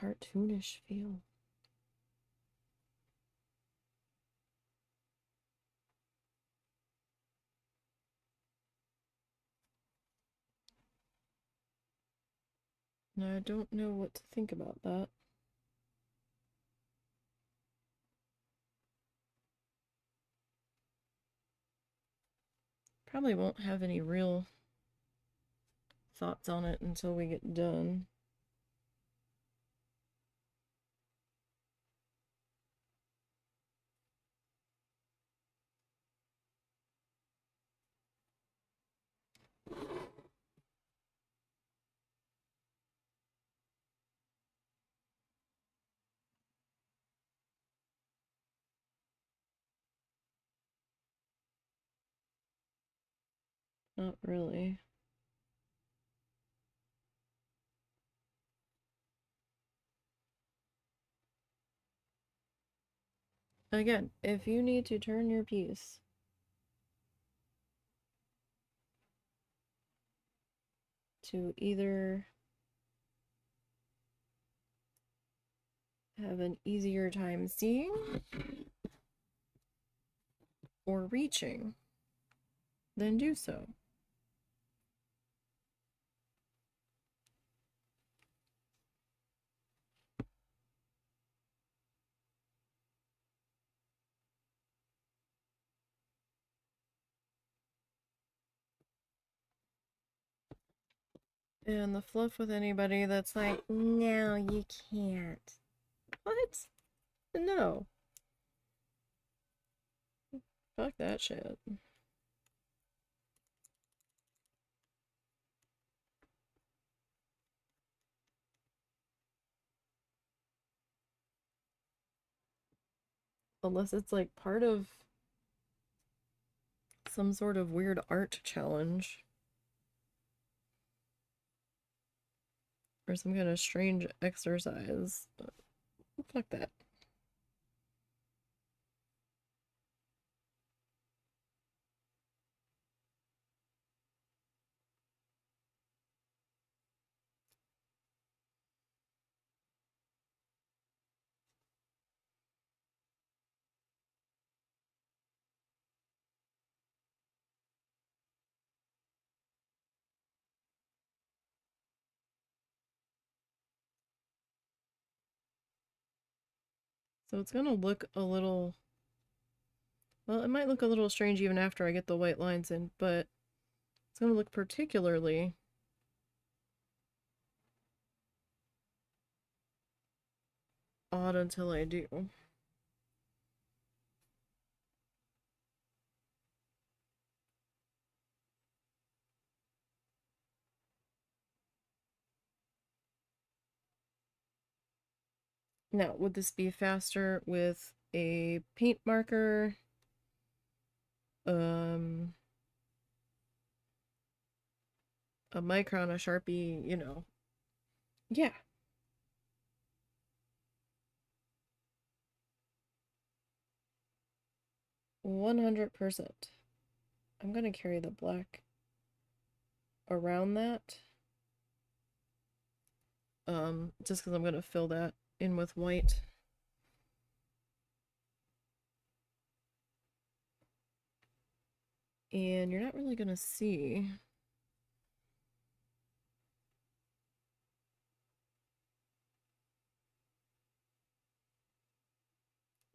cartoonish feel. Now, I don't know what to think about that. probably won't have any real thoughts on it until we get done. Not really. Again, if you need to turn your piece to either have an easier time seeing or reaching, then do so. And the fluff with anybody that's like, no, you can't. What? No. Fuck that shit. Unless it's like part of some sort of weird art challenge. Or some kind of strange exercise. But fuck that. So it's gonna look a little, well, it might look a little strange even after I get the white lines in, but it's gonna look particularly odd until I do. Now, would this be faster with a paint marker? A micron, a Sharpie, you know. Yeah. 100%. I'm gonna carry the black around that. Just because I'm gonna fill that in with white. And you're not really gonna see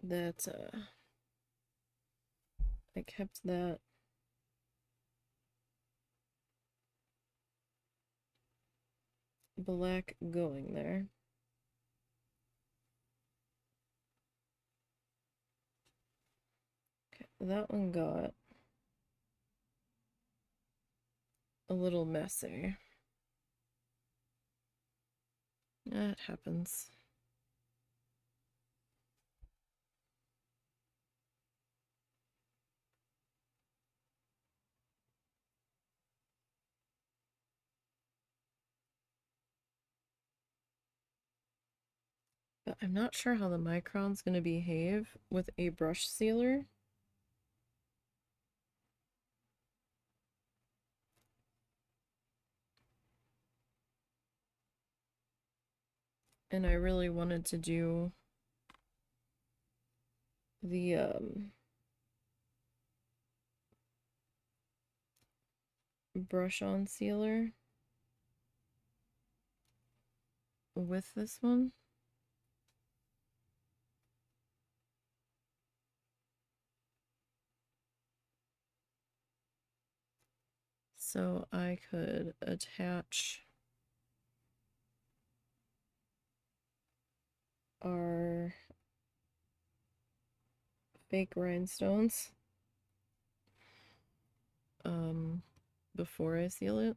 that I kept that black going there. Okay, that one got a little messy. That happens. But I'm not sure how the micron's gonna behave with a brush sealer. And I really wanted to do the brush on sealer with this one. So I could attach our fake rhinestones before I seal it.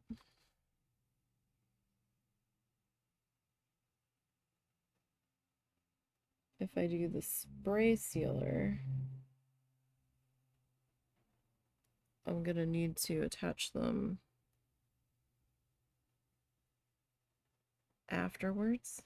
If I do the spray sealer, I'm gonna need to attach them afterwards.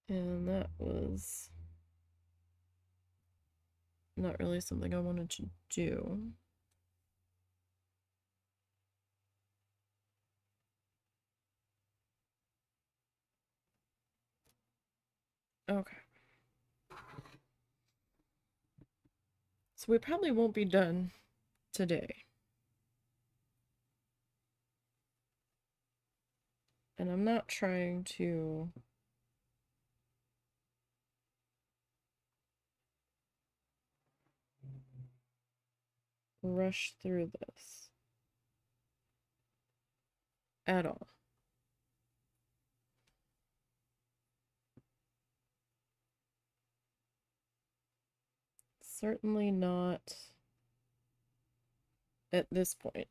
And that was not really something I wanted to do. Okay. So we probably won't be done today. And I'm not trying to rush through this at all. Certainly not at this point.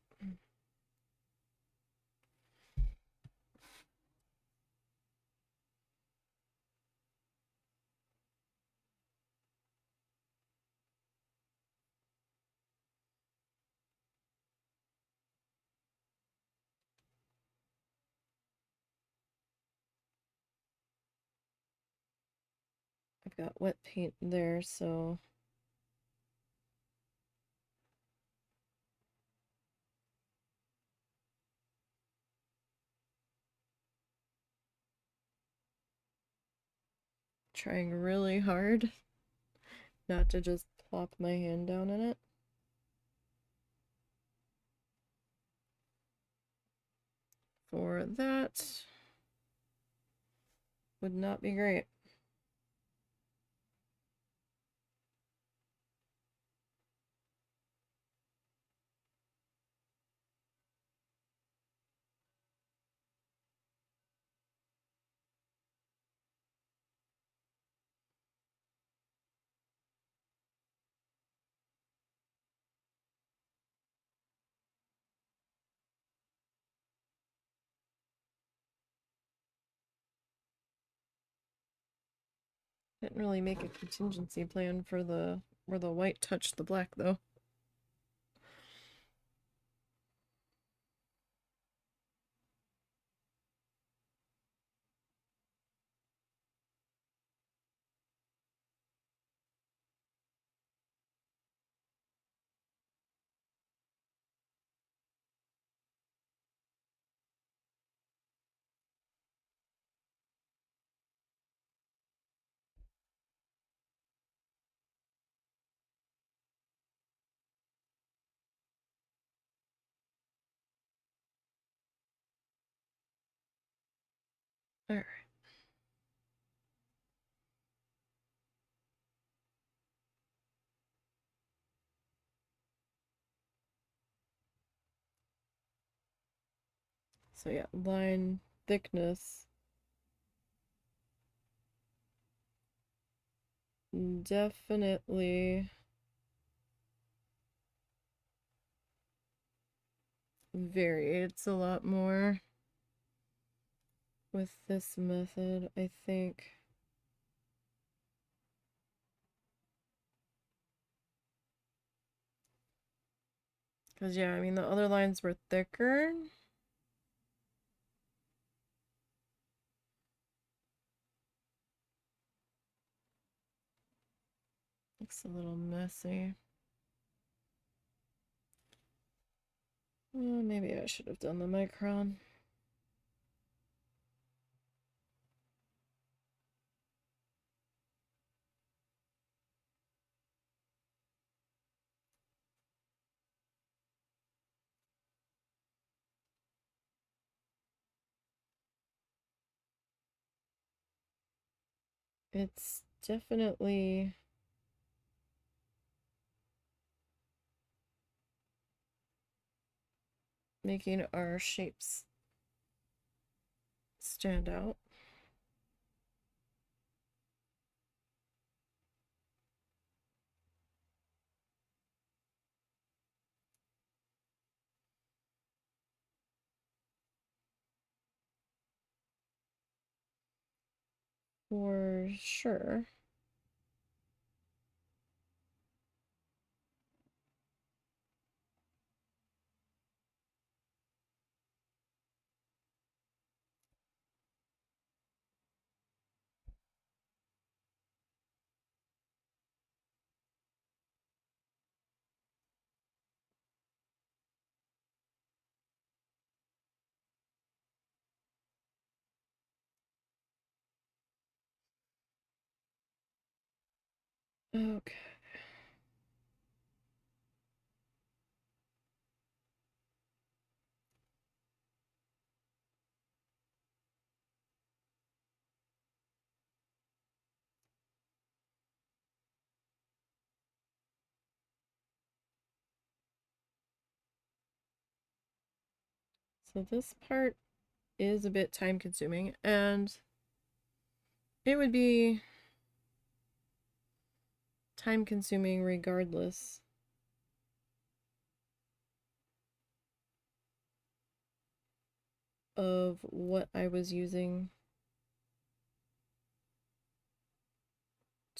I've got wet paint there, so trying really hard not to just plop my hand down in it. For that would not be great. Didn't really make a contingency plan for where the white touched the black though. Alright. So yeah, line thickness definitely varies a lot more with this method, I think. Because yeah, I mean the other lines were thicker. Looks a little messy. Maybe I should have done the micron. It's definitely making our shapes stand out. For sure. Okay. So this part is a bit time consuming, and it would be time consuming regardless of what I was using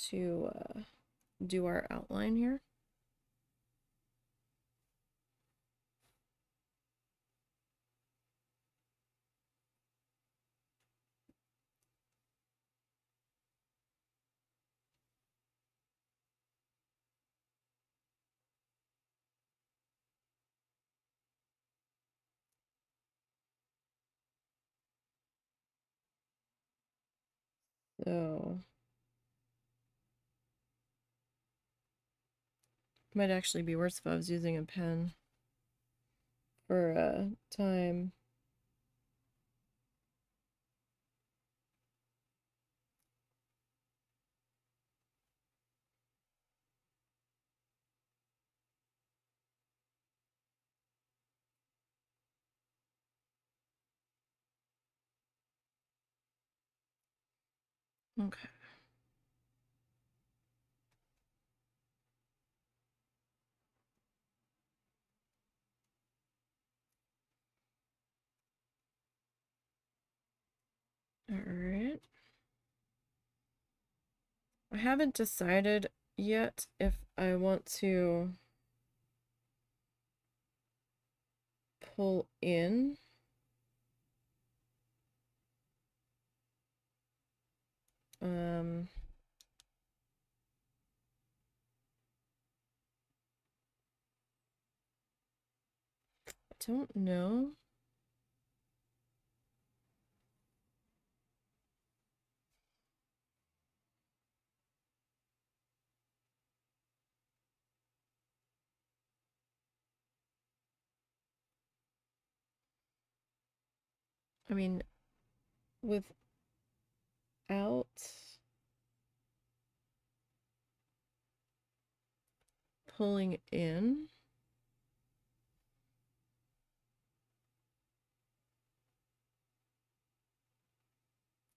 to do our outline here. So might actually be worse if I was using a pen for time. Okay. All right. I haven't decided yet if I want to pull in um I don't know. I mean, without pulling in,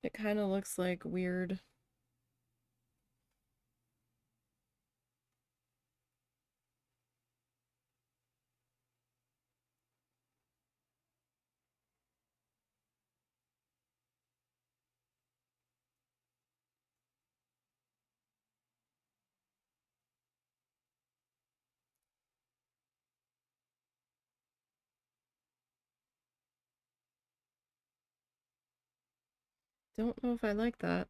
it kind of looks like weird. Don't know if I like that.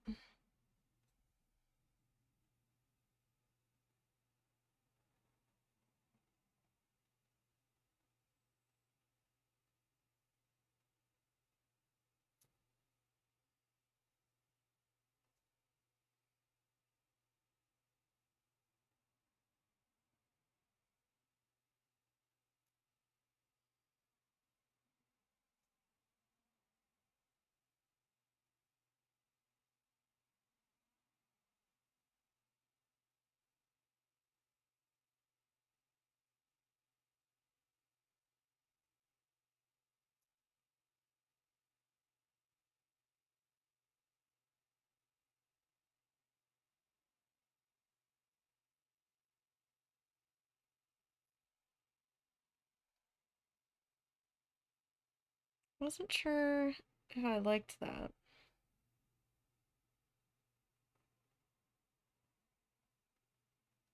Wasn't sure if I liked that.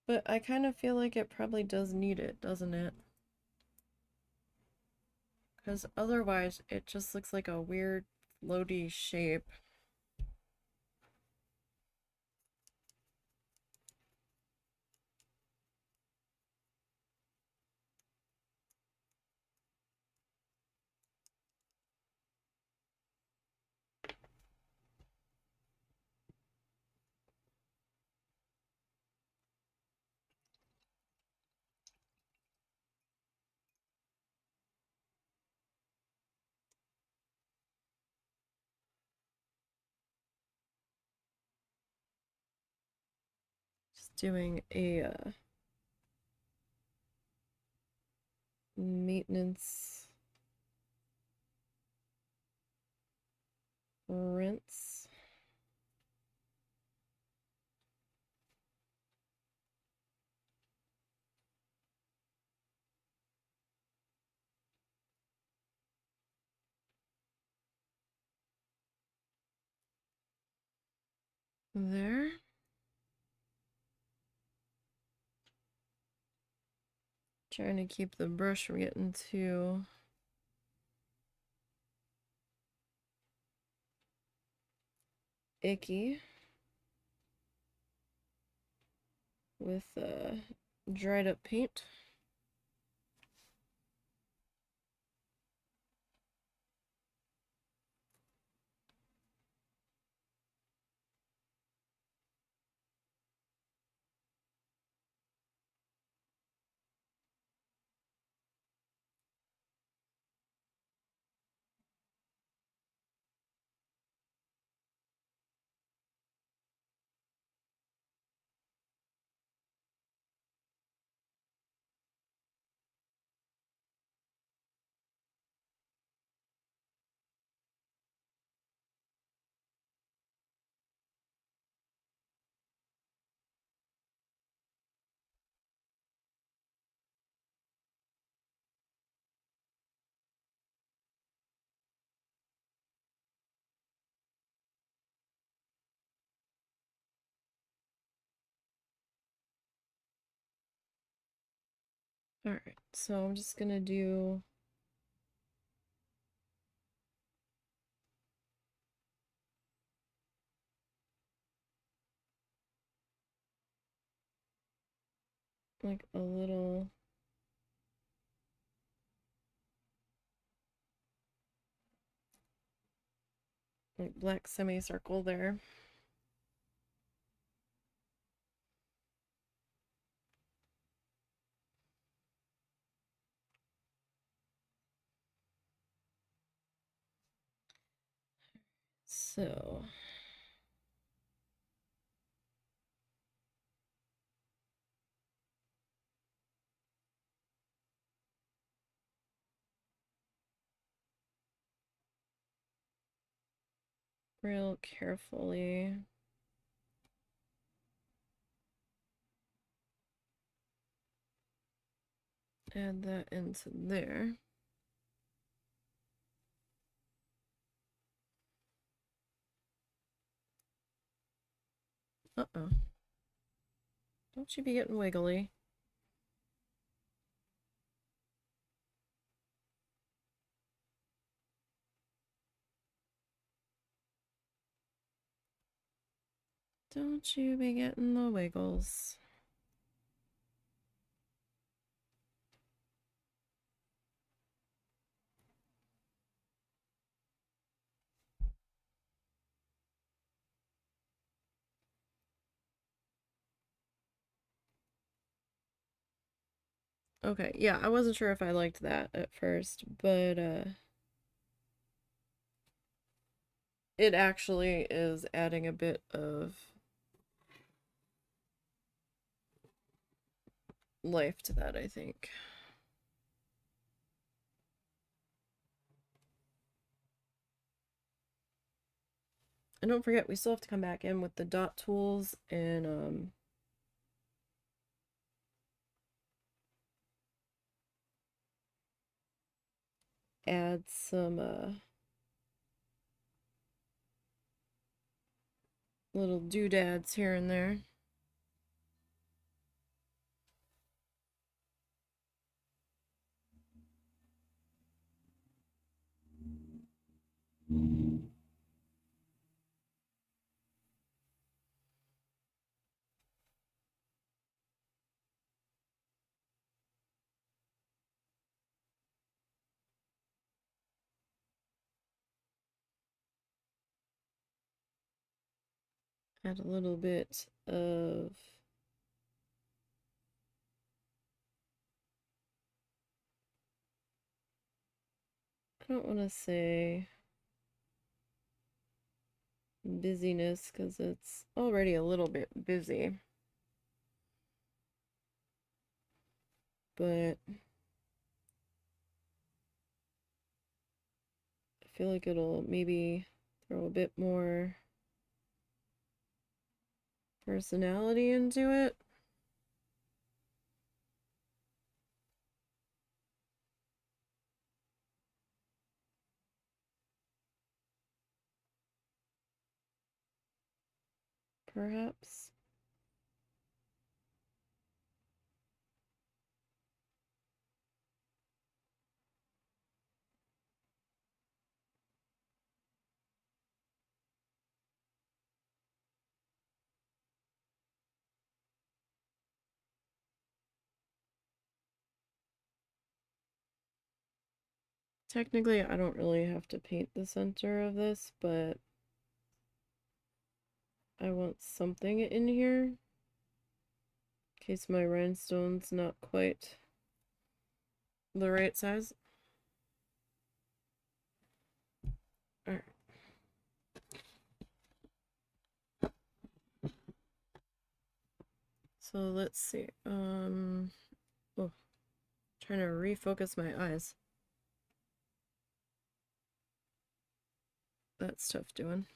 But I kind of feel like it probably does need it, doesn't it? Because otherwise it just looks like a weird floaty shape. Just doing a maintenance rinse. There. Trying to keep the brush from getting too icky with dried up paint. Alright, so I'm just gonna do like a little like black semicircle there. So real carefully add that into there. Uh-oh. Don't you be getting wiggly. Don't you be getting the wiggles. Okay, yeah, I wasn't sure if I liked that at first, but it actually is adding a bit of life to that, I think. And don't forget, we still have to come back in with the dot tools and add some little doodads here and there. Add a little bit of I don't want to say busyness because it's already a little bit busy, but I feel like it'll maybe throw a bit more personality into it. Perhaps. Technically, I don't really have to paint the center of this, but I want something in here in case my rhinestone's not quite the right size. Alright. So let's see. Oh, trying to refocus my eyes. That's tough doing.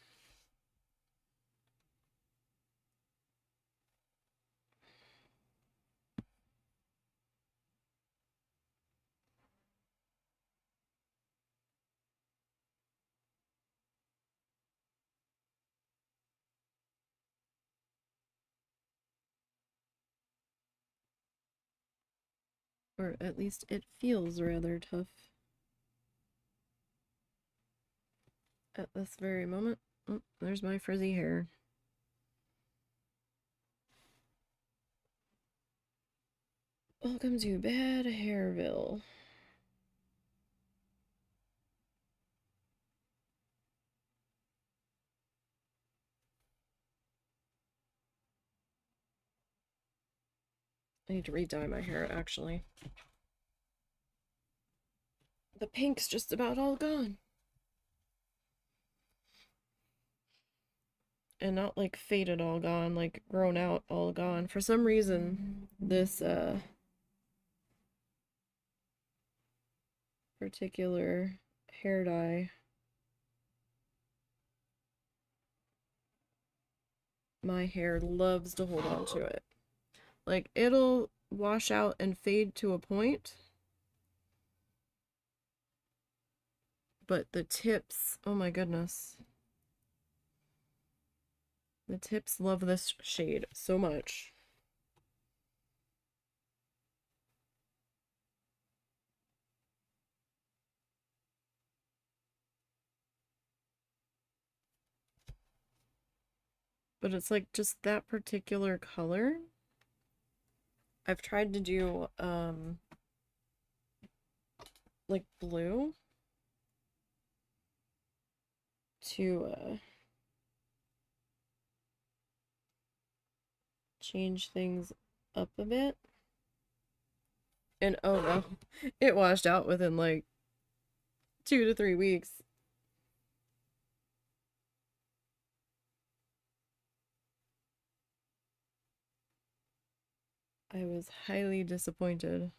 Or at least it feels rather tough at this very moment. Oh, there's my frizzy hair. Welcome to Bad Hairville. I need to re-dye my hair, actually. The pink's just about all gone. And not like faded all gone, like grown out all gone. For some reason, this particular hair dye, my hair loves to hold on to it. Like, it'll wash out and fade to a point, but the tips, oh my goodness. The tips love this shade so much. But it's like just that particular color. I've tried to do like blue to change things up a bit. And oh no, it washed out within like 2 to 3 weeks. I was highly disappointed.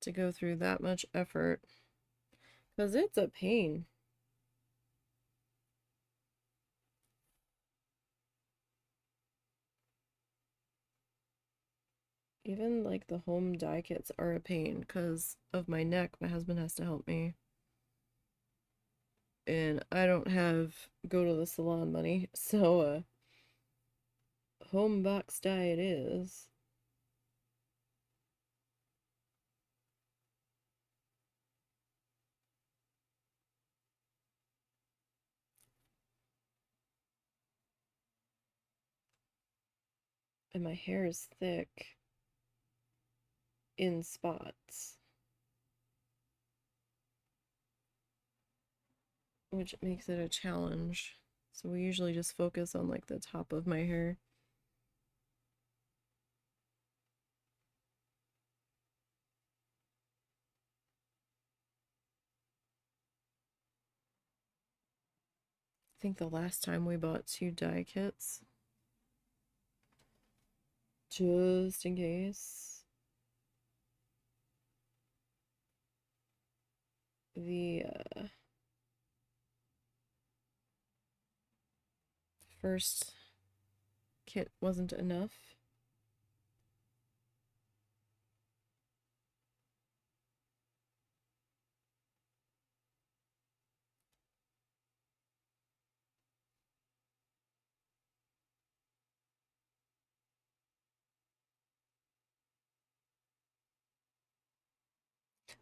To go through that much effort. Because it's a pain. Even like the home dye kits are a pain because of my neck. My husband has to help me. And I don't have go to the salon money. So, home box dye it is. And my hair is thick in spots, which makes it a challenge. So we usually just focus on like the top of my hair. I think the last time we bought 2 dye kits, just in case. The first kit wasn't enough.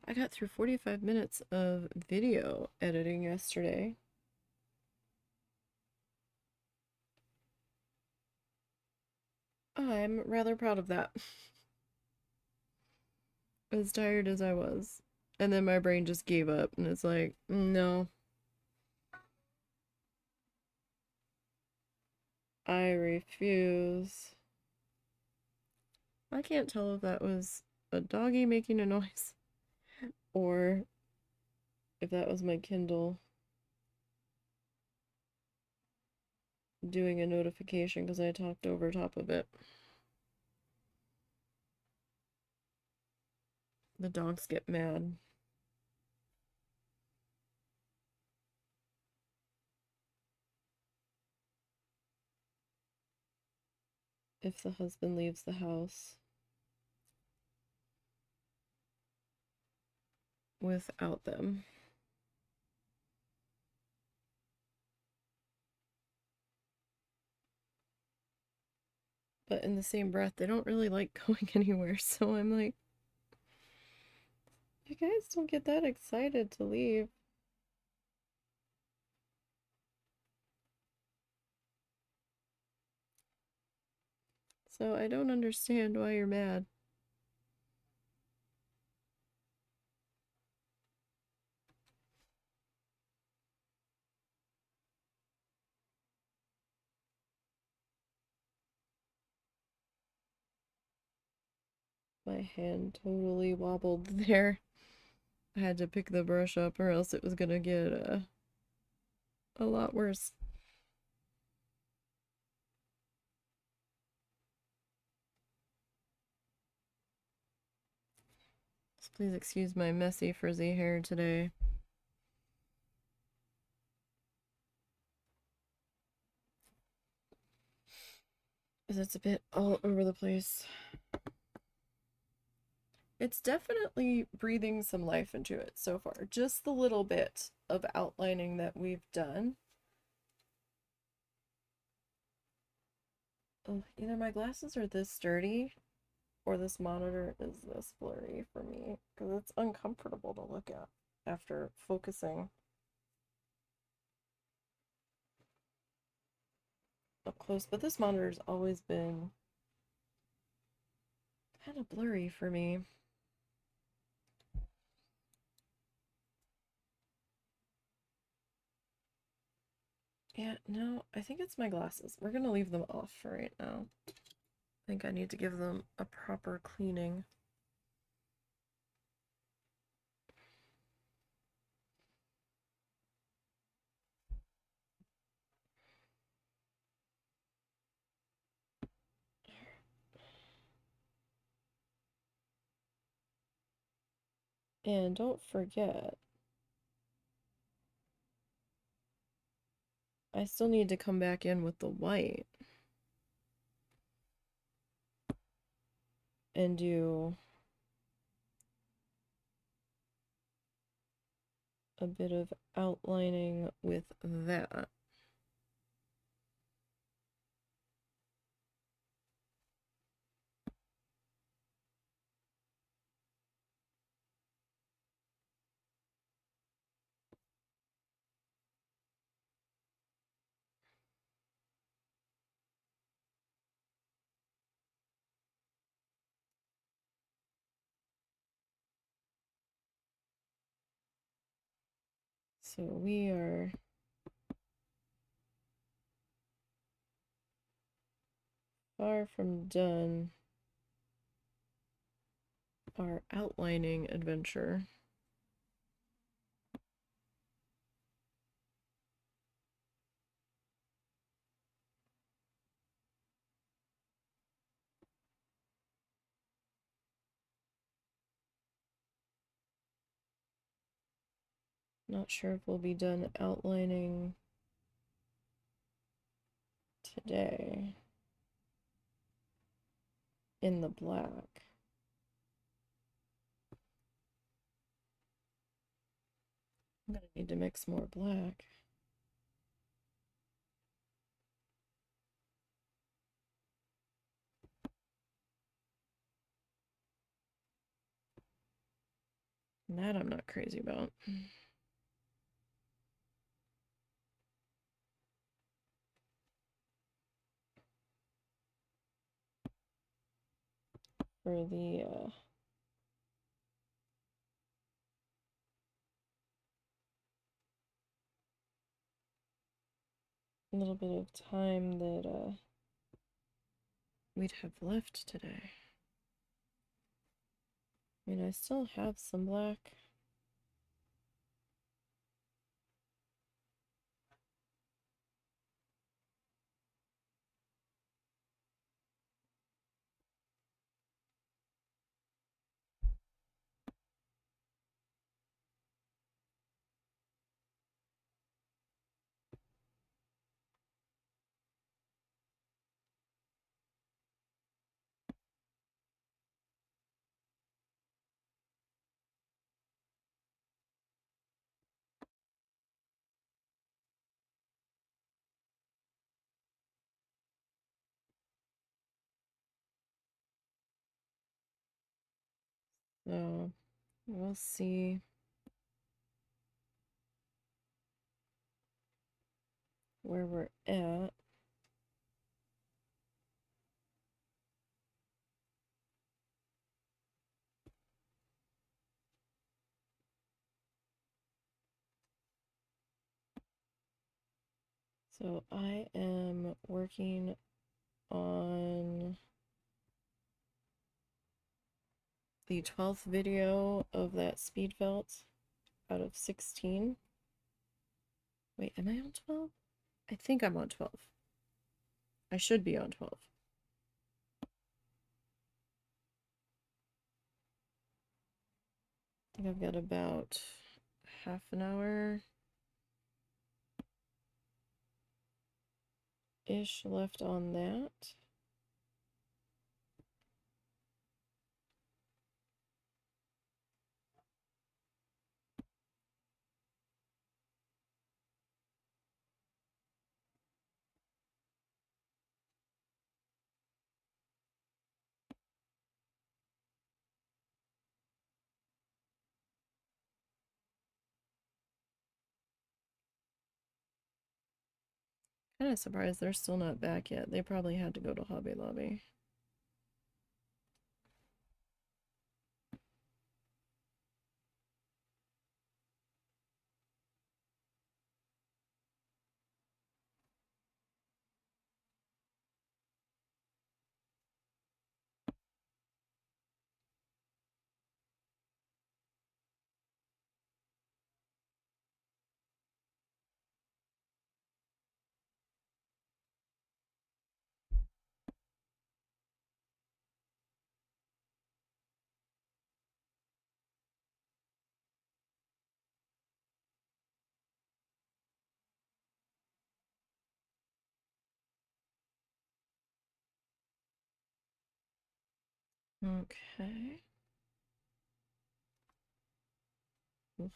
I got through 45 minutes of video editing yesterday. I'm rather proud of that. As tired as I was. And then my brain just gave up and it's like, no, I refuse. I can't tell if that was a doggy making a noise or if that was my Kindle doing a notification because I talked over top of it. The dogs get mad. If the husband leaves the house without them. But in the same breath, they don't really like going anywhere. So I'm like, you guys don't get that excited to leave. So I don't understand why you're mad. My hand totally wobbled there. I had to pick the brush up or else it was gonna get a lot worse. So please excuse my messy frizzy hair today. It's a bit all over the place. It's definitely breathing some life into it so far. Just the little bit of outlining that we've done. Oh, either my glasses are this sturdy or this monitor is this blurry for me because it's uncomfortable to look at after focusing up close. But this monitor's always been kind of blurry for me. Yeah, no, I think it's my glasses. We're gonna leave them off for right now. I think I need to give them a proper cleaning. And don't forget, I still need to come back in with the white. and do a bit of outlining with that. So we are far from done our outlining adventure. Not sure if we'll be done outlining today in the black. I'm gonna need to mix more black. That I'm not crazy about. For the little bit of time that we'd have left today. I mean, I still have some black. So we'll see where we're at. So I am working on the 12th video of that speed felt out of 16. Wait, am I on 12? I think I'm on 12. I should be on 12. I think I've got about half an hour ish left on that. Kind of surprised they're still not back yet. They probably had to go to Hobby Lobby. Okay.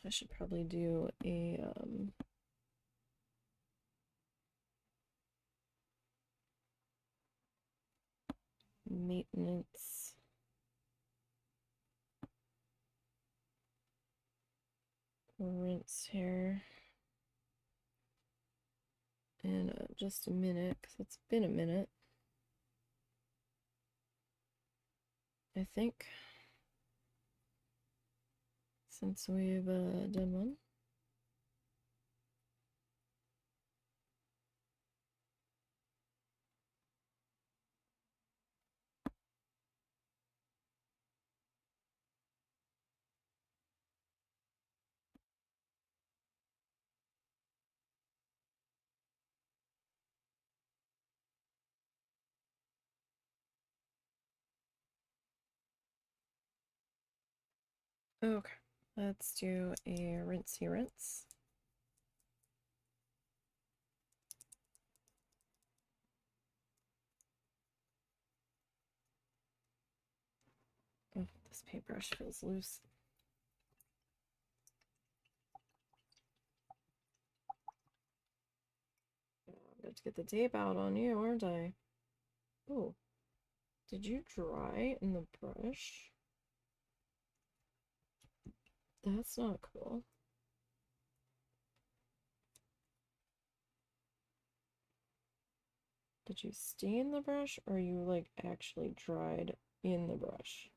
I should probably do a maintenance rinse here in just a minute, because it's been a minute, I think, since we've done one. Okay, let's do a rinsey rinse. Oh, this paintbrush feels loose. I'm going to get the tape out on you, aren't I? Oh, did you dry in the brush? That's not cool. Did you stain the brush, or you like actually dried in the brush?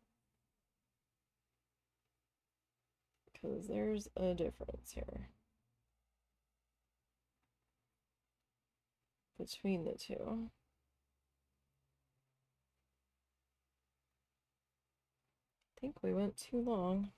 Because there's a difference here between the two. I think we went too long.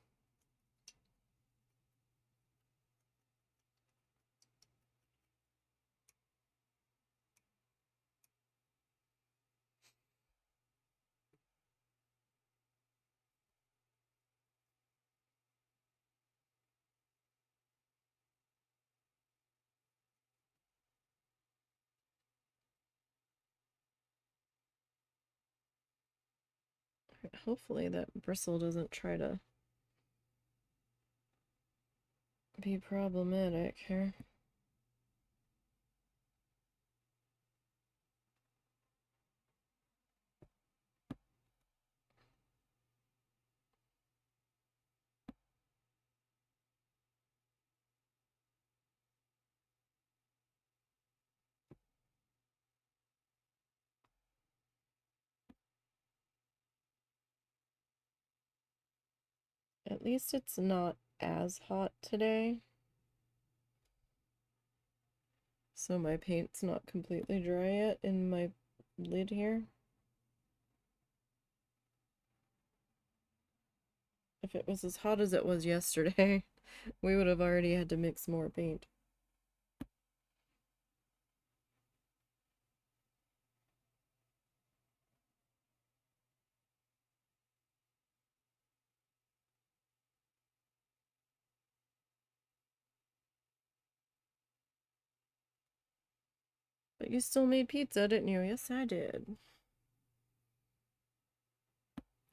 Hopefully that bristle doesn't try to be problematic here. At least it's not as hot today, so my paint's not completely dry yet in my lid here. If it was as hot as it was yesterday, we would have already had to mix more paint. But you still made pizza, didn't you? Yes, I did.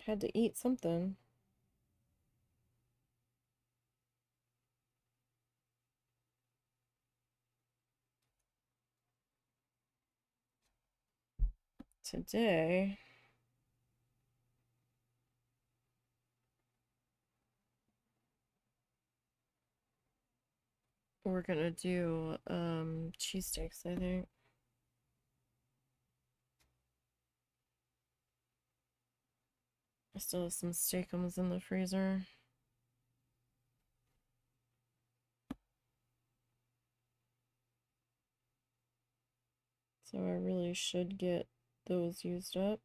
Had to eat something. Today, we're gonna do cheesesteaks, I think. I still have some steakums in the freezer. So I really should get those used up.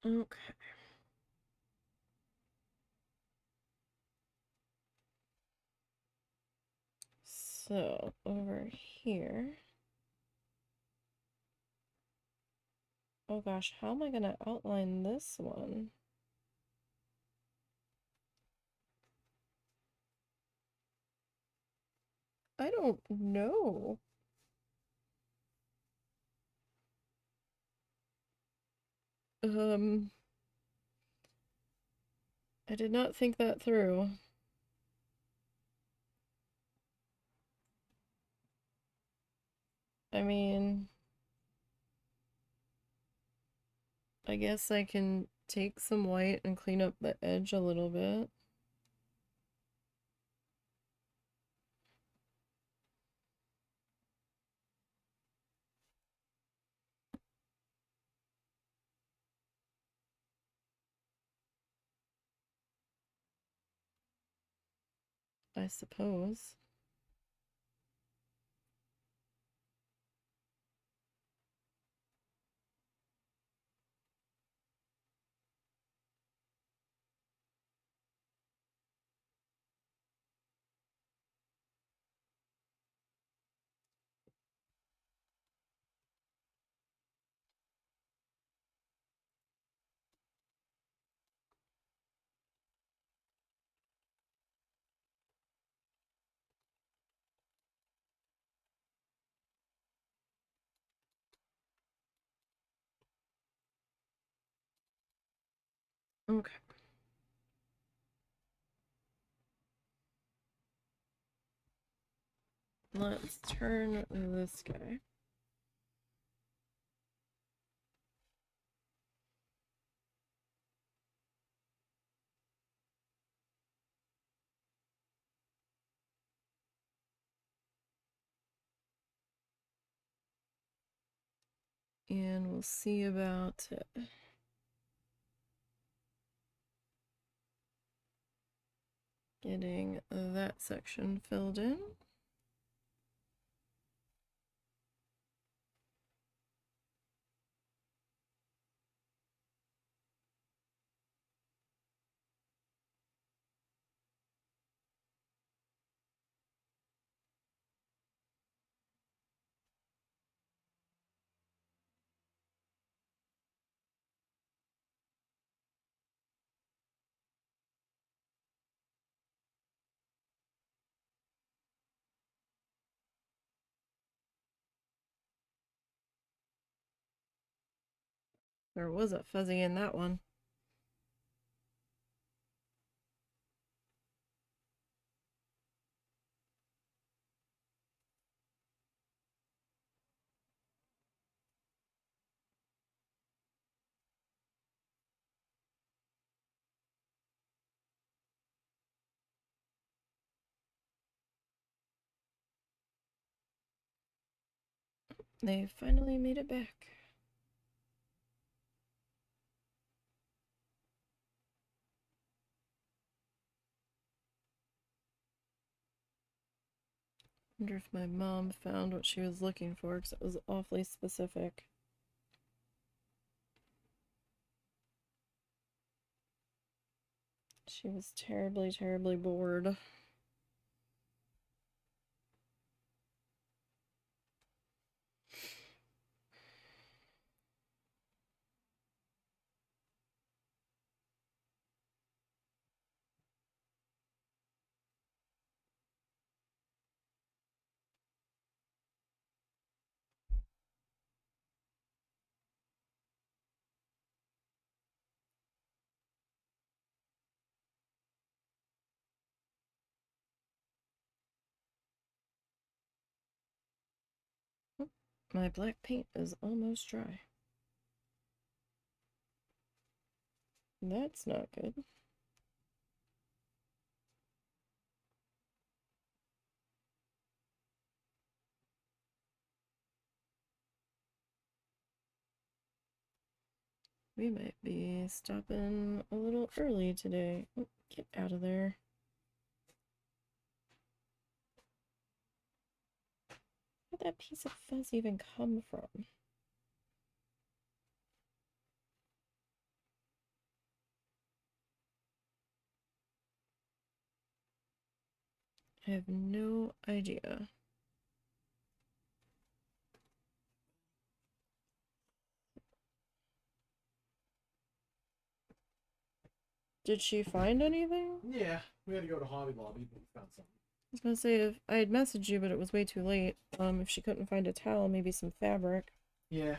Okay. So, over here. Oh gosh, how am I gonna outline this one? I don't know. I did not think that through. I mean, I guess I can take some white and clean up the edge a little bit. I suppose. Okay. Let's turn this guy. And we'll see about getting that section filled in. There was a fuzzy in that one. They finally made it back. Wonder if my mom found what she was looking for, because it was awfully specific. She was terribly, terribly bored. My black paint is almost dry. That's not good. We might be stopping a little early today. Oh, get out of there. Where'd that piece of fuzz even come from? I have no idea. Did she find anything?
Yeah, we had to go to Hobby Lobby, but we found something.
I was gonna say if I had messaged you, but it was way too late. If she couldn't find a towel, maybe some fabric.
Yeah.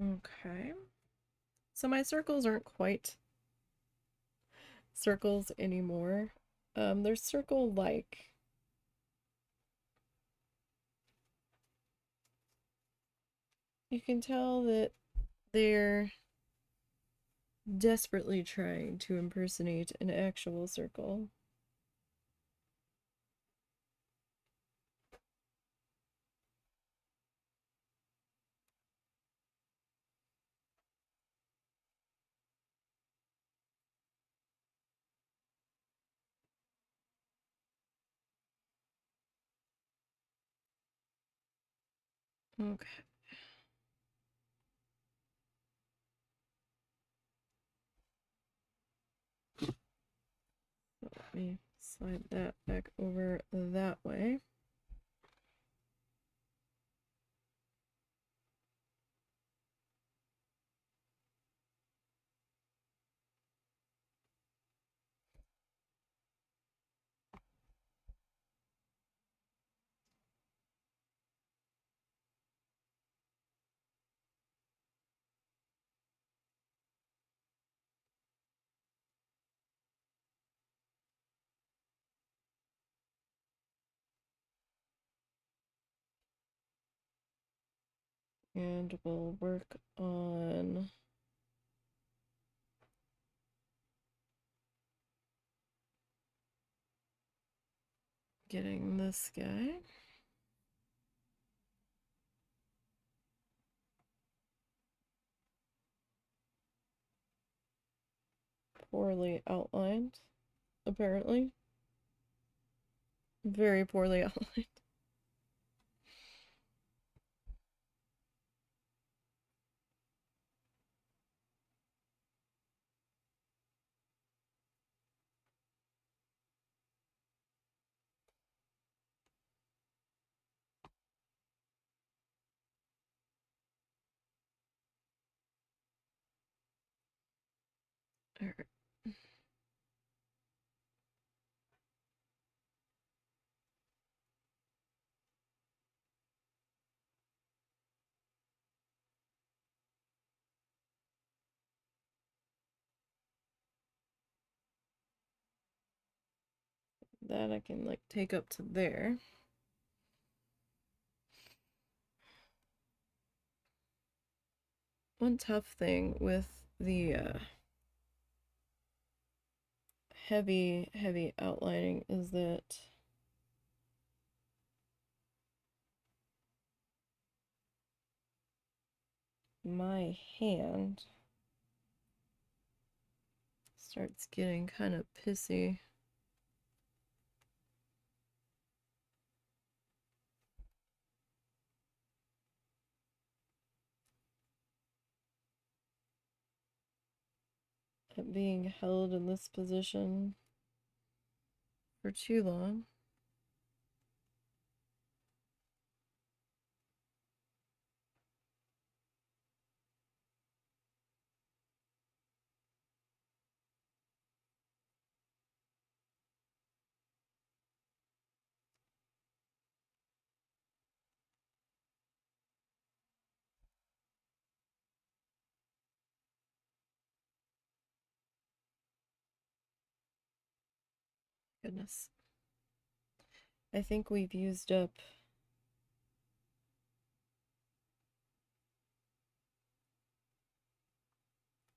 Okay. So my circles aren't quite circles anymore. They're circle-like. You can tell that they're desperately trying to impersonate an actual circle. Okay. Let me slide that back over that way. And we'll work on getting this guy. Poorly outlined, apparently. Very poorly outlined. Alright. That I can like take up to there. One tough thing with the heavy outlining is that my hand starts getting kind of pissy. At being held in this position for too long. Goodness. I think we've used up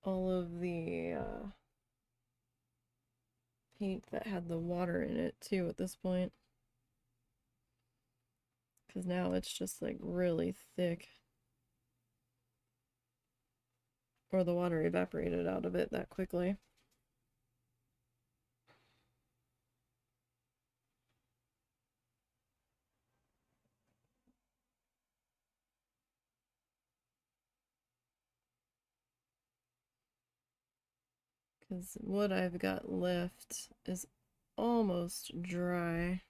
all of the paint that had the water in it too at this point. Because now it's just like really thick. Or the water evaporated out of it that quickly. Because what I've got left is almost dry.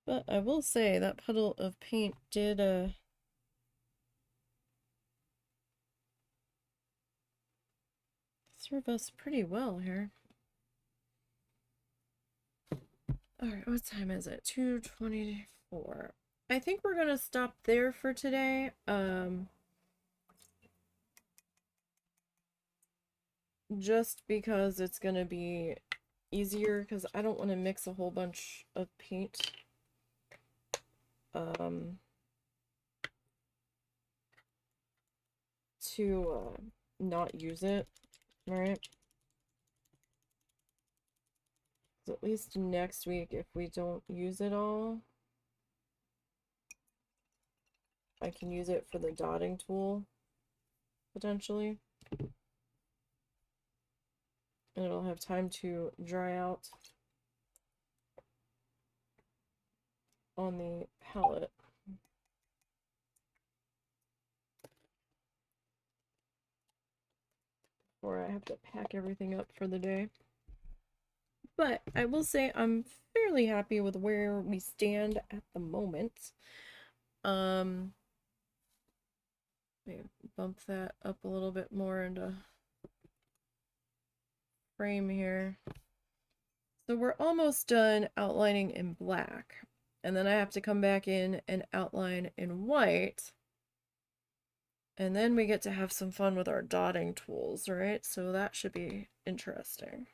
But I will say that puddle of paint did serve us pretty well here. Alright, what time is it? 2:24. I think we're gonna stop there for today. Just because it's gonna be easier, because I don't want to mix a whole bunch of paint. To not use it, right? So at least next week, if we don't use it all, I can use it for the dotting tool, potentially. And it'll have time to dry out on the palette. Before I have to pack everything up for the day. But I will say I'm fairly happy with where we stand at the moment. Maybe bump that up a little bit more into frame here. So we're almost done outlining in black. And then I have to come back in and outline in white. And then we get to have some fun with our dotting tools, right? So that should be interesting.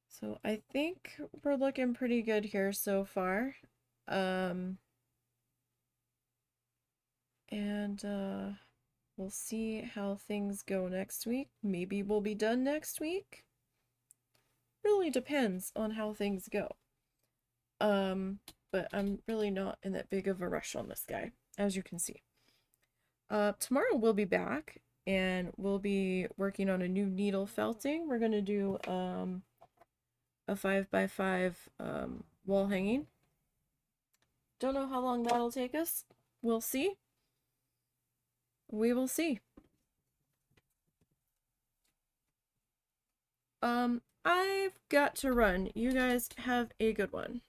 So I think we're looking pretty good here so far. We'll see how things go next week. Maybe we'll be done next week. Really depends on how things go. But I'm really not in that big of a rush on this guy, as you can see. Tomorrow we'll be back and we'll be working on a new needle felting. We're gonna do a 5x5 wall hanging. Don't know how long that'll take us. We'll see. We will see. I've got to run. You guys have a good one.